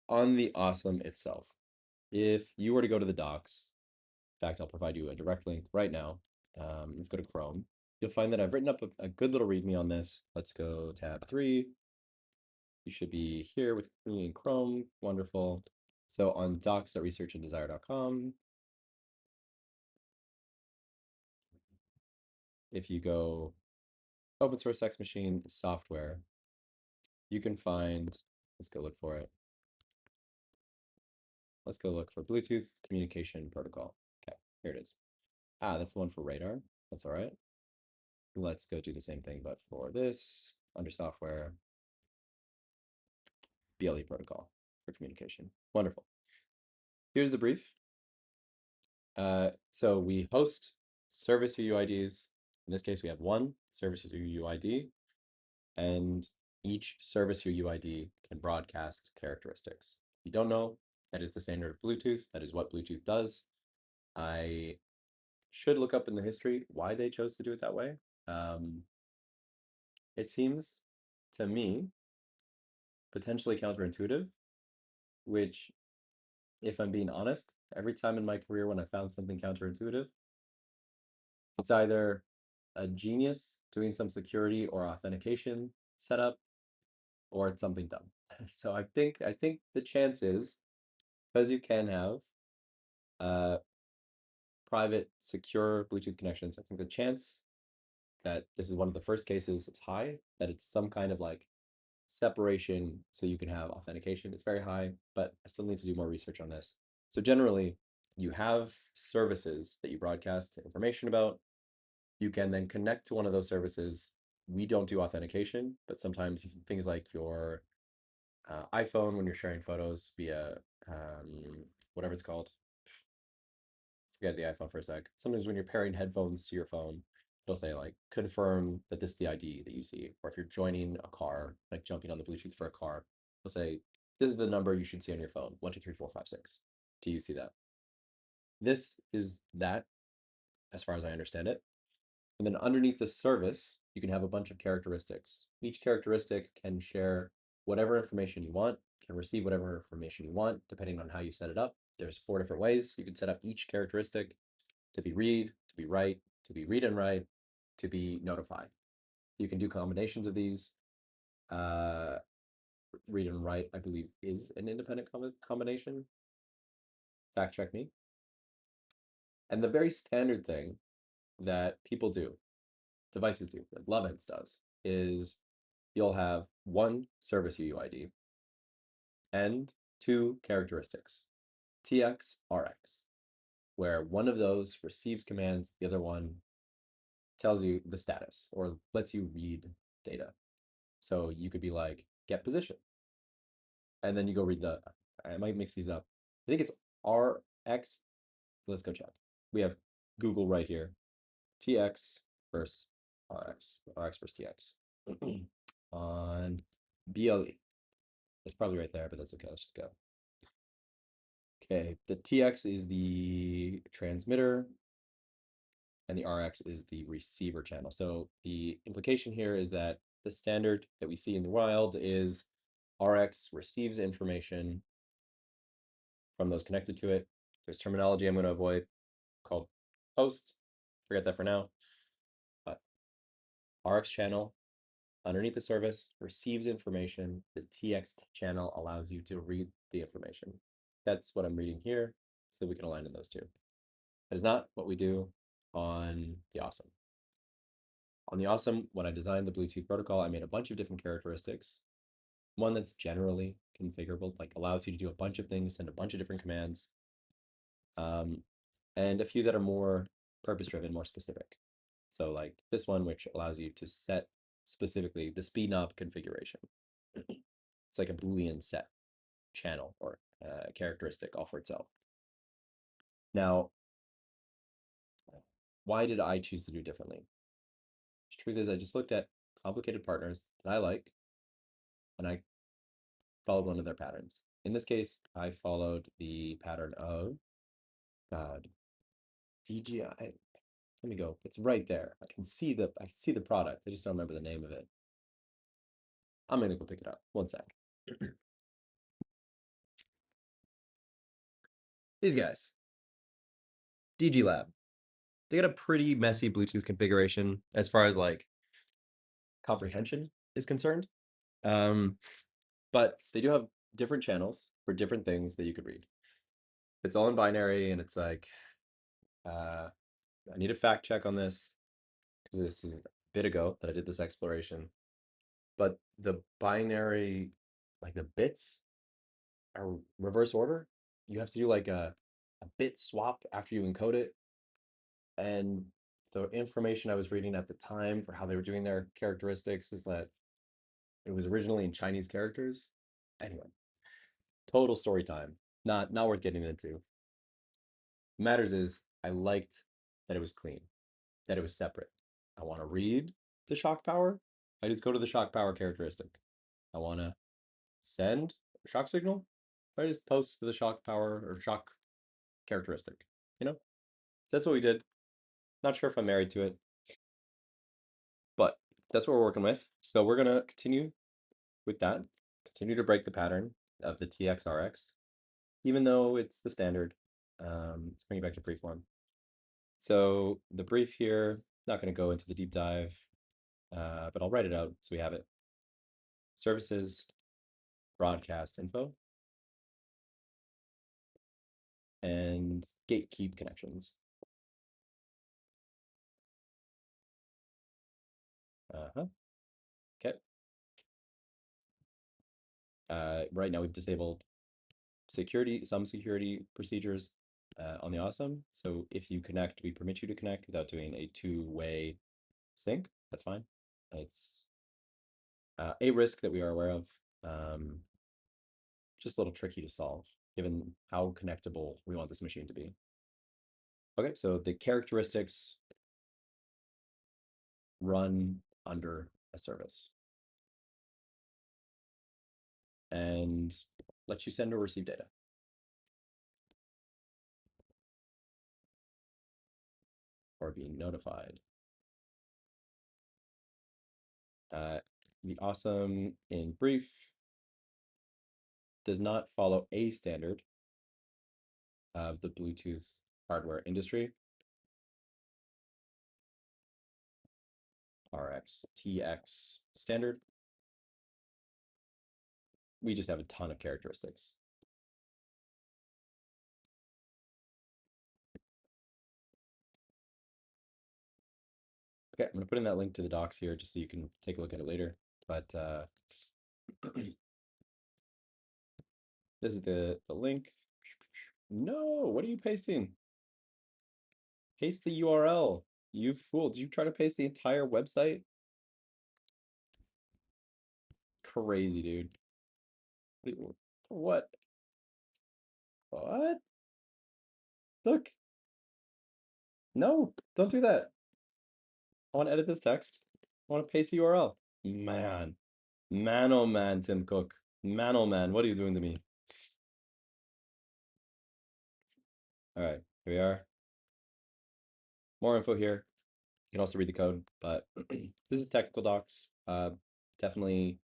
on the OSSM itself, if you were to go to the docs, in fact, I'll provide you a direct link right now. Let's go to Chrome. You'll find that I've written up a good little README on this. Let's go tab 3. You should be here with me in Chrome. Wonderful. So on docs.researchanddesire.com, if you go open source X machine software, you can find, let's go look for it. Let's go look for Bluetooth communication protocol. Okay, here it is. Ah, that's the one for radar. That's all right. Let's go do the same thing, but for this, under software, BLE protocol for communication. Wonderful. Here's the brief. So we host service UUIDs. In this case, we have one service UUID, and each service UUID can broadcast characteristics. If you don't know, that is the standard of Bluetooth. That is what Bluetooth does. I should look up in the history why they chose to do it that way. It seems to me potentially counterintuitive, which, if I'm being honest, every time in my career when I found something counterintuitive, it's either a genius doing some security or authentication setup, or it's something dumb. So I think the chance is, because you can have private secure Bluetooth connections, I think the chance that this is one of the first cases, it's high, that it's some kind of like separation so you can have authentication. It's very high, but I still need to do more research on this. So generally, you have services that you broadcast information about. You can then connect to one of those services. We don't do authentication, but sometimes things like your iPhone, when you're sharing photos via whatever it's called, forget the iPhone for a sec. Sometimes when you're pairing headphones to your phone, it'll say like confirm that this is the ID that you see. Or if you're joining a car, like jumping on the Bluetooth for a car, it'll say this is the number you should see on your phone, 1, 2, 3, 4, 5, 6. Do you see that? This is that, as far as I understand it. And then underneath the service, you can have a bunch of characteristics. Each characteristic can share whatever information you want, can receive whatever information you want, depending on how you set it up. There's 4 different ways you can set up each characteristic to be read, to be write, to be read and write, to be notify. You can do combinations of these. Read and write, I believe, is an independent combination. Fact check me. And the very standard thing that people do, devices do, that Lovens does, is you'll have one service UUID and 2 characteristics, TX, RX, where one of those receives commands, the other one tells you the status or lets you read data. So you could be like, get position. And then you go read I might mix these up. I think it's RX. Let's go check. We have Google right here. TX versus RX. RX versus TX. On BLE. It's probably right there, but that's okay. Let's just go. Okay, the TX is the transmitter and the RX is the receiver channel. So the implication here is that the standard that we see in the wild is RX receives information from those connected to it. There's terminology I'm going to avoid called host. Forget that for now. But RX channel underneath the service receives information. The TX channel allows you to read the information. That's what I'm reading here, so we can align in those two. That is not what we do on the OSSM. On the OSSM, when I designed the Bluetooth protocol, I made a bunch of different characteristics. One that's generally configurable, like allows you to do a bunch of things, send a bunch of different commands, and a few that are more purpose-driven, more specific. So like this one, which allows you to set specifically the speed knob configuration. It's like a Boolean set channel or characteristic all for itself. Now, why did I choose to do differently? The truth is, I just looked at complicated partners that I like, and I followed one of their patterns. In this case, I followed the pattern of DGI. Let me go. It's right there. I can see the product. I just don't remember the name of it. I'm gonna go pick it up. One sec. These guys, DG Lab. They got a pretty messy Bluetooth configuration as far as like comprehension is concerned. But they do have different channels for different things that you could read. It's all in binary, and it's like, I need a fact check on this because this is a bit ago that I did this exploration. But the binary, like the bits, are reverse order. You have to do like a bit swap after you encode it. And the information I was reading at the time for how they were doing their characteristics is that it was originally in Chinese characters. Anyway, total story time. Not worth getting into. Matters is I liked that it was clean, that it was separate. I want to read the shock power. I just go to the shock power characteristic. I want to send a shock signal. I just post to the shock power or shock characteristic. You know, that's what we did. Not sure if I'm married to it, but that's what we're working with. So we're gonna continue with that. Continue to break the pattern of the TXRX, even though it's the standard. Let's bring it back to brief form. So the brief here, not going to go into the deep dive, but I'll write it out so we have it. Services, broadcast info, and gatekeep connections. Okay. Right now we've disabled some security procedures on the OSSM. So if you connect, we permit you to connect without doing a two-way sync. That's fine. It's a risk that we are aware of. Just a little tricky to solve, given how connectable we want this machine to be. Okay, so the characteristics run under a service and let you send or receive data. or being notified. The OSSM, in brief, does not follow a standard of the Bluetooth hardware industry, RX TX standard. We just have a ton of characteristics. Okay, I'm going to put in that link to the docs here just so you can take a look at it later. But this is the link. No, what are you pasting? Paste the URL. You fool. Did you try to paste the entire website? Crazy, dude. What? What? Look. No, don't do that. I want to edit this text. I want to paste the URL. Man. Man, oh man, Tim Cook. Man, oh man, what are you doing to me? All right, here we are. More info here. You can also read the code, but this is technical docs. Definitely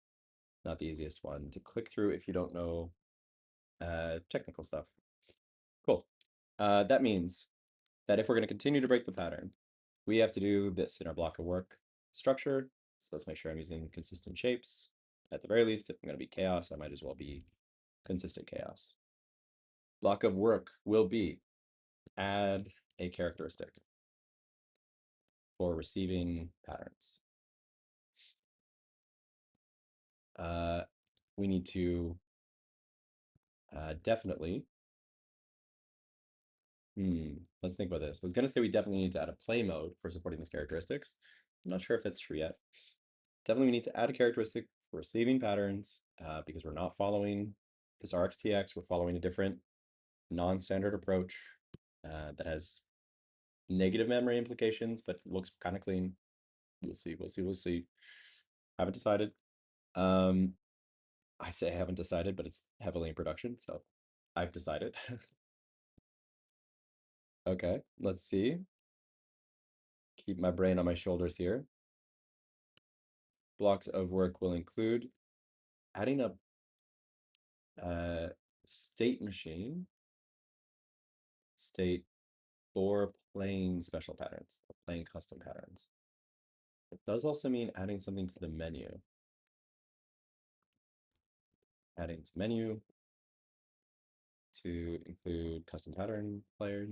not the easiest one to click through if you don't know technical stuff. Cool. That means that if we're going to continue to break the pattern, we have to do this in our block of work structure. So let's make sure I'm using consistent shapes. At the very least, if I'm going to be chaos, I might as well be consistent chaos. Block of work will be add a characteristic for receiving patterns. We need to definitely, let's think about this. I was going to say we definitely need to add a play mode for supporting these characteristics. I'm not sure if that's true yet. Definitely we need to add a characteristic for receiving patterns because we're not following this RxTX. We're following a different non-standard approach that has negative memory implications, but looks kind of clean. We'll see, we'll see, we'll see. Haven't decided. I say I haven't decided, but it's heavily in production, so I've decided. Okay, let's see. Keep my brain on my shoulders here. Blocks of work will include adding a state machine, state for playing special patterns, or playing custom patterns. It does also mean adding something to the menu. Adding to menu to include custom pattern player.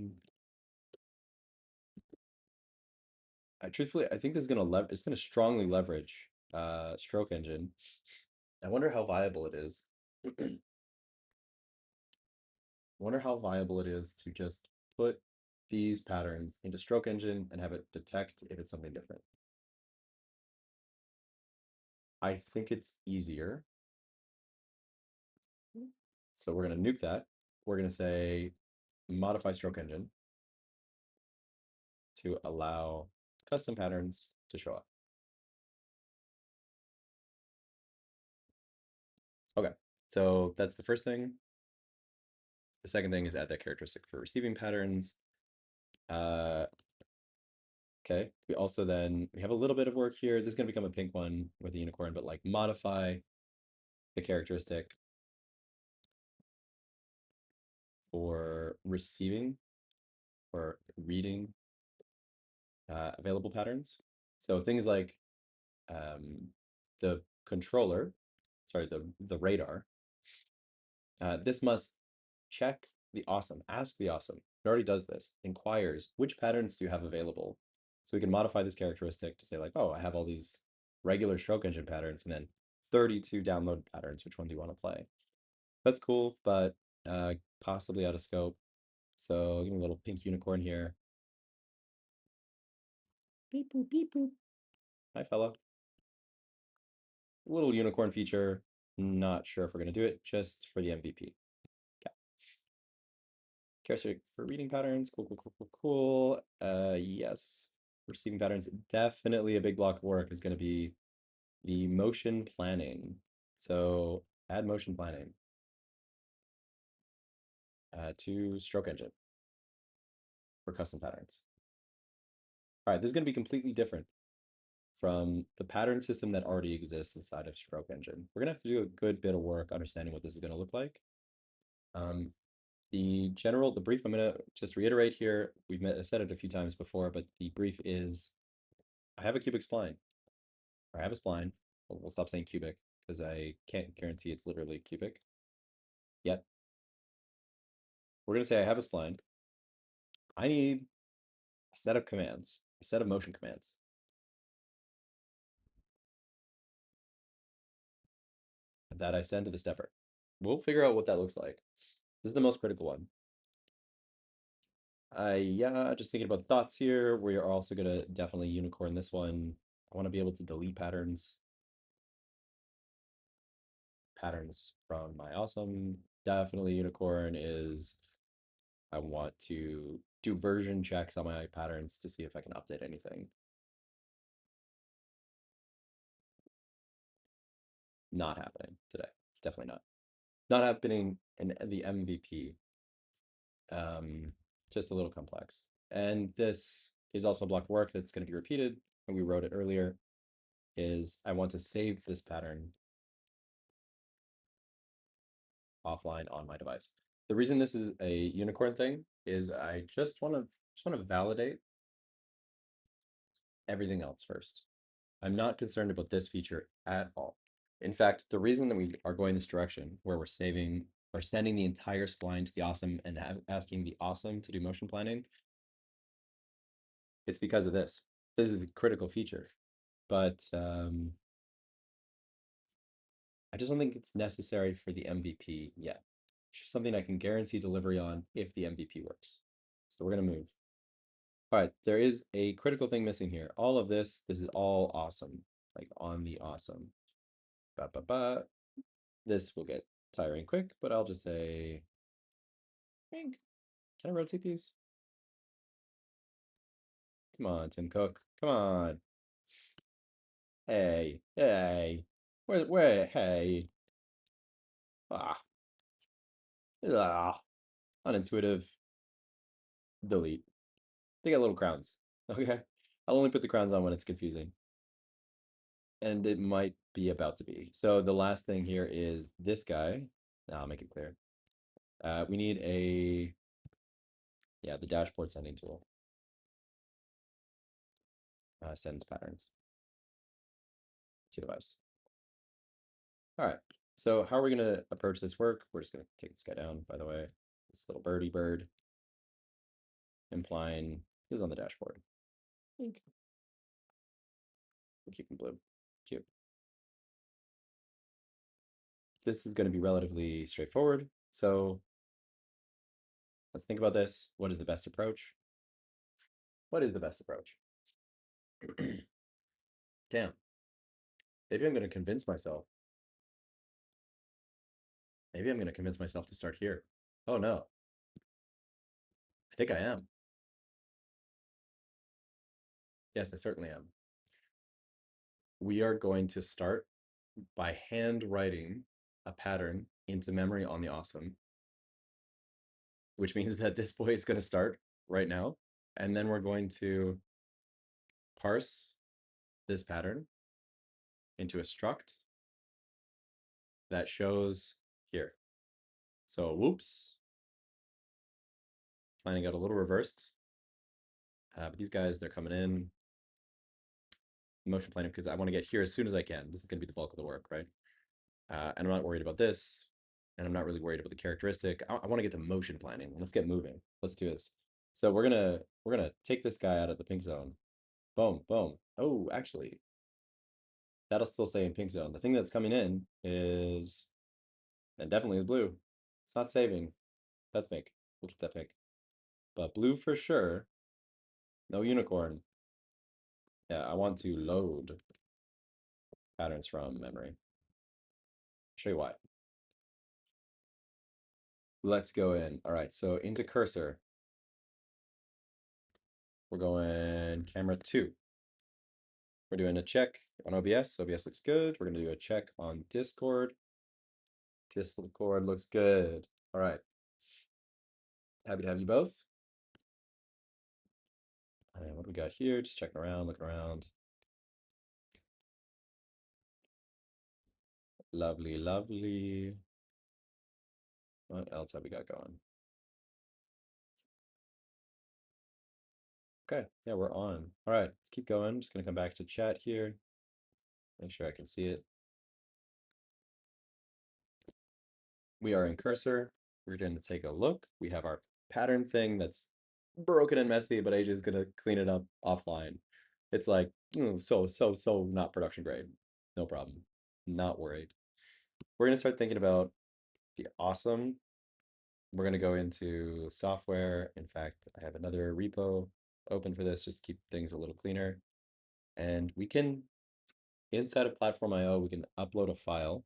Truthfully, I think this is it's gonna strongly leverage stroke engine. I wonder how viable it is. Wonder how viable it is to just put these patterns into stroke engine and have it detect if it's something different. I think it's easier. So we're going to nuke that. We're going to say modify stroke engine to allow custom patterns to show up. Okay, so that's the first thing. The second thing is add that characteristic for receiving patterns. Okay, we also then, we have a little bit of work here. This is going to become a pink one with a unicorn, but like modify the characteristic for receiving or reading available patterns. So things like the controller, sorry, the radar, this must check the OSSM, ask the OSSM. It already does this, inquires which patterns do you have available. So we can modify this characteristic to say like, oh, I have all these regular stroke engine patterns and then 32 download patterns. Which one do you want to play? That's cool, but possibly out of scope. So give me a little pink unicorn here. Beep boop, beep boop. Hi, fella. Little unicorn feature. Not sure if we're going to do it, just for the MVP. Okay. Characteristic for reading patterns. Cool, cool, cool, cool, cool. Yes. Receiving patterns. Definitely a big block of work is going to be the motion planning. So add motion planning to stroke engine for custom patterns. All right, this is going to be completely different from the pattern system that already exists inside of Stroke Engine. We're going to have to do a good bit of work understanding what this is going to look like. Um, the brief, I'm going to just reiterate here. Said it a few times before, but the brief is, I have a cubic spline, or I have a spline. We'll stop saying cubic because I can't guarantee it's literally cubic yet. We're going to say I have a spline. I need a set of commands, a set of motion commands that I send to the stepper. We'll figure out what that looks like. This is the most critical one. Yeah, just thinking about thoughts here. We are also going to definitely unicorn this one. I want to be able to delete patterns from my awesome. Definitely unicorn is I want to do version checks on my patterns to see if I can update anything. Not happening today. Definitely not. Not happening in the MVP. Just a little complex. And this is also block work that's going to be repeated, and we wrote it earlier, is I want to save this pattern offline on my device. The reason this is a unicorn thing is I just want to validate everything else first. I'm not concerned about this feature at all. In fact, the reason that we are going this direction, where we're saving or sending the entire spline to the awesome and asking the awesome to do motion planning, it's because of this. This is a critical feature, but I just don't think it's necessary for the MVP yet. It's just something I can guarantee delivery on if the MVP works. So we're gonna move. All right, there is a critical thing missing here. All of this is all awesome, like on the awesome. Ba, ba, ba. This will get tiring quick, but I'll just say, can I rotate these? Come on, Tim Cook. Come on. Hey, hey. Hey. Ah, unintuitive. Delete. They got little crowns. Okay. I'll only put the crowns on when it's confusing. And it might be about to be. So the last thing here is this guy. I'll make it clear. We need the dashboard sending tool. Sends patterns to device. All right. So how are we going to approach this work? We're just going to take this guy down, by the way. This little birdie bird implying is on the dashboard. We'll keep him blue. Cute. This is going to be relatively straightforward. So let's think about this. What is the best approach? What is the best approach? Damn. Maybe I'm going to convince myself. Maybe I'm going to convince myself to start here. Oh no. I think I am. Yes, I certainly am. We are going to start by hand writing a pattern into memory on the awesome, which means that this boy is going to start right now. And then we're going to parse this pattern into a struct that shows here. So whoops, planning got a little reversed. But these guys, they're coming in. Motion planning because I want to get here as soon as I can. This is going to be the bulk of the work, right? And I'm not worried about this. And I'm not really worried about the characteristic. I want to get to motion planning. Let's get moving. Let's do this. So we're gonna take this guy out of the pink zone. Boom, boom. Oh, actually, that'll still stay in pink zone. The thing that's coming in is, and definitely is blue. It's not saving. That's pink. We'll keep that pink. But blue for sure. No unicorn. Yeah, I want to load patterns from memory. Show you why. Let's go in. All right, so into cursor. We're going camera 2. We're doing a check on OBS. OBS looks good. We're going to do a check on Discord. Discord looks good. All right. Happy to have you both. And what do we got here? Just checking around, looking around. Lovely, lovely. What else have we got going? Okay, yeah, we're on. All right, let's keep going. Just gonna come back to chat here. Make sure I can see it. We are in cursor. We're going to take a look. We have our pattern thing that's broken and messy, but AJ is going to clean it up offline. It's like, so not production grade. No problem. Not worried. We're going to start thinking about the awesome. We're going to go into software. In fact, I have another repo open for this, just to keep things a little cleaner. And we can, inside of Platform IO, we can upload a file.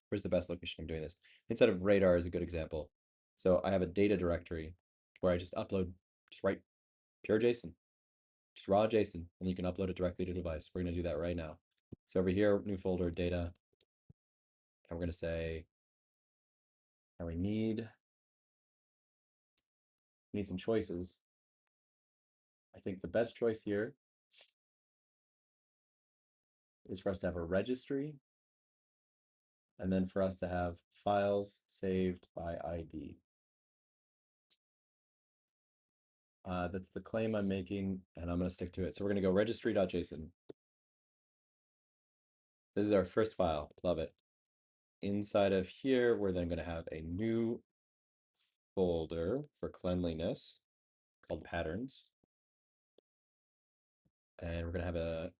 Where's the best location I'm doing this? Inside of Radar is a good example. So I have a data directory where I just upload, just write pure JSON, just raw JSON, and you can upload it directly to the device. We're going to do that right now. So over here, new folder, data, and we're going to say, and we need some choices. I think the best choice here is for us to have a registry, and then for us to have files saved by ID. That's the claim I'm making, and I'm going to stick to it. So we're going to go registry.json. This is our first file. Love it. Inside of here, we're then going to have a new folder for cleanliness called patterns. And we're going to have a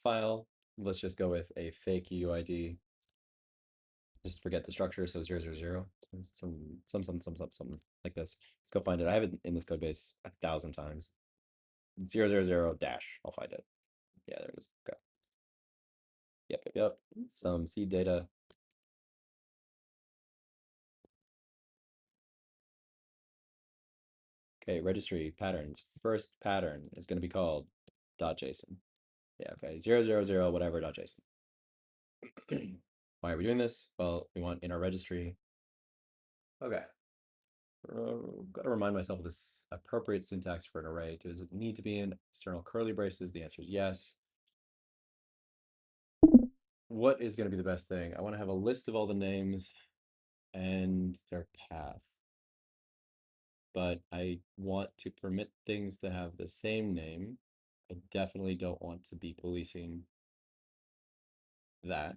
file. Let's just go with a fake UUID. Just forget the structure. So 000, some like this. Let's go find it. I have it in this code base 1,000 times. 000 dash. I'll find it. Yeah, there it is. Okay. Yep. Some seed data. Okay, registry patterns. First pattern is going to be called .json. Yeah, okay, 000 whatever .json. Why are we doing this? Well, we want in our registry. Okay. Got to remind myself of this appropriate syntax for an array. Does it need to be in external curly braces? The answer is yes. What is going to be the best thing? I want to have a list of all the names and their path. But I want to permit things to have the same name. I definitely don't want to be policing that.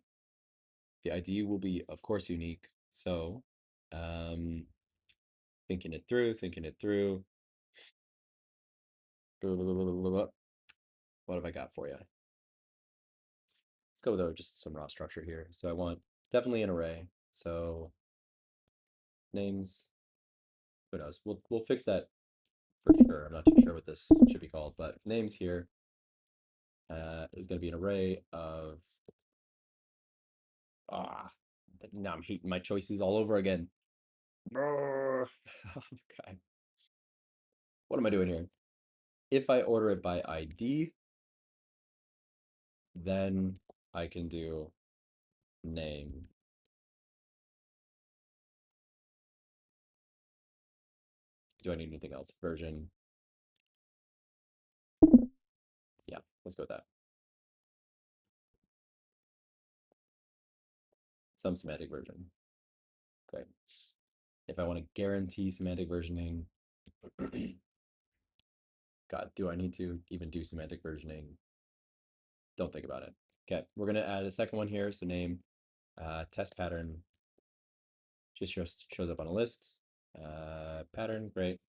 The ID will be, of course, unique. So, thinking it through. What have I got for you? Let's go with just some raw structure here. So I want definitely an array. So names, who knows? We'll fix that for sure. I'm not too sure what this should be called, but names here is going to be an array of now I'm hating my choices all over again. Okay. What am I doing here? If I order it by ID, then I can do name. Do I need anything else? Version. Yeah, let's go with that. Some semantic version. Okay. If I want to guarantee semantic versioning, God, do I need to even do semantic versioning? Don't think about it. Okay, we're going to add a second one here. So name, test pattern, just shows up on a list. Pattern, great.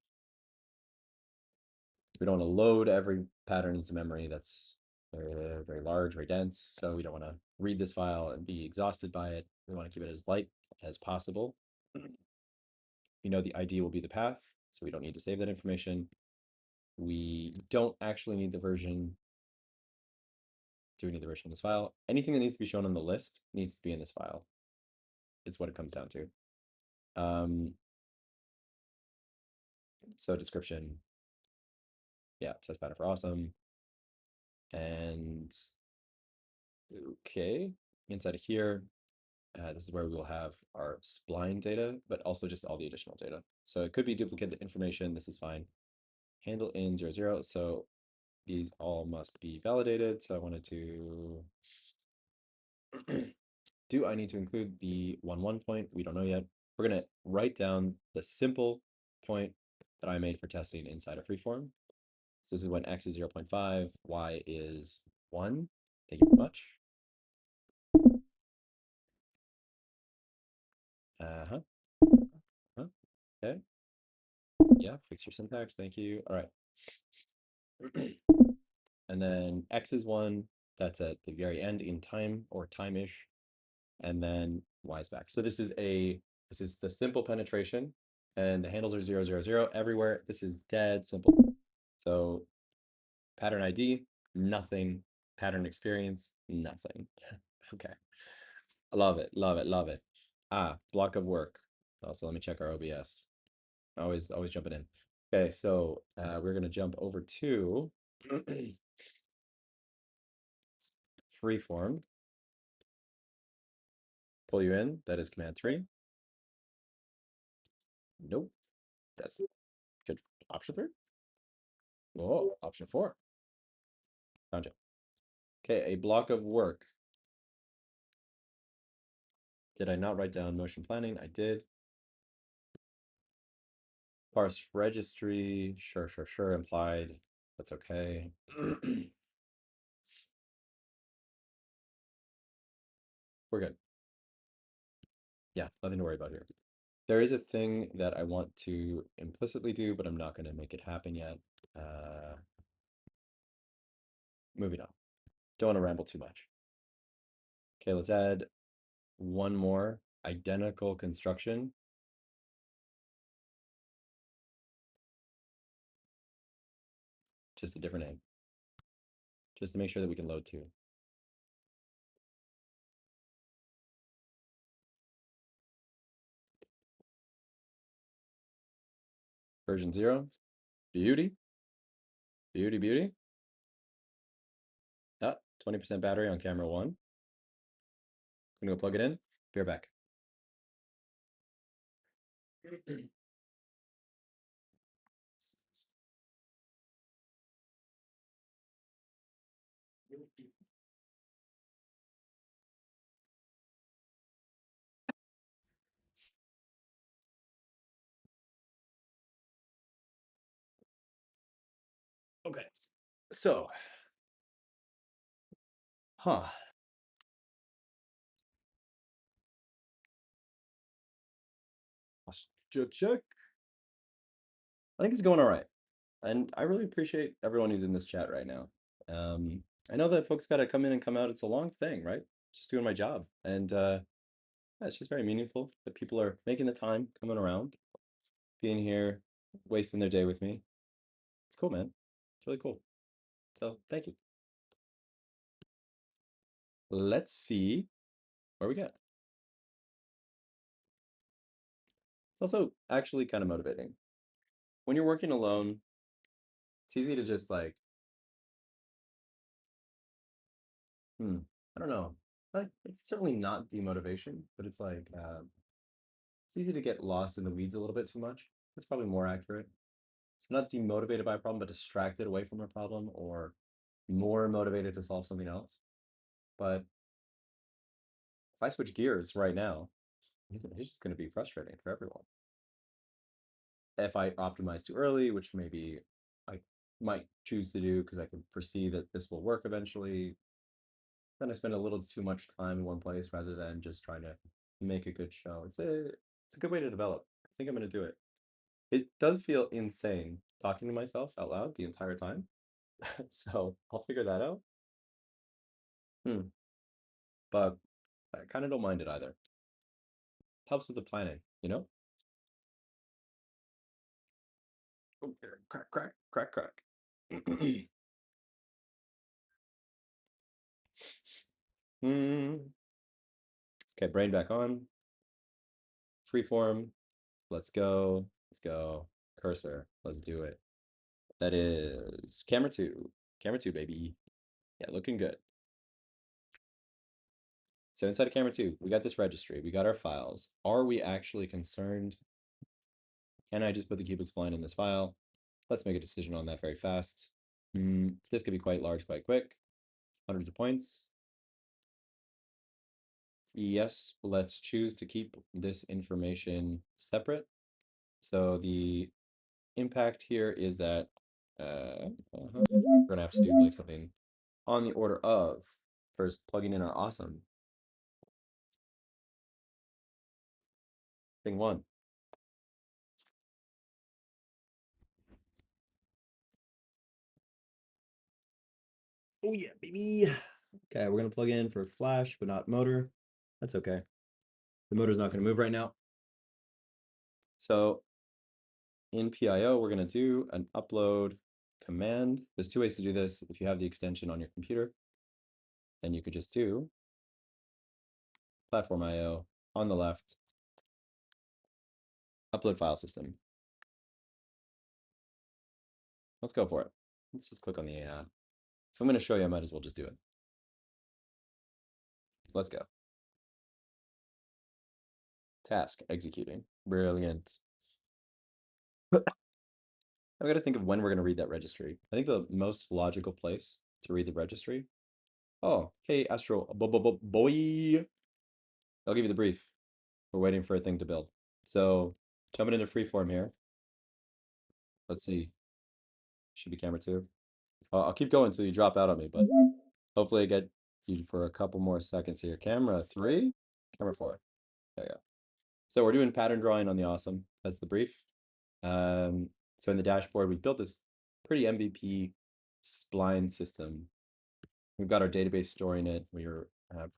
We don't want to load every pattern into memory. That's very, very large, very dense. So we don't want to read this file and be exhausted by it. We want to keep it as light as possible. You know, the ID will be the path, so we don't need to save that information. We don't actually need the version. Do we need the version in this file? Anything that needs to be shown on the list needs to be in this file. It's what it comes down to. So description, yeah, test pattern for awesome. And okay, inside of here, this is where we will have our spline data, but also just all the additional data. So it could be duplicate information. This is fine. handle in 0, 0. So these all must be validated. So I wanted to do I need to include the 1, 1 point? We don't know yet. We're going to write down the simple point that I made for testing inside a freeform. So this is when x is 0.5, y is 1. Thank you very much. Uh-huh. Okay. Yeah, fix your syntax. Thank you. All right. And then x is 1. That's at the very end in time or time-ish. And then y is back. So this is the simple penetration, and the handles are 0, 0, 0 everywhere. This is dead simple. So pattern ID, nothing. Pattern experience, nothing. Okay. Love it, love it, love it. Block of work. Also, let me check our OBS. Always jumping in. Okay, so we're gonna jump over to freeform. Pull you in. That is command 3. Nope. That's good. Option 3. Oh, option 4. Found you. Okay, a block of work. Did I not write down motion planning? I did. Parse registry. Sure. Implied. That's okay. We're good. Yeah, nothing to worry about here. There is a thing that I want to implicitly do, but I'm not going to make it happen yet. Moving on. Don't want to ramble too much. Okay, let's add one more identical construction. Just a different name. Just to make sure that we can load two. Version 0. Beauty. Beauty. 20% battery on camera 1. I'm gonna go plug it in. Be right back. Okay. So, check. I think it's going all right. And I really appreciate everyone who's in this chat right now. I know that folks got to come in and come out. It's a long thing, right? Just doing my job. And yeah, it's just very meaningful that people are making the time, coming around, being here, wasting their day with me. It's cool, man. It's really cool. So thank you. Let's see where we get. It's also actually kind of motivating. When you're working alone, it's easy to just like, I don't know. Like, it's certainly not demotivation, but it's like it's easy to get lost in the weeds a little bit too much. That's probably more accurate. So not demotivated by a problem, but distracted away from a problem, or more motivated to solve something else. But if I switch gears right now, it's just going to be frustrating for everyone. If I optimize too early, which maybe I might choose to do because I can foresee that this will work eventually, then I spend a little too much time in one place rather than just trying to make a good show. It's a good way to develop. I think I'm going to do it. It does feel insane talking to myself out loud the entire time. So I'll figure that out. But I kind of don't mind it either. Helps with the planning, you know? Oh, crack. Okay, brain back on. Freeform. Let's go. Cursor. Let's do it. That is camera 2. Camera 2, baby. Yeah, looking good. So inside of camera 2, we got this registry. We got our files. Are we actually concerned? Can I just put the cubic spline in this file? Let's make a decision on that very fast. This could be quite large, quite quick. Hundreds of points. Yes, let's choose to keep this information separate. So the impact here is that we're gonna have to do like something on the order of first plugging in our awesome thing one. Oh yeah, baby. Okay, we're gonna plug in for flash, but not motor. That's okay. The motor's not gonna move right now. So in PIO, we're gonna do an upload command. There's two ways to do this. If you have the extension on your computer, then you could just do platform IO on the left, upload file system. Let's go for it. Let's just click on the if I'm gonna show you, I might as well just do it. Let's go. Task executing. Brilliant. I've got to think of when we're going to read that registry. I think the most logical place to read the registry. Oh, hey, Astro boy. I'll give you the brief. We're waiting for a thing to build. So jumping into freeform here. Let's see. Should be camera 2. I'll keep going until you drop out on me, but hopefully I get you for a couple more seconds here. Camera 3, camera 4. There you go. So we're doing pattern drawing on the awesome. That's the brief. So in the dashboard, we've built this pretty MVP spline system. We've got our database storing it. We're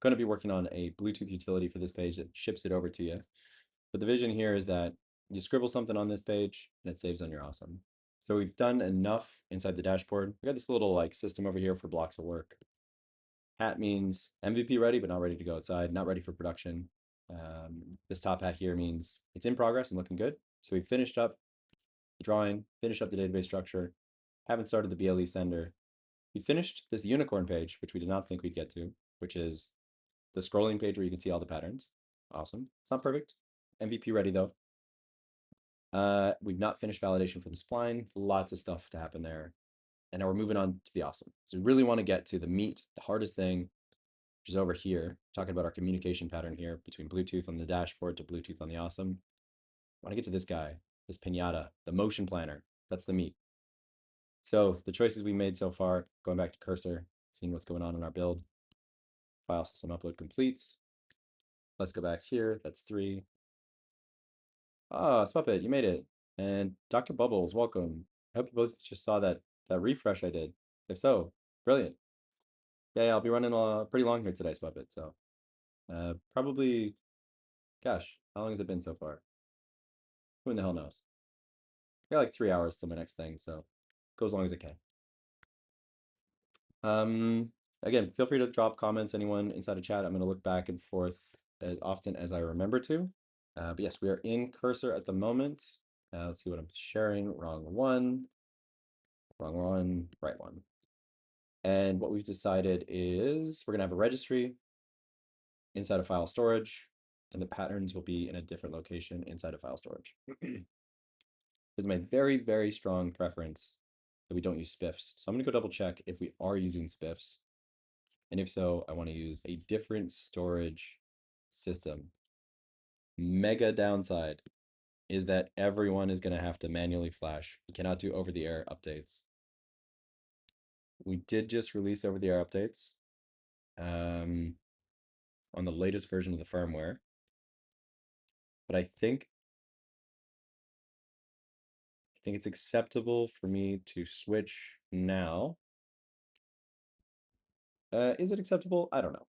going to be working on a Bluetooth utility for this page that ships it over to you. But the vision here is that you scribble something on this page and it saves on your awesome. So we've done enough inside the dashboard. We got this little like system over here for blocks of work. Hat means MVP ready, but not ready to go outside, not ready for production. This top hat here means it's in progress and looking good. So we finished up the drawing, finished up the database structure, haven't started the BLE sender. We finished this unicorn page, which we did not think we'd get to, which is the scrolling page where you can see all the patterns. Awesome. It's not perfect. MVP ready though. We've not finished validation for the spline. Lots of stuff to happen there. And now we're moving on to the awesome. So we really want to get to the meat, the hardest thing, which is over here, talking about our communication pattern here between Bluetooth on the dashboard to Bluetooth on the awesome. I want to get to this guy, this pinata, the motion planner. That's the meat. So the choices we made so far, going back to cursor, seeing what's going on in our build. File system upload complete. Let's go back here. That's 3. Ah, Spuppet, you made it. And Dr. Bubbles, welcome. I hope you both just saw that refresh I did. If so, brilliant. Yeah, I'll be running pretty long here today, Spuppet. So probably, gosh, how long has it been so far? Who in the hell knows? I got like 3 hours till my next thing, so go as long as it can. Again, feel free to drop comments, anyone inside of chat. I'm going to look back and forth as often as I remember to. But yes, we are in cursor at the moment. Let's see what I'm sharing. Wrong one, right one. And what we've decided is we're going to have a registry inside of file storage, and the patterns will be in a different location inside of file storage. This is my very, very strong preference that we don't use spiffs. So I'm going to go double check if we are using spiffs. And if so, I want to use a different storage system. Mega downside is that everyone is going to have to manually flash. We cannot do over-the-air updates. We did just release over-the-air updates on the latest version of the firmware. But I think it's acceptable for me to switch now. Is it acceptable? I don't know.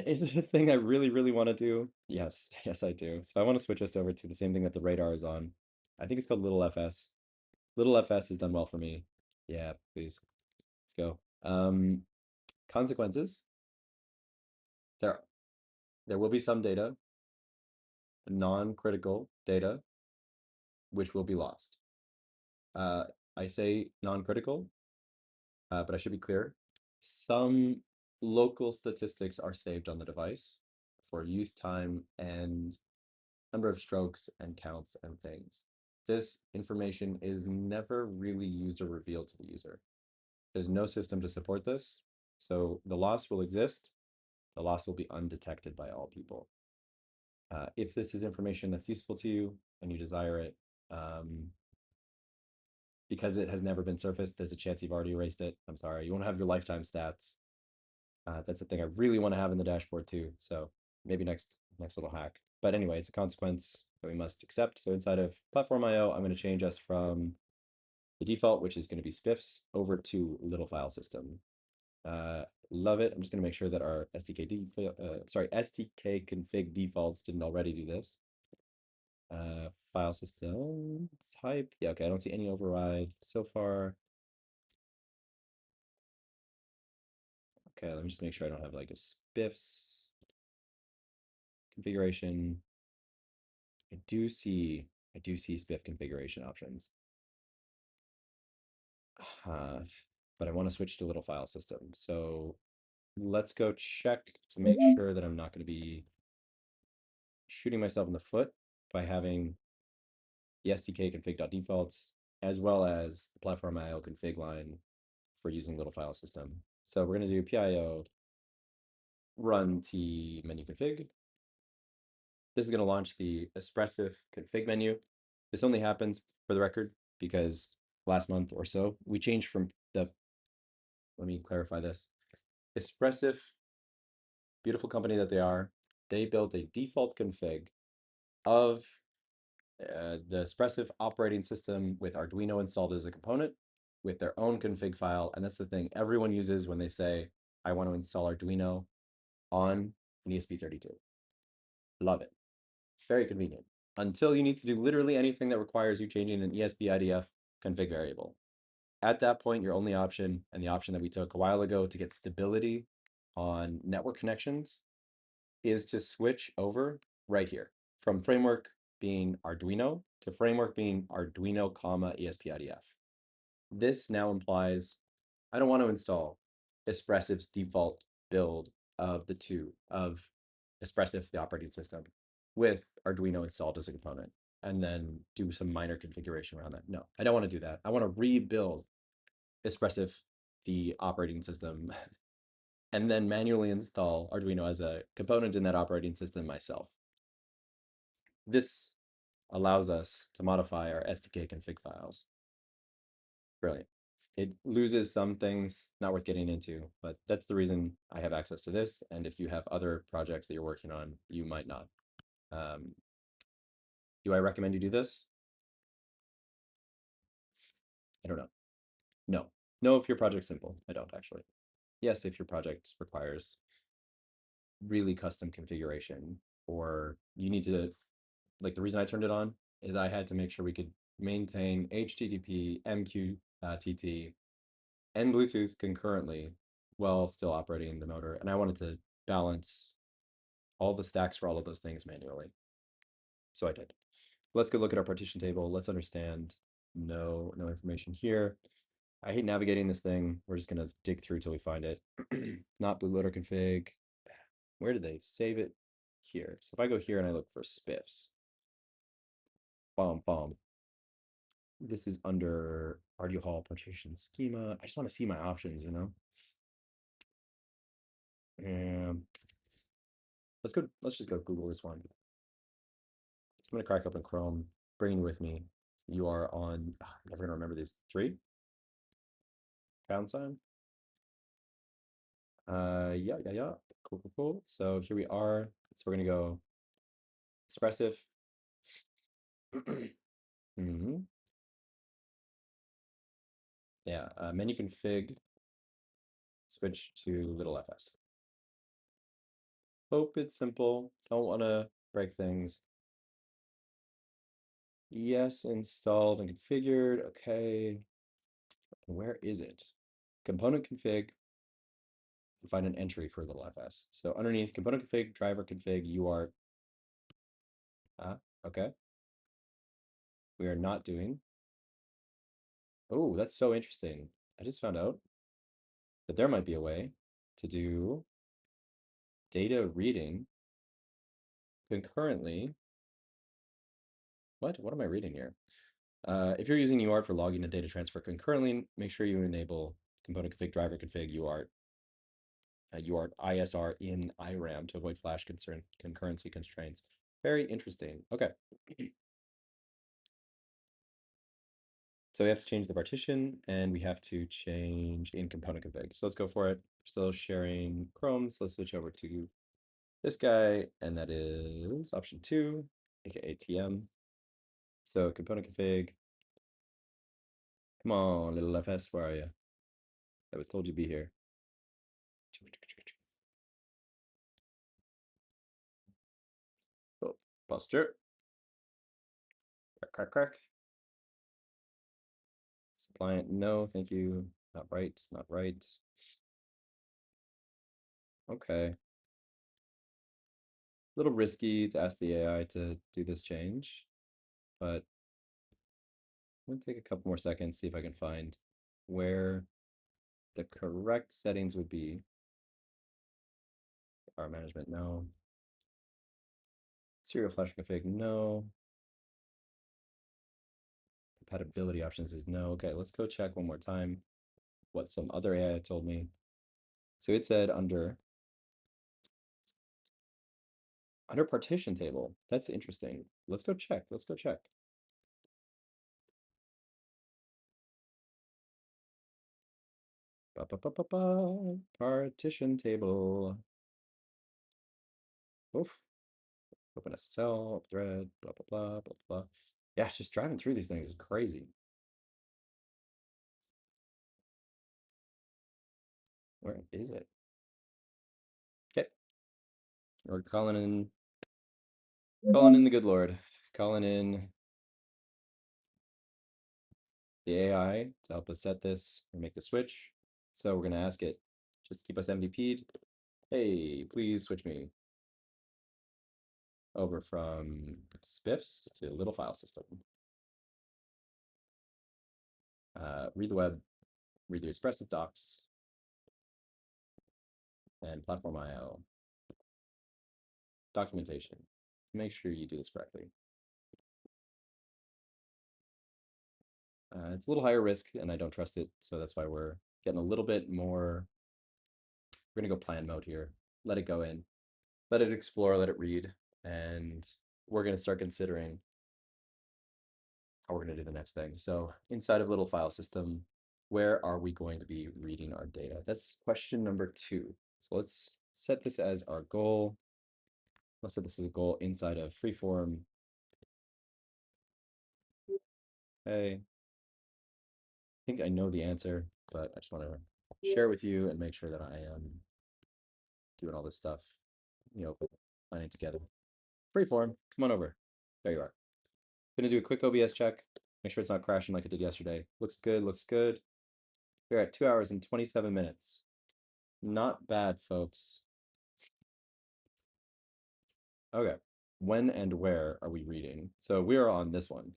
Is it a thing I really, really want to do? Yes, yes, I do. So I want to switch us over to the same thing that the radar is on. I think it's called Little FS. Little FS has done well for me. Yeah, please. Let's go. Consequences. There will be some data, non-critical data, which will be lost. I say non-critical, but I should be clear. Some local statistics are saved on the device for use time and number of strokes and counts and things. this information is never really used or revealed to the user. There's no system to support this, so the loss will exist. The loss will be undetected by all people. If this is information that's useful to you and you desire it, because it has never been surfaced, there's a chance you've already erased it. I'm sorry, you want to have your lifetime stats. That's the thing I really want to have in the dashboard too. So maybe next little hack. But anyway, it's a consequence that we must accept. So inside of platform IO, I'm going to change us from the default, which is going to be spiffs, over to little file system. Love it. I'm just going to make sure that our STK config defaults didn't already do this. File system type. Yeah, okay. I don't see any override so far. Okay, let me just make sure I don't have like a spiffs configuration. I do see spiff configuration options. But I want to switch to little file system. So let's go check to make sure that I'm not going to be shooting myself in the foot by having the SDK config.defaults as well as the platform IO config line for using little file system. So we're going to do PIO run t menu config. This is going to launch the Espressif config menu. This only happens, for the record, because last month or so, we changed from the, let me clarify this. Espressif, beautiful company that they are, they built a default config of the Espressif operating system with Arduino installed as a component with their own config file. And that's the thing everyone uses when they say, I want to install Arduino on an ESP32. Love it. Very convenient. Until you need to do literally anything that requires you changing an ESP-IDF config variable. At that point, your only option, and the option that we took a while ago to get stability on network connections, is to switch over right here from framework being Arduino to framework being Arduino, ESP-IDF. This now implies I don't want to install Espressif's default build of the two of Espressif, the operating system, with Arduino installed as a component, and then do some minor configuration around that. No, I don't want to do that. I want to rebuild Espressif, the operating system, and then manually install Arduino as a component in that operating system myself. This allows us to modify our SDK config files. Brilliant. It loses some things, not worth getting into, but that's the reason I have access to this. And if you have other projects that you're working on, you might not. Do I recommend you do this? I don't know. No. No, if your project's simple. I don't actually. Yes, if your project requires really custom configuration, or you need to, like the reason I turned it on is I had to make sure we could maintain HTTP, MQTT, and Bluetooth concurrently while still operating the motor. And I wanted to balance all the stacks for all of those things manually. So I did. Let's go look at our partition table. Let's understand no information here. I hate navigating this thing. We're just gonna dig through till we find it. Not bootloader config. Where did they save it? Here. So if I go here and I look for spiffs, bomb. This is under RD Hall partition schema. I just want to see my options, you know? And let's just go Google this one. So I'm gonna crack open Chrome, bring you with me. You are on, I'm never gonna remember these. 3? Pound sign? Yeah. Cool. So here we are. So we're gonna go Espressif. Yeah, menu config, switch to little fs. Hope it's simple. Don't want to break things. Yes, installed and configured. Okay. Where is it? Component config. Find an entry for little fs. So underneath component config, driver config, UART. Okay. We are not doing. Oh, that's so interesting. I just found out that there might be a way to do data reading concurrently. What am I reading here? If you're using UART for logging a data transfer concurrently, make sure you enable component config driver config UART UART ISR in IRAM to avoid flash concurrency constraints. Very interesting. Okay. So we have to change the partition and we have to change in component config. So let's go for it. Still sharing Chrome. So let's switch over to this guy, and that is option 2, aka TM. So component config. Come on, little FS, where are you? I was told you'd be here. Oh, posture. Crack, crack, crack. Suppliant, no, thank you. Not right, not right. Okay. A little risky to ask the AI to do this change, but I'm gonna take a couple more seconds, see if I can find where the correct settings would be. Power management, no. Serial flash config, no. Compatibility options is no. Okay, let's go check one more time what some other AI told me. So it said under partition table. That's interesting. Let's go check. Let's go check. Ba, ba, ba, ba, ba. Partition table. Oof. Open SSL, thread, blah, blah, blah, blah, blah. Yeah, just driving through these things is crazy. Where is it? Okay. We're calling in the good Lord. Calling in the AI to help us set this and make the switch. So we're gonna ask it just to keep us MVP'd. Hey, please switch me over from spiffs to little file system. Read the web, read the expressive docs, and platform IO. Documentation. Make sure you do this correctly. It's a little higher risk and I don't trust it, so that's why we're getting a little bit more. We're gonna go plan mode here. Let it go in, let it explore, let it read, and we're gonna start considering how we're gonna do the next thing. So inside of little file system, where are we going to be reading our data? That's question number 2. So let's set this as our goal. Let's set this as a goal inside of freeform. Okay. I think I know the answer, but I just want to share it with you and make sure that I am doing all this stuff, planning together. Freeform, come on over. There you are. Gonna do a quick OBS check. Make sure it's not crashing like it did yesterday. Looks good, looks good. We're at 2 hours and 27 minutes. Not bad, folks. Okay, when and where are we reading? So we are on this one.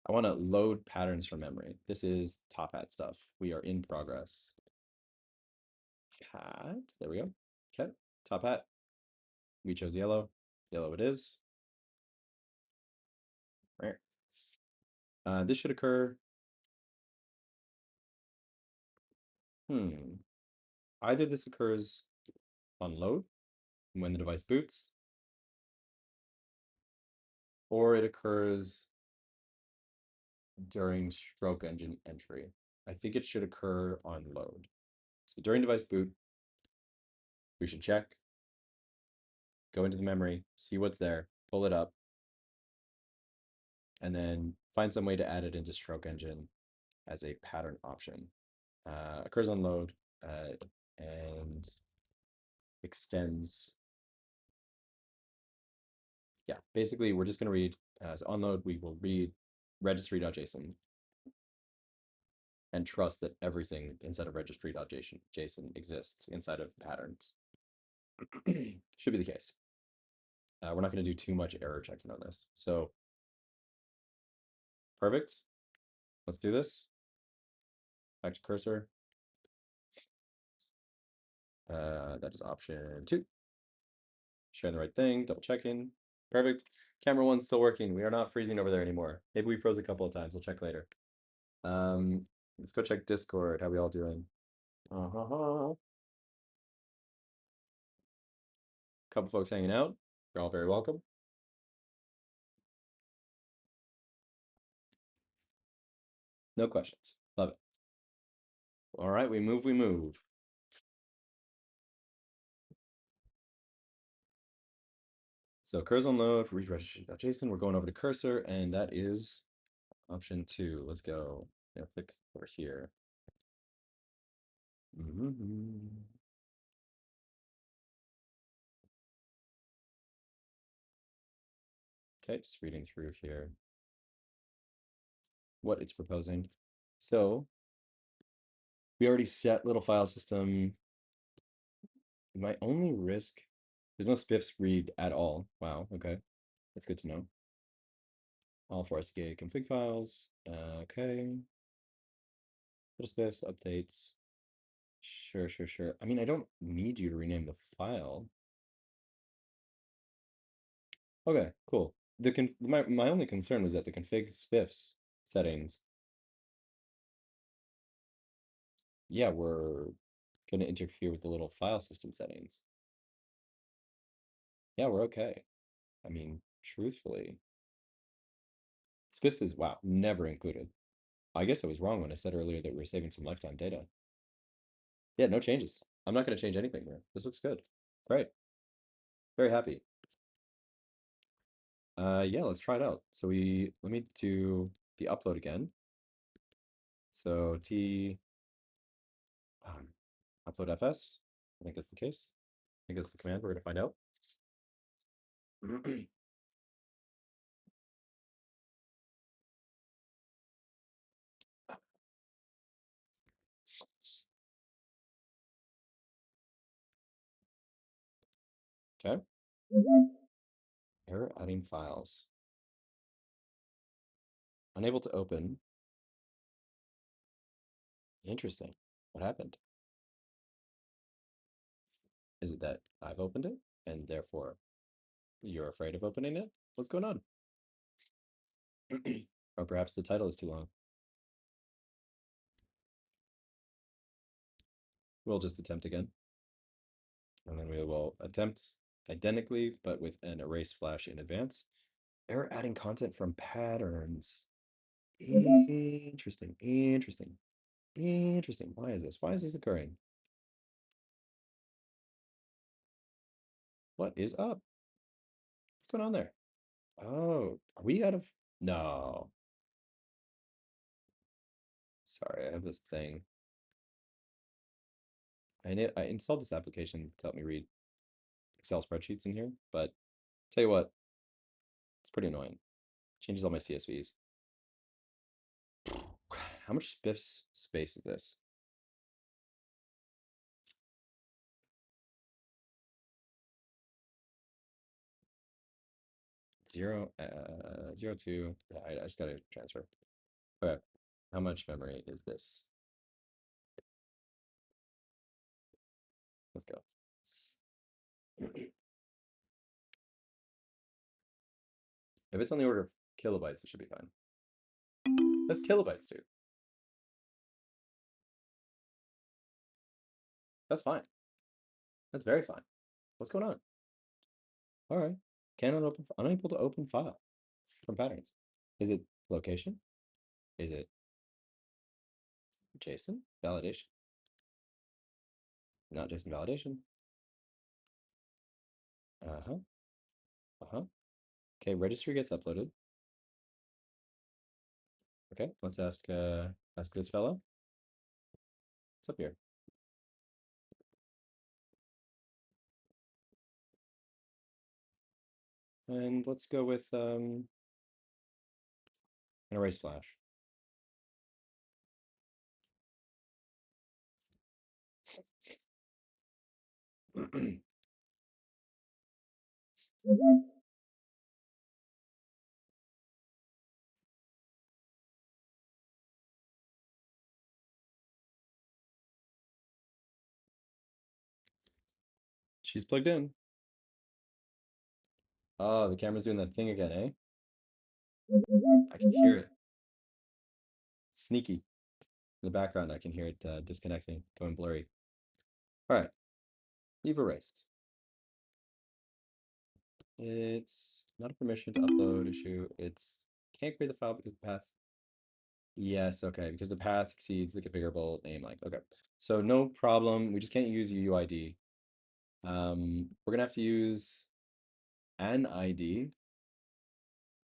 I want to load patterns from memory. This is top hat stuff. We are in progress. Hat, there we go. Okay, top hat. We chose yellow. Yellow it is. Right. This should occur. Either this occurs on load when the device boots, or it occurs during stroke engine entry. I think it should occur on load. So during device boot, we should check, go into the memory, see what's there, pull it up, and then find some way to add it into stroke engine as a pattern option. Occurs on load and extends. Yeah, basically we're just going to read, so on load, we will read registry.json and trust that everything inside of registry.json exists inside of patterns. Should be the case. We're not going to do too much error checking on this. So perfect. Let's do this. Back to cursor. That is option 2. Sharing the right thing, double checking. Perfect. Camera one's still working. We are not freezing over there anymore. Maybe we froze a couple of times. I'll check later. Let's go check Discord. How we all doing? Couple folks hanging out. You're all very welcome. No questions. Love it. All right, we move, we move. So cursor node, read registration.json. We're going over to cursor, and that is option 2. Let's go. Yeah, click over here. Okay, just reading through here what it's proposing. So we already set little file system. My only risk, there's no spiffs read at all. Wow, okay. That's good to know. All for SDK config files. Okay. Little spiffs, updates. Sure, sure, sure. I mean, I don't need you to rename the file. Okay, cool. My only concern was that the config spiffs settings, yeah, were gonna interfere with the little file system settings. Yeah, we're okay. I mean, truthfully, spiffs is wow, never included. I guess I was wrong when I said earlier that we were saving some lifetime data. Yeah, no changes. I'm not gonna change anything here. This looks good. Great. Very happy. Yeah, let's try it out. So let me do the upload again. So upload fs. I think that's the case. I think that's the command we're gonna find out. Okay. Error adding files. Unable to open. Interesting. What happened? Is it that I've opened it and therefore you're afraid of opening it? What's going on? Or perhaps the title is too long. We'll just attempt again. And then we will attempt identically, but with an erase flash in advance. Error adding content from patterns. Interesting, interesting, interesting. Why is this? Why is this occurring? What is up? What's going on there? Oh, are we out of? No. Sorry, I have this thing. I installed this application to help me read Excel spreadsheets in here, but tell you what, it's pretty annoying. Changes all my CSVs. How much spiffs space is this? Zero, 02. Yeah, I just gotta transfer. Okay, how much memory is this? Let's go. If it's on the order of kilobytes, it should be fine. That's kilobytes, dude. That's fine. That's very fine. What's going on? All right. Cannot open, unable to open file from patterns. Is it location? Is it JSON validation? Not JSON validation. Uh-huh. Uh-huh. Okay, registry gets uploaded. Okay, let's ask this fellow. What's up here? And let's go with an erase flash. She's plugged in. Oh, the camera's doing that thing again, eh? I can hear it. Sneaky. In the background, I can hear it disconnecting, going blurry. All right, you've erased. It's not a permission to upload issue. It's can't create the file because the path. Yes, okay, because the path exceeds the configurable name length. Okay, so no problem. We just can't use UUID. We're gonna have to use an ID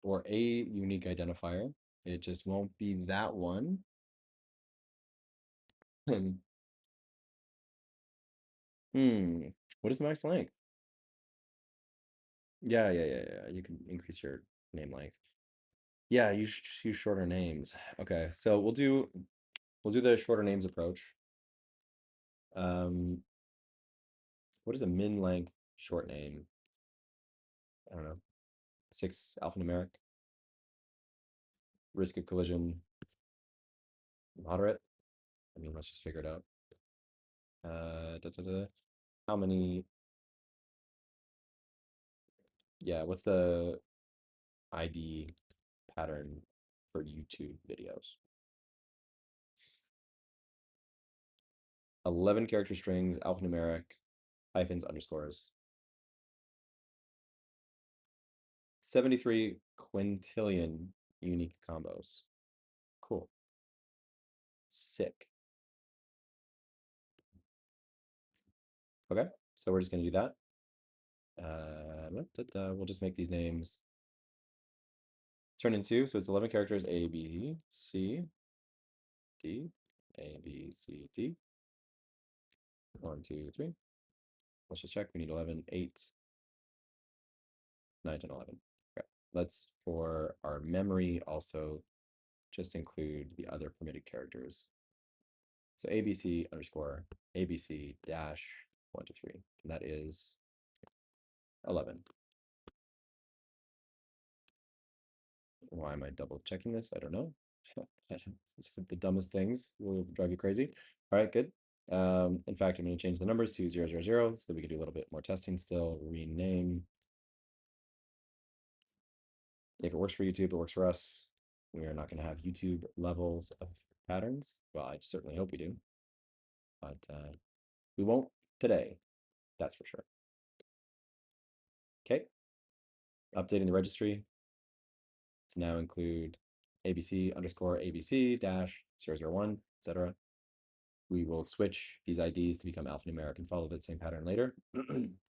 or a unique identifier. It just won't be that one. Hmm. What is the max length? Yeah. You can increase your name length. Yeah, you should just use shorter names. Okay, so we'll do the shorter names approach. Um, what is a min length short name? I don't know. 6 alphanumeric. Risk of collision moderate. I mean, let's just figure it out. How many? Yeah, what's the ID pattern for YouTube videos? 11 character strings, alphanumeric, hyphens, underscores. 73 quintillion unique combos. Cool. Sick. Okay, so we're just gonna do that. We'll just make these names turn into, so it's 11 characters, A, B, C, D, A, B, C, D. 1, 2, 3. Let's just check. We need 11, 8, 9, 10, 11. Okay. Let's, for our memory, also just include the other permitted characters. So ABC underscore ABC dash 1 to 3. And that is 11. Why am I double checking this? I don't know. It's the dumbest things will drive you crazy. All right, good. In fact, I'm going to change the numbers to 000 so that we can do a little bit more testing still. Rename. If it works for YouTube, it works for us. We are not going to have YouTube levels of patterns. Well, I certainly hope we do, but we won't today. That's for sure. Okay. Updating the registry to now include ABC underscore ABC dash 001, etc. We will switch these IDs to become alphanumeric and follow that same pattern later.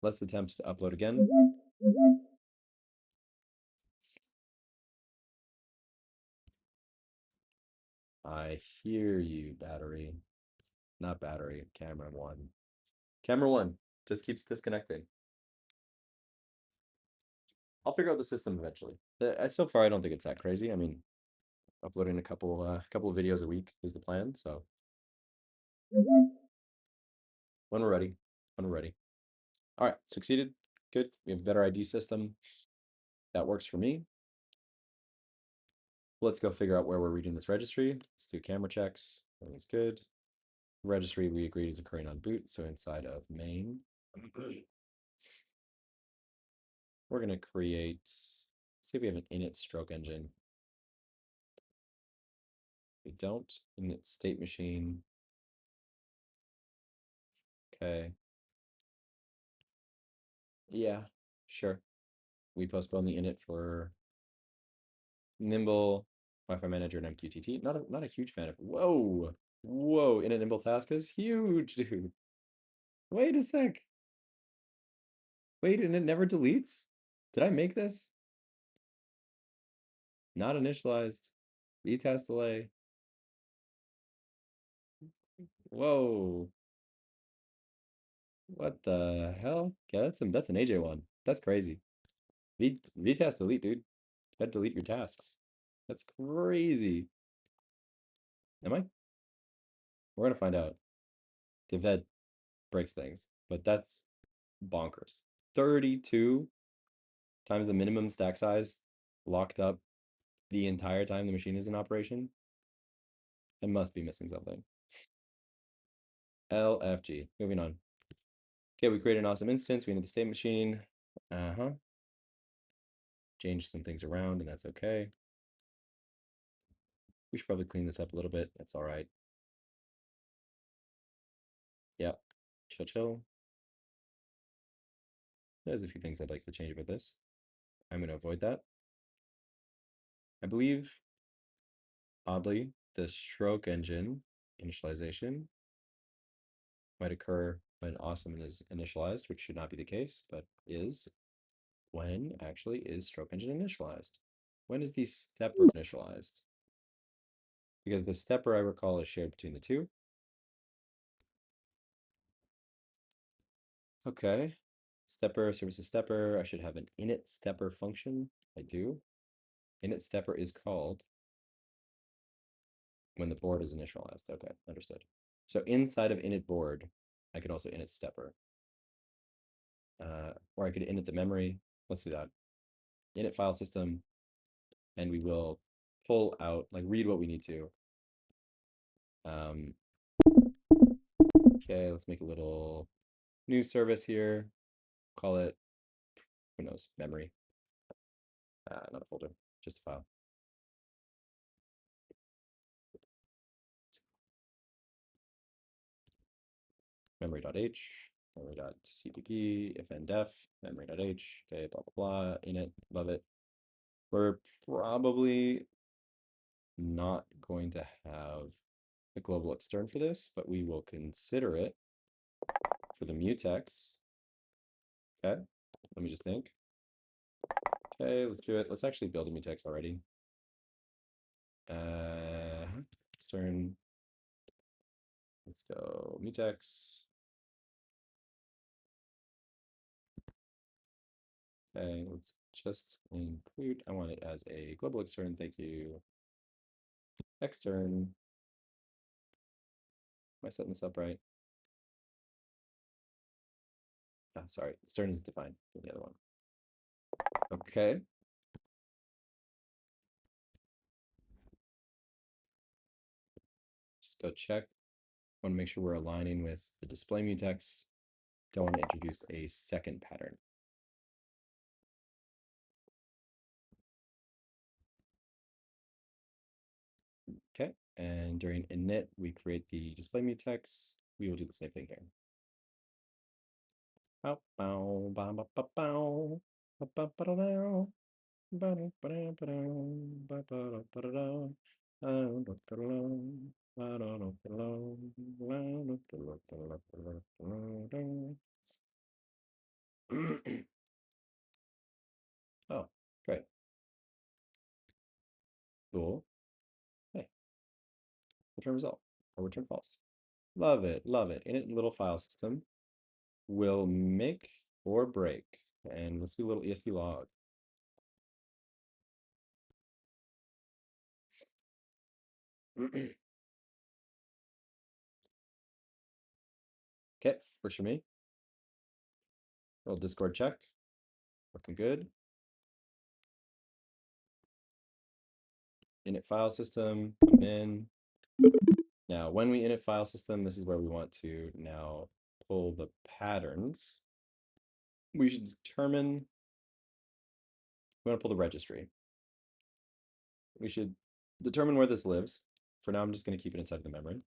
Let's attempt to upload again. I hear you, battery. Not battery, camera one. Camera one just keeps disconnecting. I'll figure out the system eventually. So far, I don't think it's that crazy. I mean, uploading a couple of videos a week is the plan. So when we're ready, when we're ready. All right, succeeded. Good. We have a better ID system. That works for me. Let's go figure out where we're reading this registry. Let's do camera checks. Everything's good. Registry we agreed is occurring on boot, so inside of main. We're going to create, see if we have an init stroke engine. We don't. Init state machine. Okay. Yeah, sure. We postpone the init for Nimble, Wi-Fi Manager, and MQTT. Not a huge fan of. Whoa! Init Nimble task is huge, dude. Wait a sec. Wait, and it never deletes? Did I make this? Not initialized. VTest delay. Whoa. What the hell? Yeah, that's an AJ one. That's crazy. VTest delete, dude. Gotta delete your tasks. That's crazy. Am I? We're gonna find out if that breaks things. But that's bonkers. 32 times the minimum stack size locked up the entire time the machine is in operation. I must be missing something. LFG. Moving on. Okay, we create an awesome instance. We need the state machine. Uh-huh. change some things around, and that's okay. We should probably clean this up a little bit. That's all right. Yep. Chill, chill. There's a few things I'd like to change about this. I'm going to avoid that. I believe, oddly, the stroke engine initialization might occur when OSSM is initialized, which should not be the case, but is. When actually is stroke engine initialized? When is the stepper initialized? Because the stepper, I recall, is shared between the two. Okay. Stepper, services stepper. I should have an init stepper function. I do. Init stepper is called when the board is initialized. Okay, understood. So inside of init board, I could also init stepper. Or I could init the memory. Let's do that. Init file system, and we will pull out, like read what we need to. Okay, let's make a little new service here. Call it, who knows, memory. Not a folder, just a file. Memory.h, memory.cpp, if and def, memory.h, okay, blah, blah, blah, init, love it. We're probably not going to have a global extern for this, but we will consider it for the mutex. Okay, let me just think. Okay, let's do it. Let's actually build a mutex already. Extern. Let's go mutex. Okay, let's just include, I want it as a global extern, thank you. Extern. Am I setting this up right? Oh, sorry, extern is defined in the other one. Okay. Just go check. Want to make sure we're aligning with the display mutex. Don't want to introduce a second pattern. Okay, and during init, we create the display mutex. We will do the same thing here. Oh, great. Cool. Hey, return result or return false. Love it, love it. Init little file system will make or break. And let's do a little ESP log. Okay, works for me. Little Discord check. Looking good. Init file system, come in. Now, when we init file system, this is where we want to now pull the patterns. We should determine, we want to pull the registry. We should determine where this lives. For now, I'm just going to keep it inside the memory.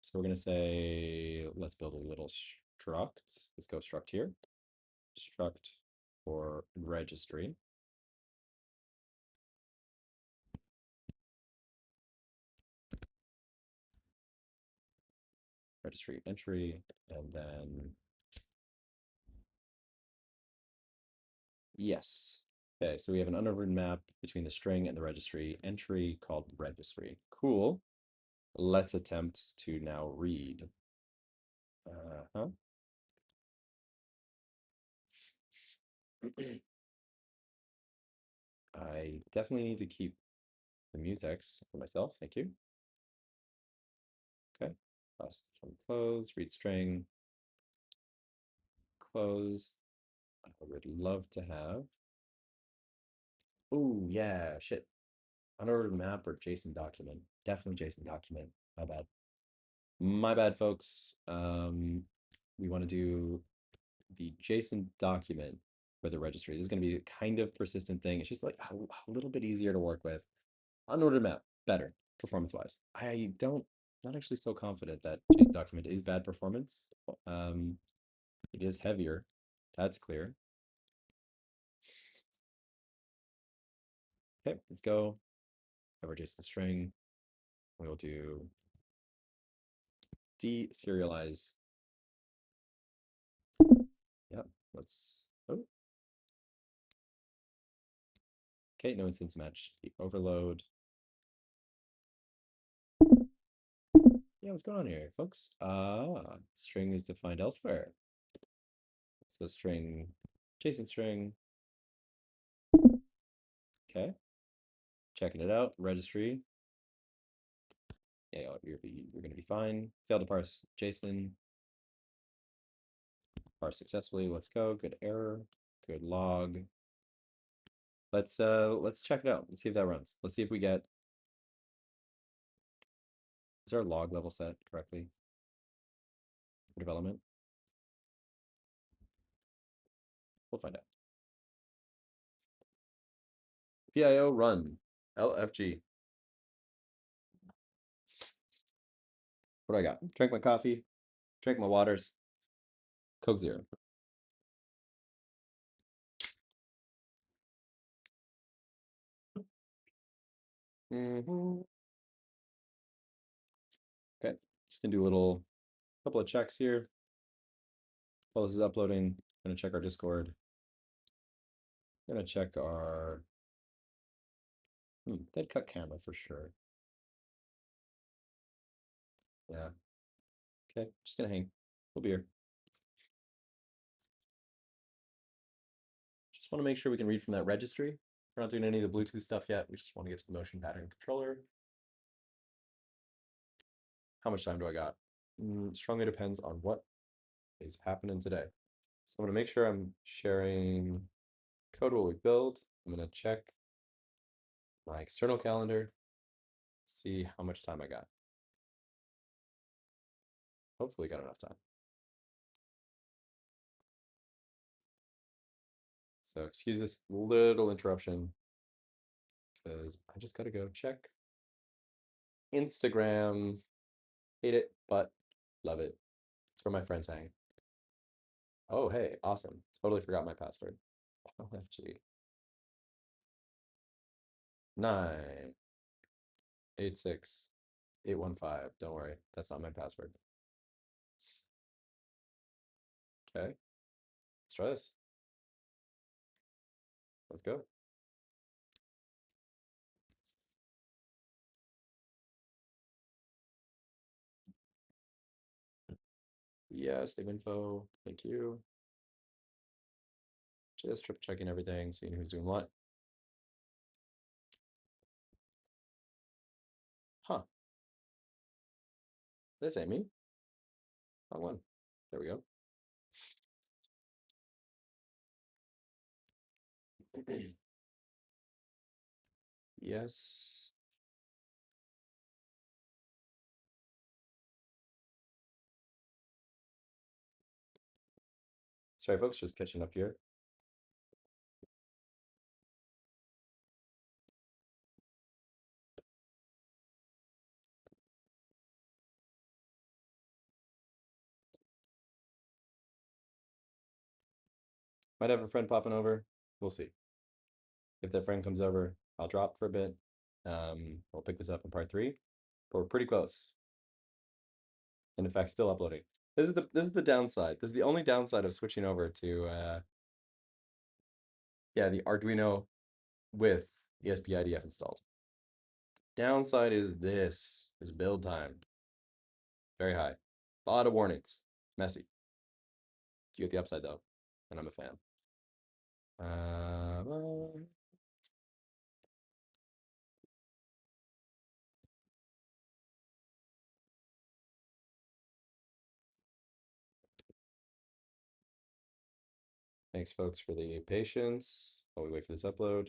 So we're going to say, let's build a little struct. Let's go struct here. Struct for registry. Registry entry, and then yes. Okay, so we have an unopened map between the string and the registry entry called registry. Cool. Let's attempt to now read. I definitely need to keep the mutex for myself. Thank you. Okay. Close, read string, close. I would love to have. Oh, yeah, shit. Unordered map or JSON document. Definitely JSON document. My bad. My bad, folks. We want to do the JSON document for the registry. This is going to be a kind of persistent thing. It's just like a little bit easier to work with. Unordered map, better performance-wise. Not actually so confident that JSON document is bad performance. It is heavier. That's clear. Okay, let's go. Have our JSON string. We'll do deserialize. Yep, let's. Oh. Okay, no instance match the overload. Yeah, what's going on here, folks? String is defined elsewhere. So string, JSON string. Okay, checking it out. Registry. Yeah, you're going to be fine. Failed to parse JSON. Parse successfully. Let's go. Good error. Good log. Let's check it out. Let's see if that runs. Let's see if we get. Is our log level set correctly for development? We'll find out. PIO run. LFG. What do I got? Drank my coffee. Drank my waters. Coke Zero. Okay, just gonna do a couple of checks here. While this is uploading, I'm gonna check our Discord. I'm gonna check our dead cut camera for sure. Yeah. Okay, just gonna hang. We'll be here. Just want to make sure we can read from that registry. We're not doing any of the Bluetooth stuff yet. We just want to get to the motion pattern controller. How much time do I got? Strongly depends on what is happening today. So I'm gonna make sure I'm sharing code while we build. I'm gonna check my external calendar, see how much time I got. Hopefully got enough time. So excuse this little interruption because I just gotta go check Instagram. Hate it, but love it. It's where my friends hang. Oh, hey, awesome. Totally forgot my password. OFG. 986-815. Don't worry, that's not my password. Okay, let's try this. Let's go. Yes, save info. Thank you. Just triple checking everything, seeing who's doing what. Huh. This ain't me. Wrong one. There we go. Yes. Sorry, folks, just catching up here. Might have a friend popping over. We'll see. If that friend comes over, I'll drop for a bit. We'll pick this up in part 3, but we're pretty close. And in fact, still uploading. This is the downside. This is the only downside of switching over to the Arduino with ESP-IDF installed. Downside is this is build time. Very high. A lot of warnings. Messy. You get the upside though, and I'm a fan. Thanks, folks, for the patience while we wait for this upload.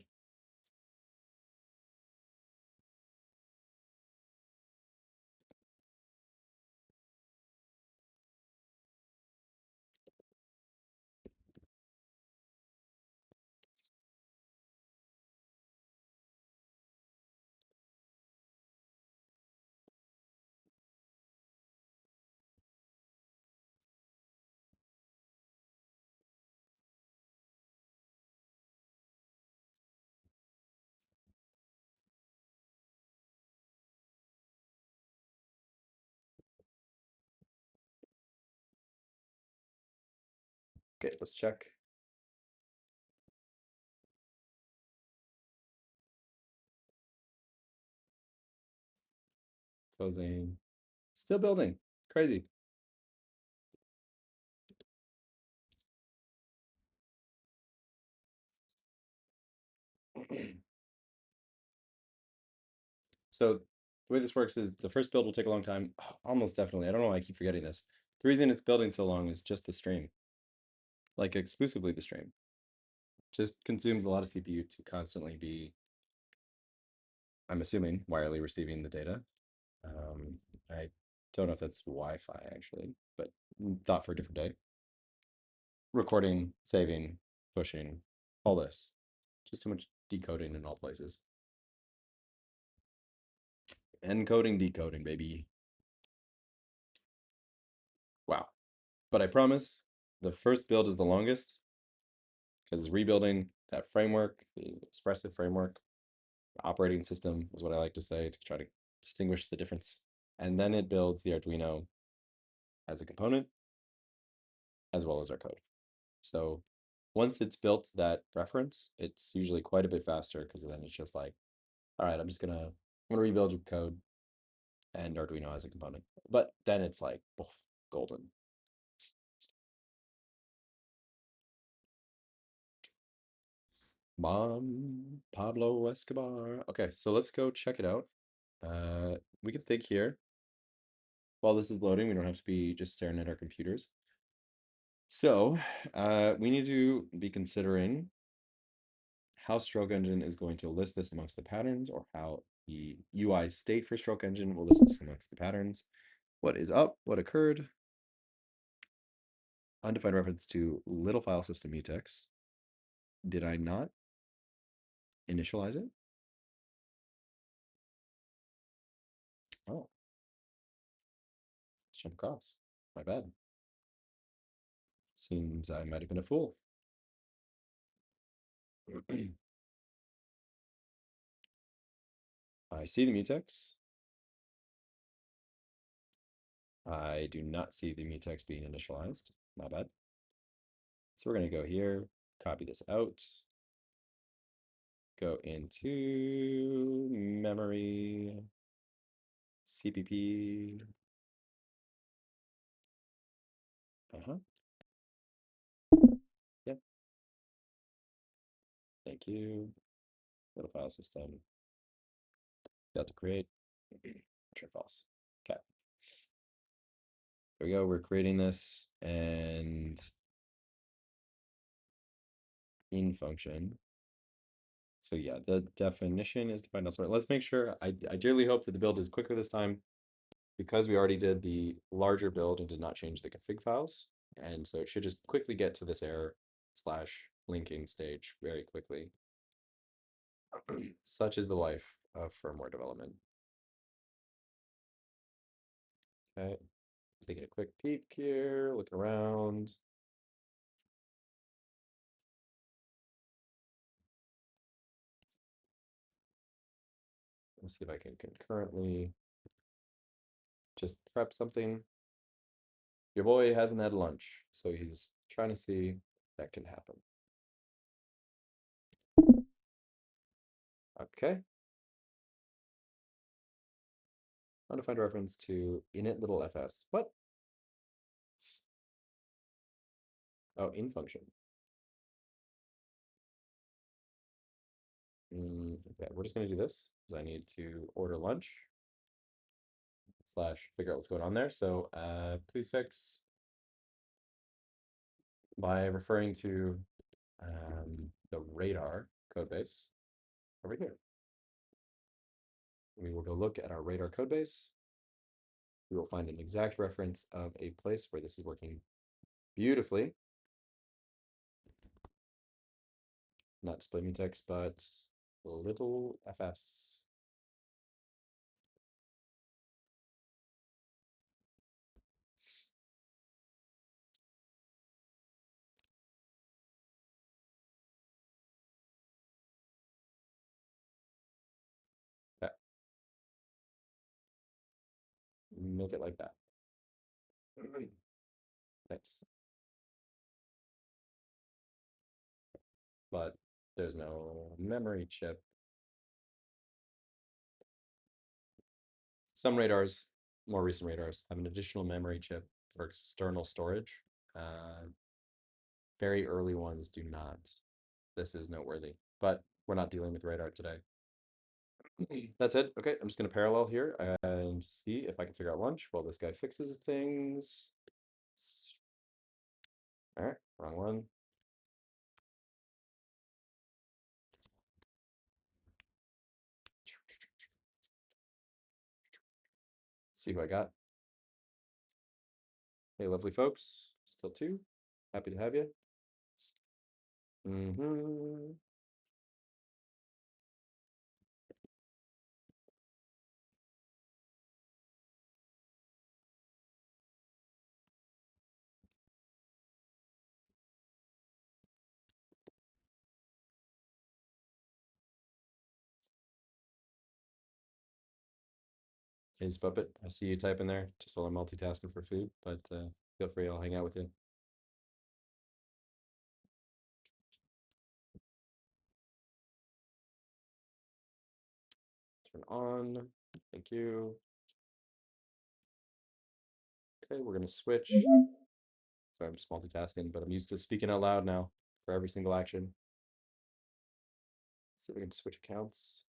Okay, let's check. Closing. Still building. Crazy. So the way this works is the first build will take a long time. Almost definitely. I don't know why I keep forgetting this. The reason it's building so long is just the stream, like exclusively the stream. Just consumes a lot of CPU to constantly be, I'm assuming, wirely receiving the data. I don't know if that's Wi-Fi actually, but thought for a different day. Recording, saving, pushing, all this. Just too much decoding in all places. Encoding, decoding, baby. Wow. But I promise the first build is the longest because rebuilding that framework, the expressive framework, operating system is what I like to say to try to distinguish the difference. And then it builds the Arduino as a component as well as our code. So once it's built that reference, it's usually quite a bit faster because then it's just like, all right, I'm gonna rebuild your code and Arduino as a component. But then it's like, oof, golden. Mom, Pablo Escobar. Okay, so let's go check it out. We can think here. While this is loading, we don't have to be just staring at our computers. So, we need to be considering how Stroke Engine is going to list this amongst the patterns, or how the UI state for Stroke Engine will list this amongst the patterns. What is up? What occurred? Undefined reference to little file system mutex. Did I not initialize it? Oh, let's jump across. My bad. Seems I might have been a fool. I see the mutex. I do not see the mutex being initialized. My bad. So we're going to go here, copy this out, go into memory, CPP. Uh-huh. Yep. Thank you. Little file system. Failed to create. True false. Okay. There we go. We're creating this and in function. So yeah, the definition is defined elsewhere. Let's make sure. I dearly hope that the build is quicker this time because we already did the larger build and did not change the config files. And so it should just quickly get to this error / linking stage very quickly. Such is the life of firmware development. Okay, taking a quick peek here, look around. Let's see if I can concurrently just prep something. Your boy hasn't had lunch, so he's trying to see if that can happen. Okay. Undefined reference to init little fs. What? Oh, in function. Okay, we're just going to do this because I need to order lunch / figure out what's going on there. So please fix by referring to the radar codebase over here. We will go look at our radar codebase. We will find an exact reference of a place where this is working beautifully. Not display mutex, but little fs. Okay. Make it like that. Nice. but there's no memory chip. Some radars, more recent radars, have an additional memory chip for external storage. Very early ones do not. This is noteworthy, but we're not dealing with radar today. That's it. Okay, I'm just going to parallel here and see if I can figure out lunch while this guy fixes things. All right, wrong one. See who I got. Hey, lovely folks. Still two. Happy to have you. Hey, Puppet. I see you typing there just while I'm multitasking for food, but feel free. I'll hang out with you. Turn on. Thank you. Okay, we're going to switch. Sorry, I'm just multitasking, but I'm used to speaking out loud now for every single action. See if we can switch accounts.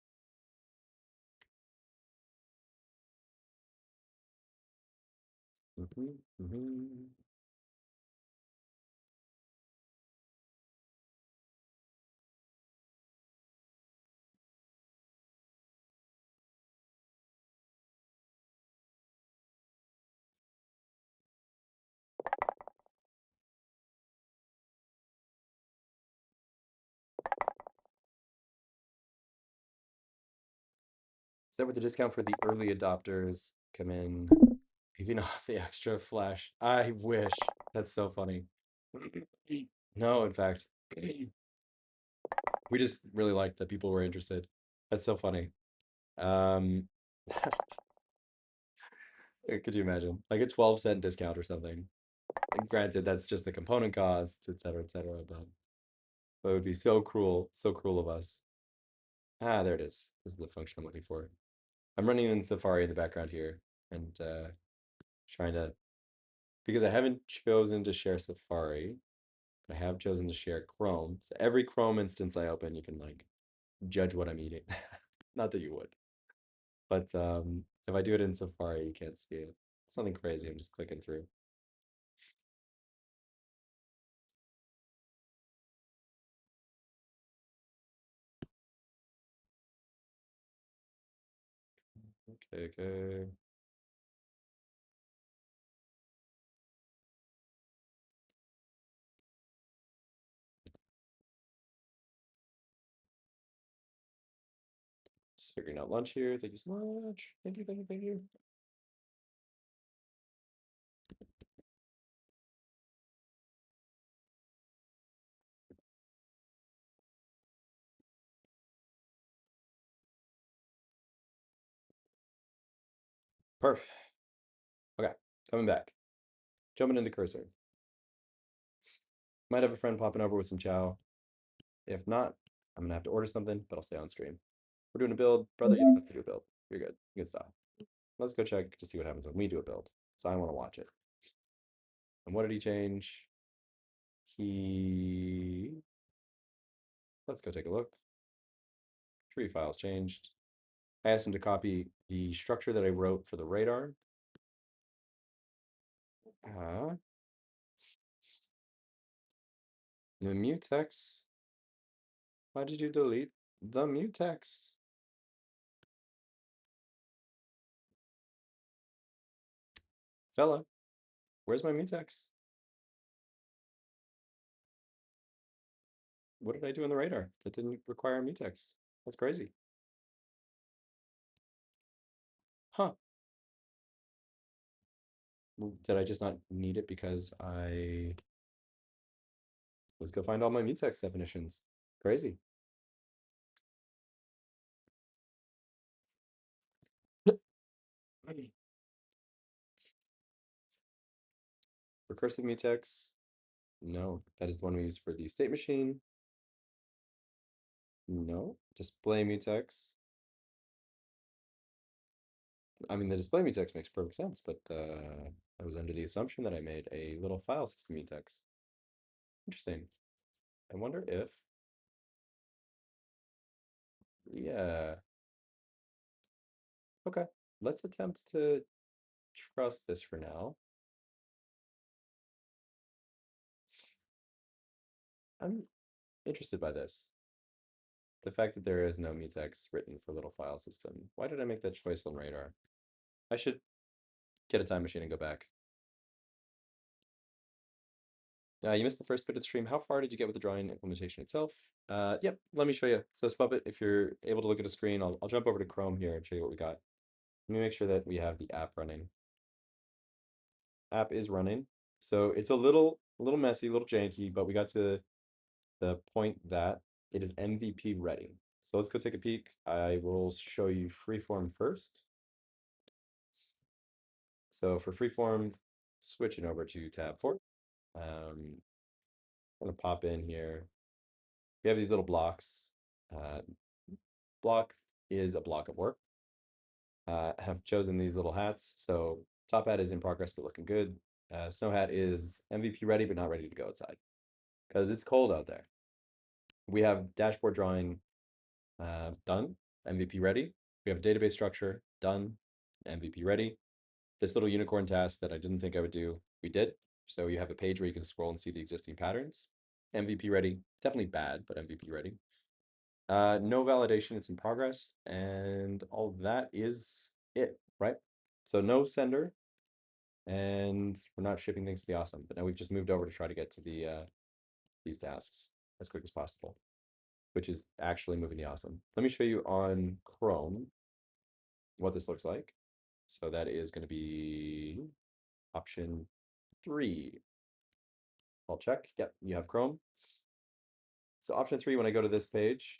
Is that where the discount for the early adopters come in? Leaving off the extra flash. I wish. That's so funny. No, in fact, we just really liked that people were interested. That's so funny. Um, could you imagine? Like a 12-cent discount or something. And granted, that's just the component cost, et cetera, but it would be so cruel of us. Ah, there it is. This is the function I'm looking for. I'm running in Safari in the background here and trying to, because I haven't chosen to share Safari, but I have chosen to share Chrome. So every Chrome instance I open, you can like judge what I'm eating. Not that you would, but if I do it in Safari, you can't see it. It's nothing crazy. I'm just clicking through. Okay. Just figuring out lunch here. Thank you so much. Thank you. Perfect. Okay, coming back. Jumping into cursor. Might have a friend popping over with some chow. If not, I'm gonna have to order something, but I'll stay on stream. We're doing a build. Brother, you don't have to do a build. You're good. Good stuff. Let's go check to see what happens when we do a build. So I want to watch it. And what did he change? Let's go take a look. Tree files changed. I asked him to copy the structure that I wrote for the radar. The mutex. Why did you delete the mutex? Fella, where's my mutex? What did I do in the radar that didn't require a mutex? That's crazy. Huh. Did I just not need it because let's go find all my mutex definitions. Crazy. Recursive mutex. No, that is the one we use for the state machine. No. Display mutex. I mean, the display mutex makes perfect sense, but I was under the assumption that I made a little file system mutex. Interesting. I wonder if, yeah. Okay, let's attempt to trust this for now. I'm interested by this. The fact that there is no mutex written for little file system. Why did I make that choice on radar? I should get a time machine and go back. You missed the first bit of the stream. How far did you get with the drawing implementation itself? Yep, let me show you. So Spuppet, if you're able to look at a screen, I'll jump over to Chrome here and show you what we got. Let me make sure that we have the app running. App is running. So it's a little messy, a little janky, but we got to the point that it is MVP ready. So let's go take a peek. I will show you freeform first. So for freeform, switching over to tab 4. I'm gonna pop in here. We have these little blocks. Uh, block is a block of work. Have chosen these little hats. So top hat is in progress but looking good. Snow hat is MVP ready but not ready to go outside because it's cold out there. We have dashboard drawing done, MVP ready. We have database structure done, MVP ready. This little unicorn task that I didn't think I would do, we did. So you have a page where you can scroll and see the existing patterns. MVP ready, definitely bad, but MVP ready. No validation, it's in progress, and all that is it, right? So no sender, and we're not shipping things to the awesome, but now we've just moved over to try to get to the these tasks as quick as possible, which is actually moving the awesome. Let me show you on Chrome what this looks like. So that is going to be option 3. I'll check. Yep, you have Chrome. So option 3, when I go to this page,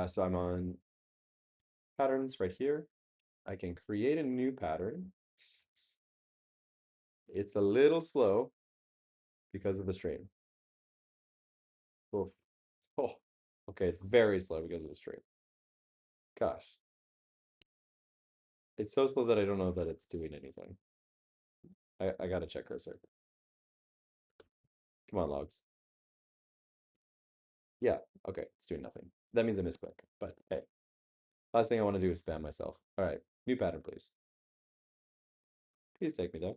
so I'm on patterns right here. I can create a new pattern. It's a little slow because of the stream. Oof. Oh, okay, it's very slow because of the stream. Gosh. It's so slow that I don't know that it's doing anything. I gotta check cursor. Come on, logs. Yeah, okay, it's doing nothing. That means I misclick, but hey. Last thing I want to do is spam myself. All right, new pattern, please. Please take me there.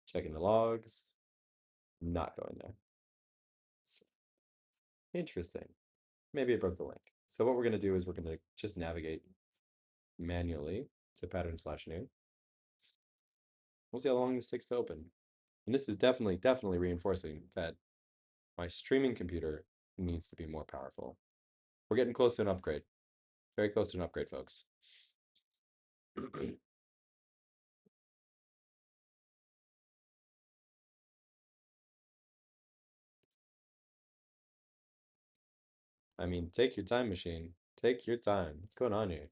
Checking the logs. Not going there. Interesting. Maybe I broke the link. So what we're going to do is we're going to just navigate manually to pattern/new. We'll see how long this takes to open. And this is definitely reinforcing that my streaming computer needs to be more powerful. We're getting close to an upgrade. Very close to an upgrade, folks. I mean, take your time, machine. Take your time. What's going on here?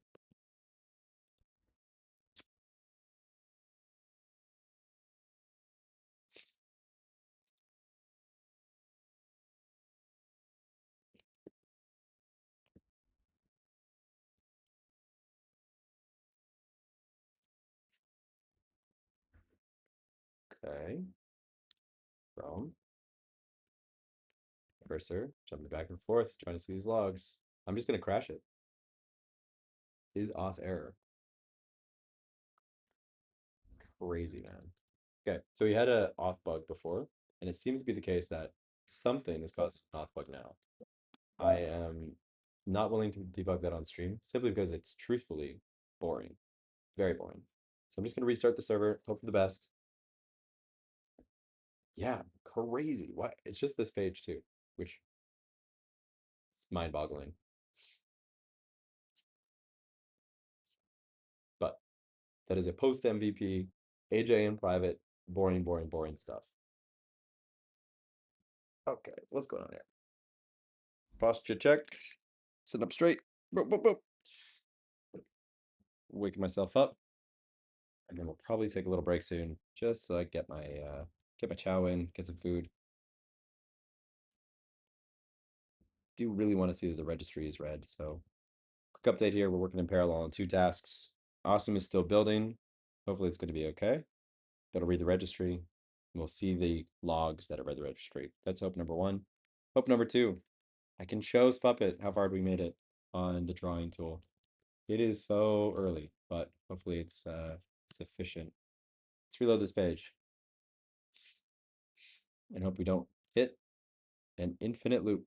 Okay. Chrome. Cursor. Jumping back and forth, trying to see these logs. I'm just going to crash it. Is auth error. Crazy, man. Okay, so we had a auth bug before, and it seems to be the case that something is causing an auth bug now. I am not willing to debug that on stream simply because it's truthfully boring, very boring. So I'm just going to restart the server, hope for the best. Yeah, crazy. What? It's just this page too, which is mind-boggling. But that is a post MVP, AJ in private, boring stuff. Okay, what's going on here? Posture check. Sitting up straight. Boop, boop, boop. Waking myself up. And then we'll probably take a little break soon, just so I get my chow in, get some food. do really want to see that the registry is read. So quick update here. We're working in parallel on two tasks. Awesome is still building. Hopefully it's going to be okay. It'll read the registry. We'll see the logs that have read the registry. That's hope number one. Hope number two, I can show Spuppet how far we made it on the drawing tool. It is so early, but hopefully it's sufficient. Let's reload this page and hope we don't hit an infinite loop.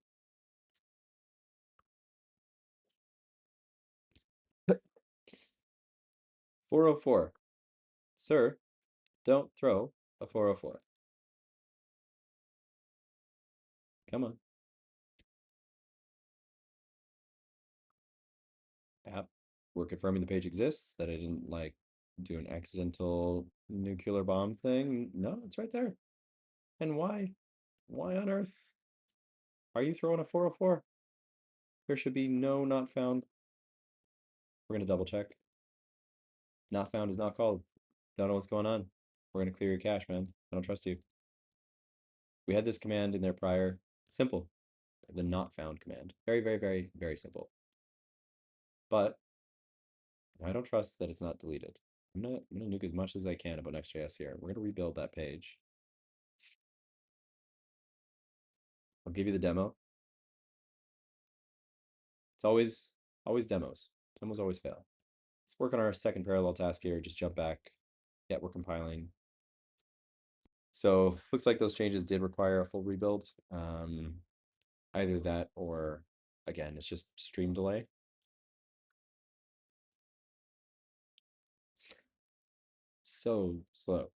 404. Sir, don't throw a 404. Come on. App. We're confirming the page exists, that I didn't like do an accidental nuclear bomb thing. No, it's right there. And why? Why on earth are you throwing a 404? There should be no not found. We're going to double check. Not found is not called. Don't know what's going on. We're going to clear your cache, man. I don't trust you. We had this command in there prior. Simple. The not found command. Very, very, very, very simple. But I don't trust that it's not deleted. I'm gonna nuke as much as I can about Next.js here. We're gonna rebuild that page. I'll give you the demo. It's always demos. Demos always fail. Let's work on our second parallel task here. Just jump back. Yeah, we're compiling. So looks like those changes did require a full rebuild. Either that or again, it's just stream delay. So slow.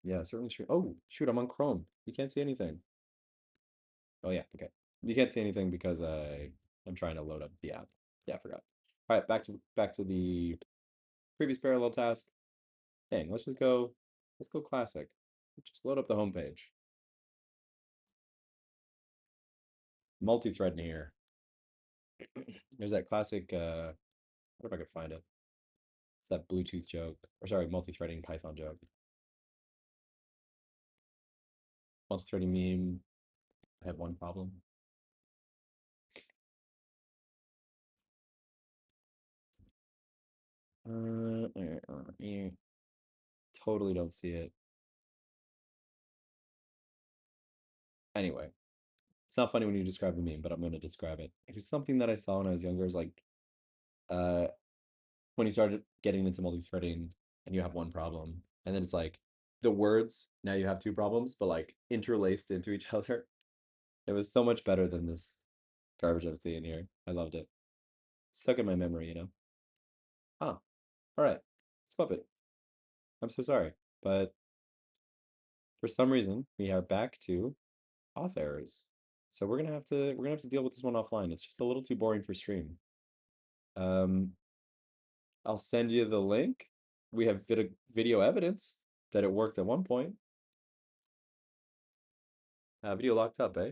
Yeah, certainly true. Oh, shoot, I'm on Chrome. You can't see anything. Oh yeah, okay. You can't see anything because I'm trying to load up the app. Yeah, I forgot. All right, back to the previous parallel task. Dang, let's go classic. Just load up the home page. Multi-thread in here. There's that classic what if I could find it? It's that Bluetooth joke. Or sorry, multi-threading Python joke. Multi-threading meme. I have one problem. Totally don't see it. Anyway, it's not funny when you describe a meme, but I'm going to describe it. It was something that I saw when I was younger. It was like uh, when you started getting into multi-threading and you have one problem, and then it's like the words, now you have two problems, but like interlaced into each other. It was so much better than this garbage I'm seeing here. I loved it. Stuck in my memory, you know? Ah, all right. Stop it. I'm so sorry. But for some reason, we are back to auth errors. So we're gonna have to deal with this one offline. It's just a little too boring for stream. Um, I'll send you the link. We have video evidence that it worked at one point. Video locked up, eh?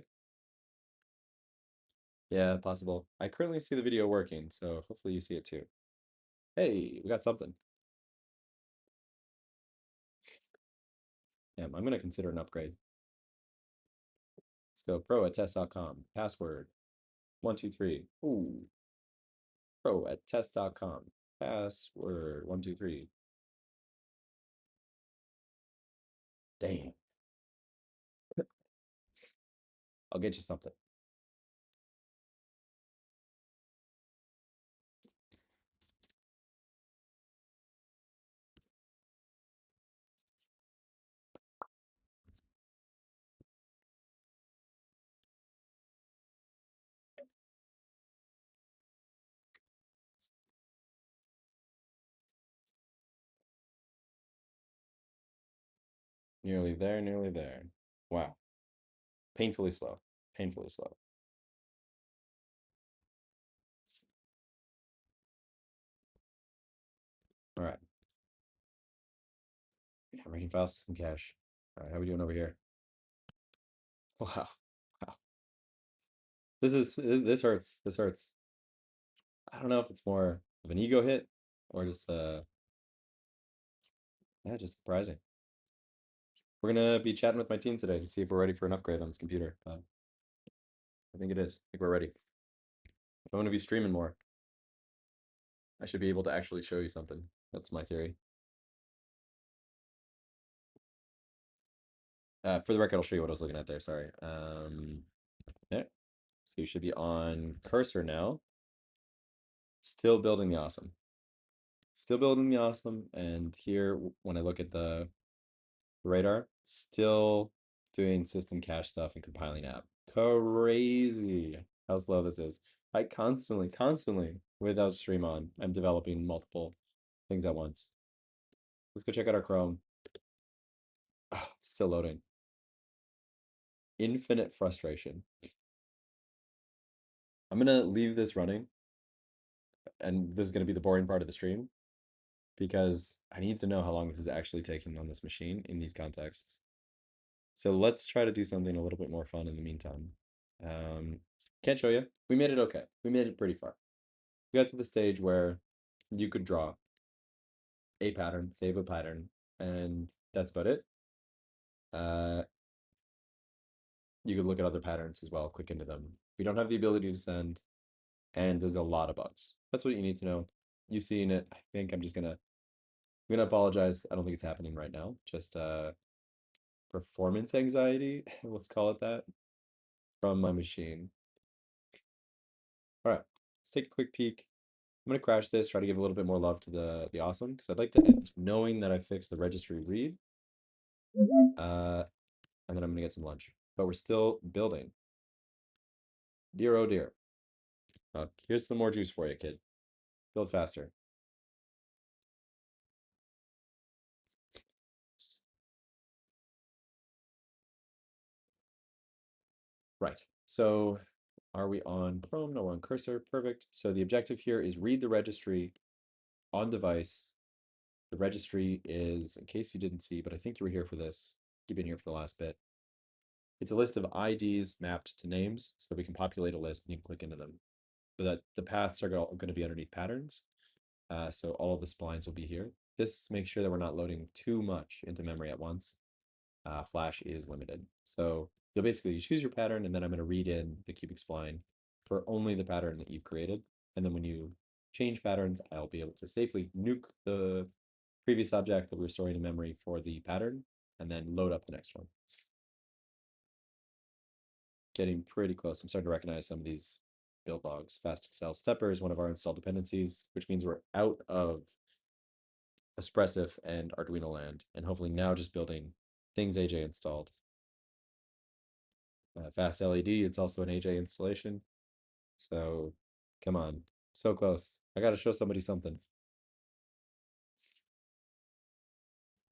Yeah, possible. I currently see the video working, so hopefully you see it too. Hey, we got something. Yeah, I'm gonna consider an upgrade. Let's go pro@test.com. Password 123. Ooh, pro@test.com. Password 123. Damn. I'll get you something. Nearly there, nearly there. Wow. Painfully slow. Painfully slow. All right. Yeah, writing file system cache. All right, how we doing over here? Wow. Wow. This hurts. This hurts. I don't know if it's more of an ego hit or just yeah, just surprising. We're gonna be chatting with my team today to see if we're ready for an upgrade on this computer. I think it is. I think we're ready. If I'm gonna be streaming more, I should be able to actually show you something. That's my theory. For the record, I'll show you what I was looking at there. Sorry. Yeah. So you should be on cursor now. Still building the awesome. Still building the awesome. And here, when I look at the radar, still doing system cache stuff and compiling app. Crazy how slow this is. I constantly, without stream on, I'm developing multiple things at once. Let's go check out our Chrome. Oh, still loading. Infinite frustration. I'm gonna leave this running, and this is gonna be the boring part of the stream because I need to know how long this is actually taking on this machine in these contexts. So let's try to do something a little bit more fun in the meantime. Can't show you. We made it okay. We made it pretty far. We got to the stage where you could draw a pattern, save a pattern, and that's about it. You could look at other patterns as well, click into them. We don't have the ability to send, and there's a lot of bugs. That's what you need to know. You've seen it. I think I'm gonna apologize. I don't think it's happening right now. Just performance anxiety, let's call it that, from my machine. All right, let's take a quick peek. I'm gonna crash this, try to give a little bit more love to the awesome, because I'd like to end knowing that I fixed the registry read. And then I'm gonna get some lunch. But we're still building. Dear oh dear. Here's some more juice for you, kid. Build faster. Right. So are we on Chrome? No, we're on cursor. Perfect. So the objective here is read the registry on device. The registry is, in case you didn't see, but I think you were here for this. You've been here for the last bit. It's a list of IDs mapped to names so that we can populate a list and you can click into them. But that the paths are going to be underneath patterns. So all of the splines will be here. This makes sure that we're not loading too much into memory at once. Flash is limited. So you'll basically choose your pattern, and then I'm going to read in the cubic spline for only the pattern that you've created. And then when you change patterns, I'll be able to safely nuke the previous object that we were storing in memory for the pattern, and then load up the next one. Getting pretty close. I'm starting to recognize some of these build logs. Fast Excel stepper is one of our installed dependencies, which means we're out of Espressif and Arduino land, and hopefully now just building things AJ installed. Fast LED, it's also an AJ installation. So come on, so close. I got to show somebody something.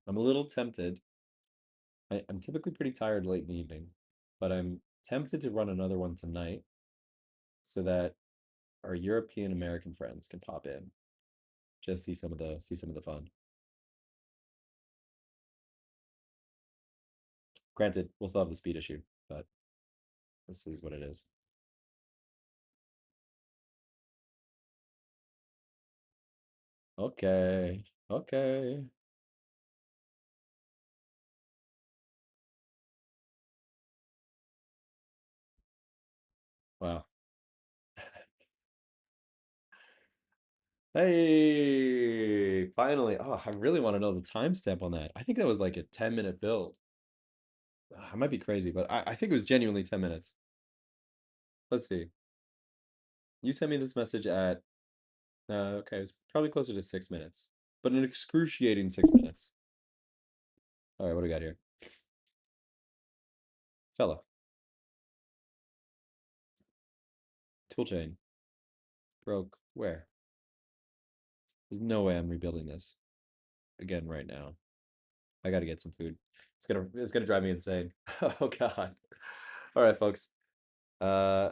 I'm a little tempted. I'm typically pretty tired late in the evening, but I'm tempted to run another one tonight so that our European American friends can pop in, just see some of the fun. Granted, we'll still have the speed issue, but this is what it is. Okay, okay. Wow. Hey, finally. Oh, I really want to know the timestamp on that. I think that was like a 10-minute build. I might be crazy, but I think it was genuinely 10 minutes. Let's see. You sent me this message at, okay, it was probably closer to 6 minutes, but an excruciating 6 minutes. All right, what do we got here? Fella. Toolchain. Broke. Where? There's no way I'm rebuilding this again right now. I got to get some food. It's gonna drive me insane. Oh God. All right, folks. Uh,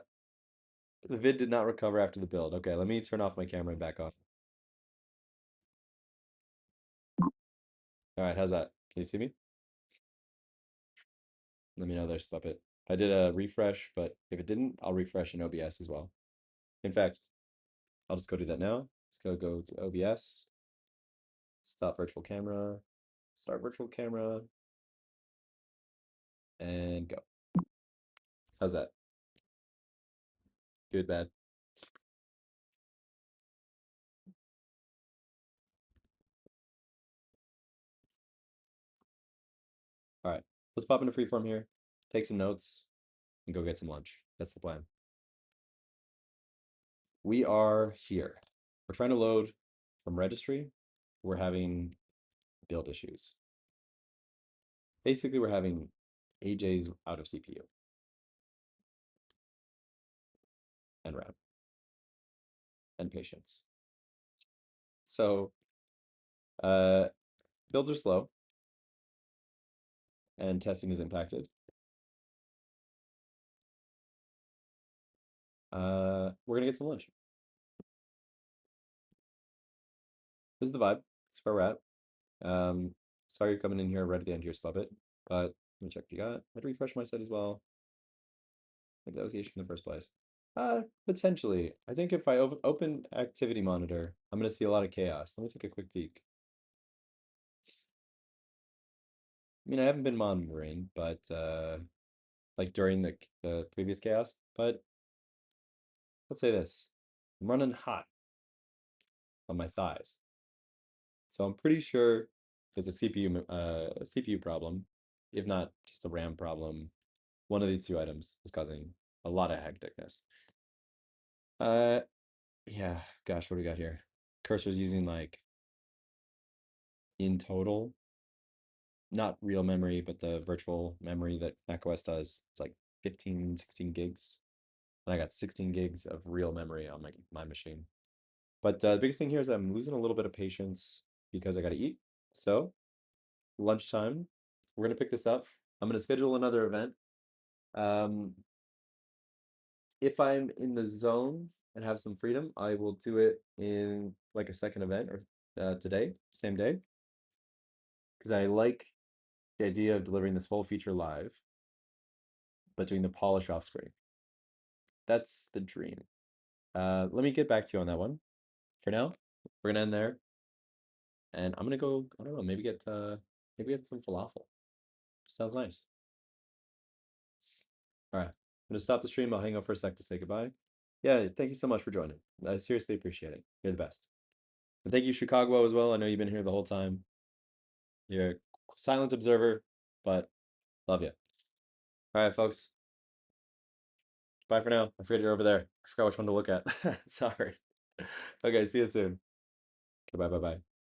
the vid did not recover after the build. Okay, let me turn off my camera and back on. All right, how's that? Can you see me? Let me know there's Puppet. I did a refresh, but if it didn't, I'll refresh in OBS as well. In fact, I'll just go do that now. Let's go to OBS, stop virtual camera, start virtual camera, and go. How's that? Good, bad? All right, let's pop into freeform here, take some notes, and go get some lunch. That's the plan. We are here. We're trying to load from registry. We're having build issues. Basically, we're having AJ's out of CPU and RAM and patience. So builds are slow and testing is impacted. We're gonna get some lunch. This is the vibe. That's where we're at. Sorry you're coming in here right at the end here, Spuppet, but let me check what you got. I'd refresh my site as well. Maybe that was the issue in the first place. Potentially. I think if I open activity monitor, I'm gonna see a lot of chaos. Let me take a quick peek. I mean, I haven't been monitoring, but like during the previous chaos, but let's say this. I'm running hot on my thighs. So I'm pretty sure it's a CPU problem, if not just a RAM problem. One of these two items is causing a lot of hecticness. Yeah, gosh, what do we got here? Cursor's using like in total, not real memory, but the virtual memory that macOS does. It's like 15, 16 gigs. And I got 16 gigs of real memory on my machine. But the biggest thing here is I'm losing a little bit of patience because I got to eat. So lunchtime, we're gonna pick this up. I'm gonna schedule another event. If I'm in the zone and have some freedom, I will do it in like a second event or today, same day, because I like the idea of delivering this whole feature live, but doing the polish off screen. That's the dream. Let me get back to you on that one. For now, we're gonna end there, and I'm gonna go. I don't know. Maybe get some falafel. Sounds nice. All right, I'm gonna stop the stream. I'll hang out for a sec to say goodbye. Yeah, thank you so much for joining. I seriously appreciate it. You're the best. And thank you, Chicago, as well. I know you've been here the whole time. You're a silent observer, but love you. All right, folks. Bye for now. I forget you're over there. I forgot which one to look at. Sorry. Okay, see you soon. Goodbye, bye bye.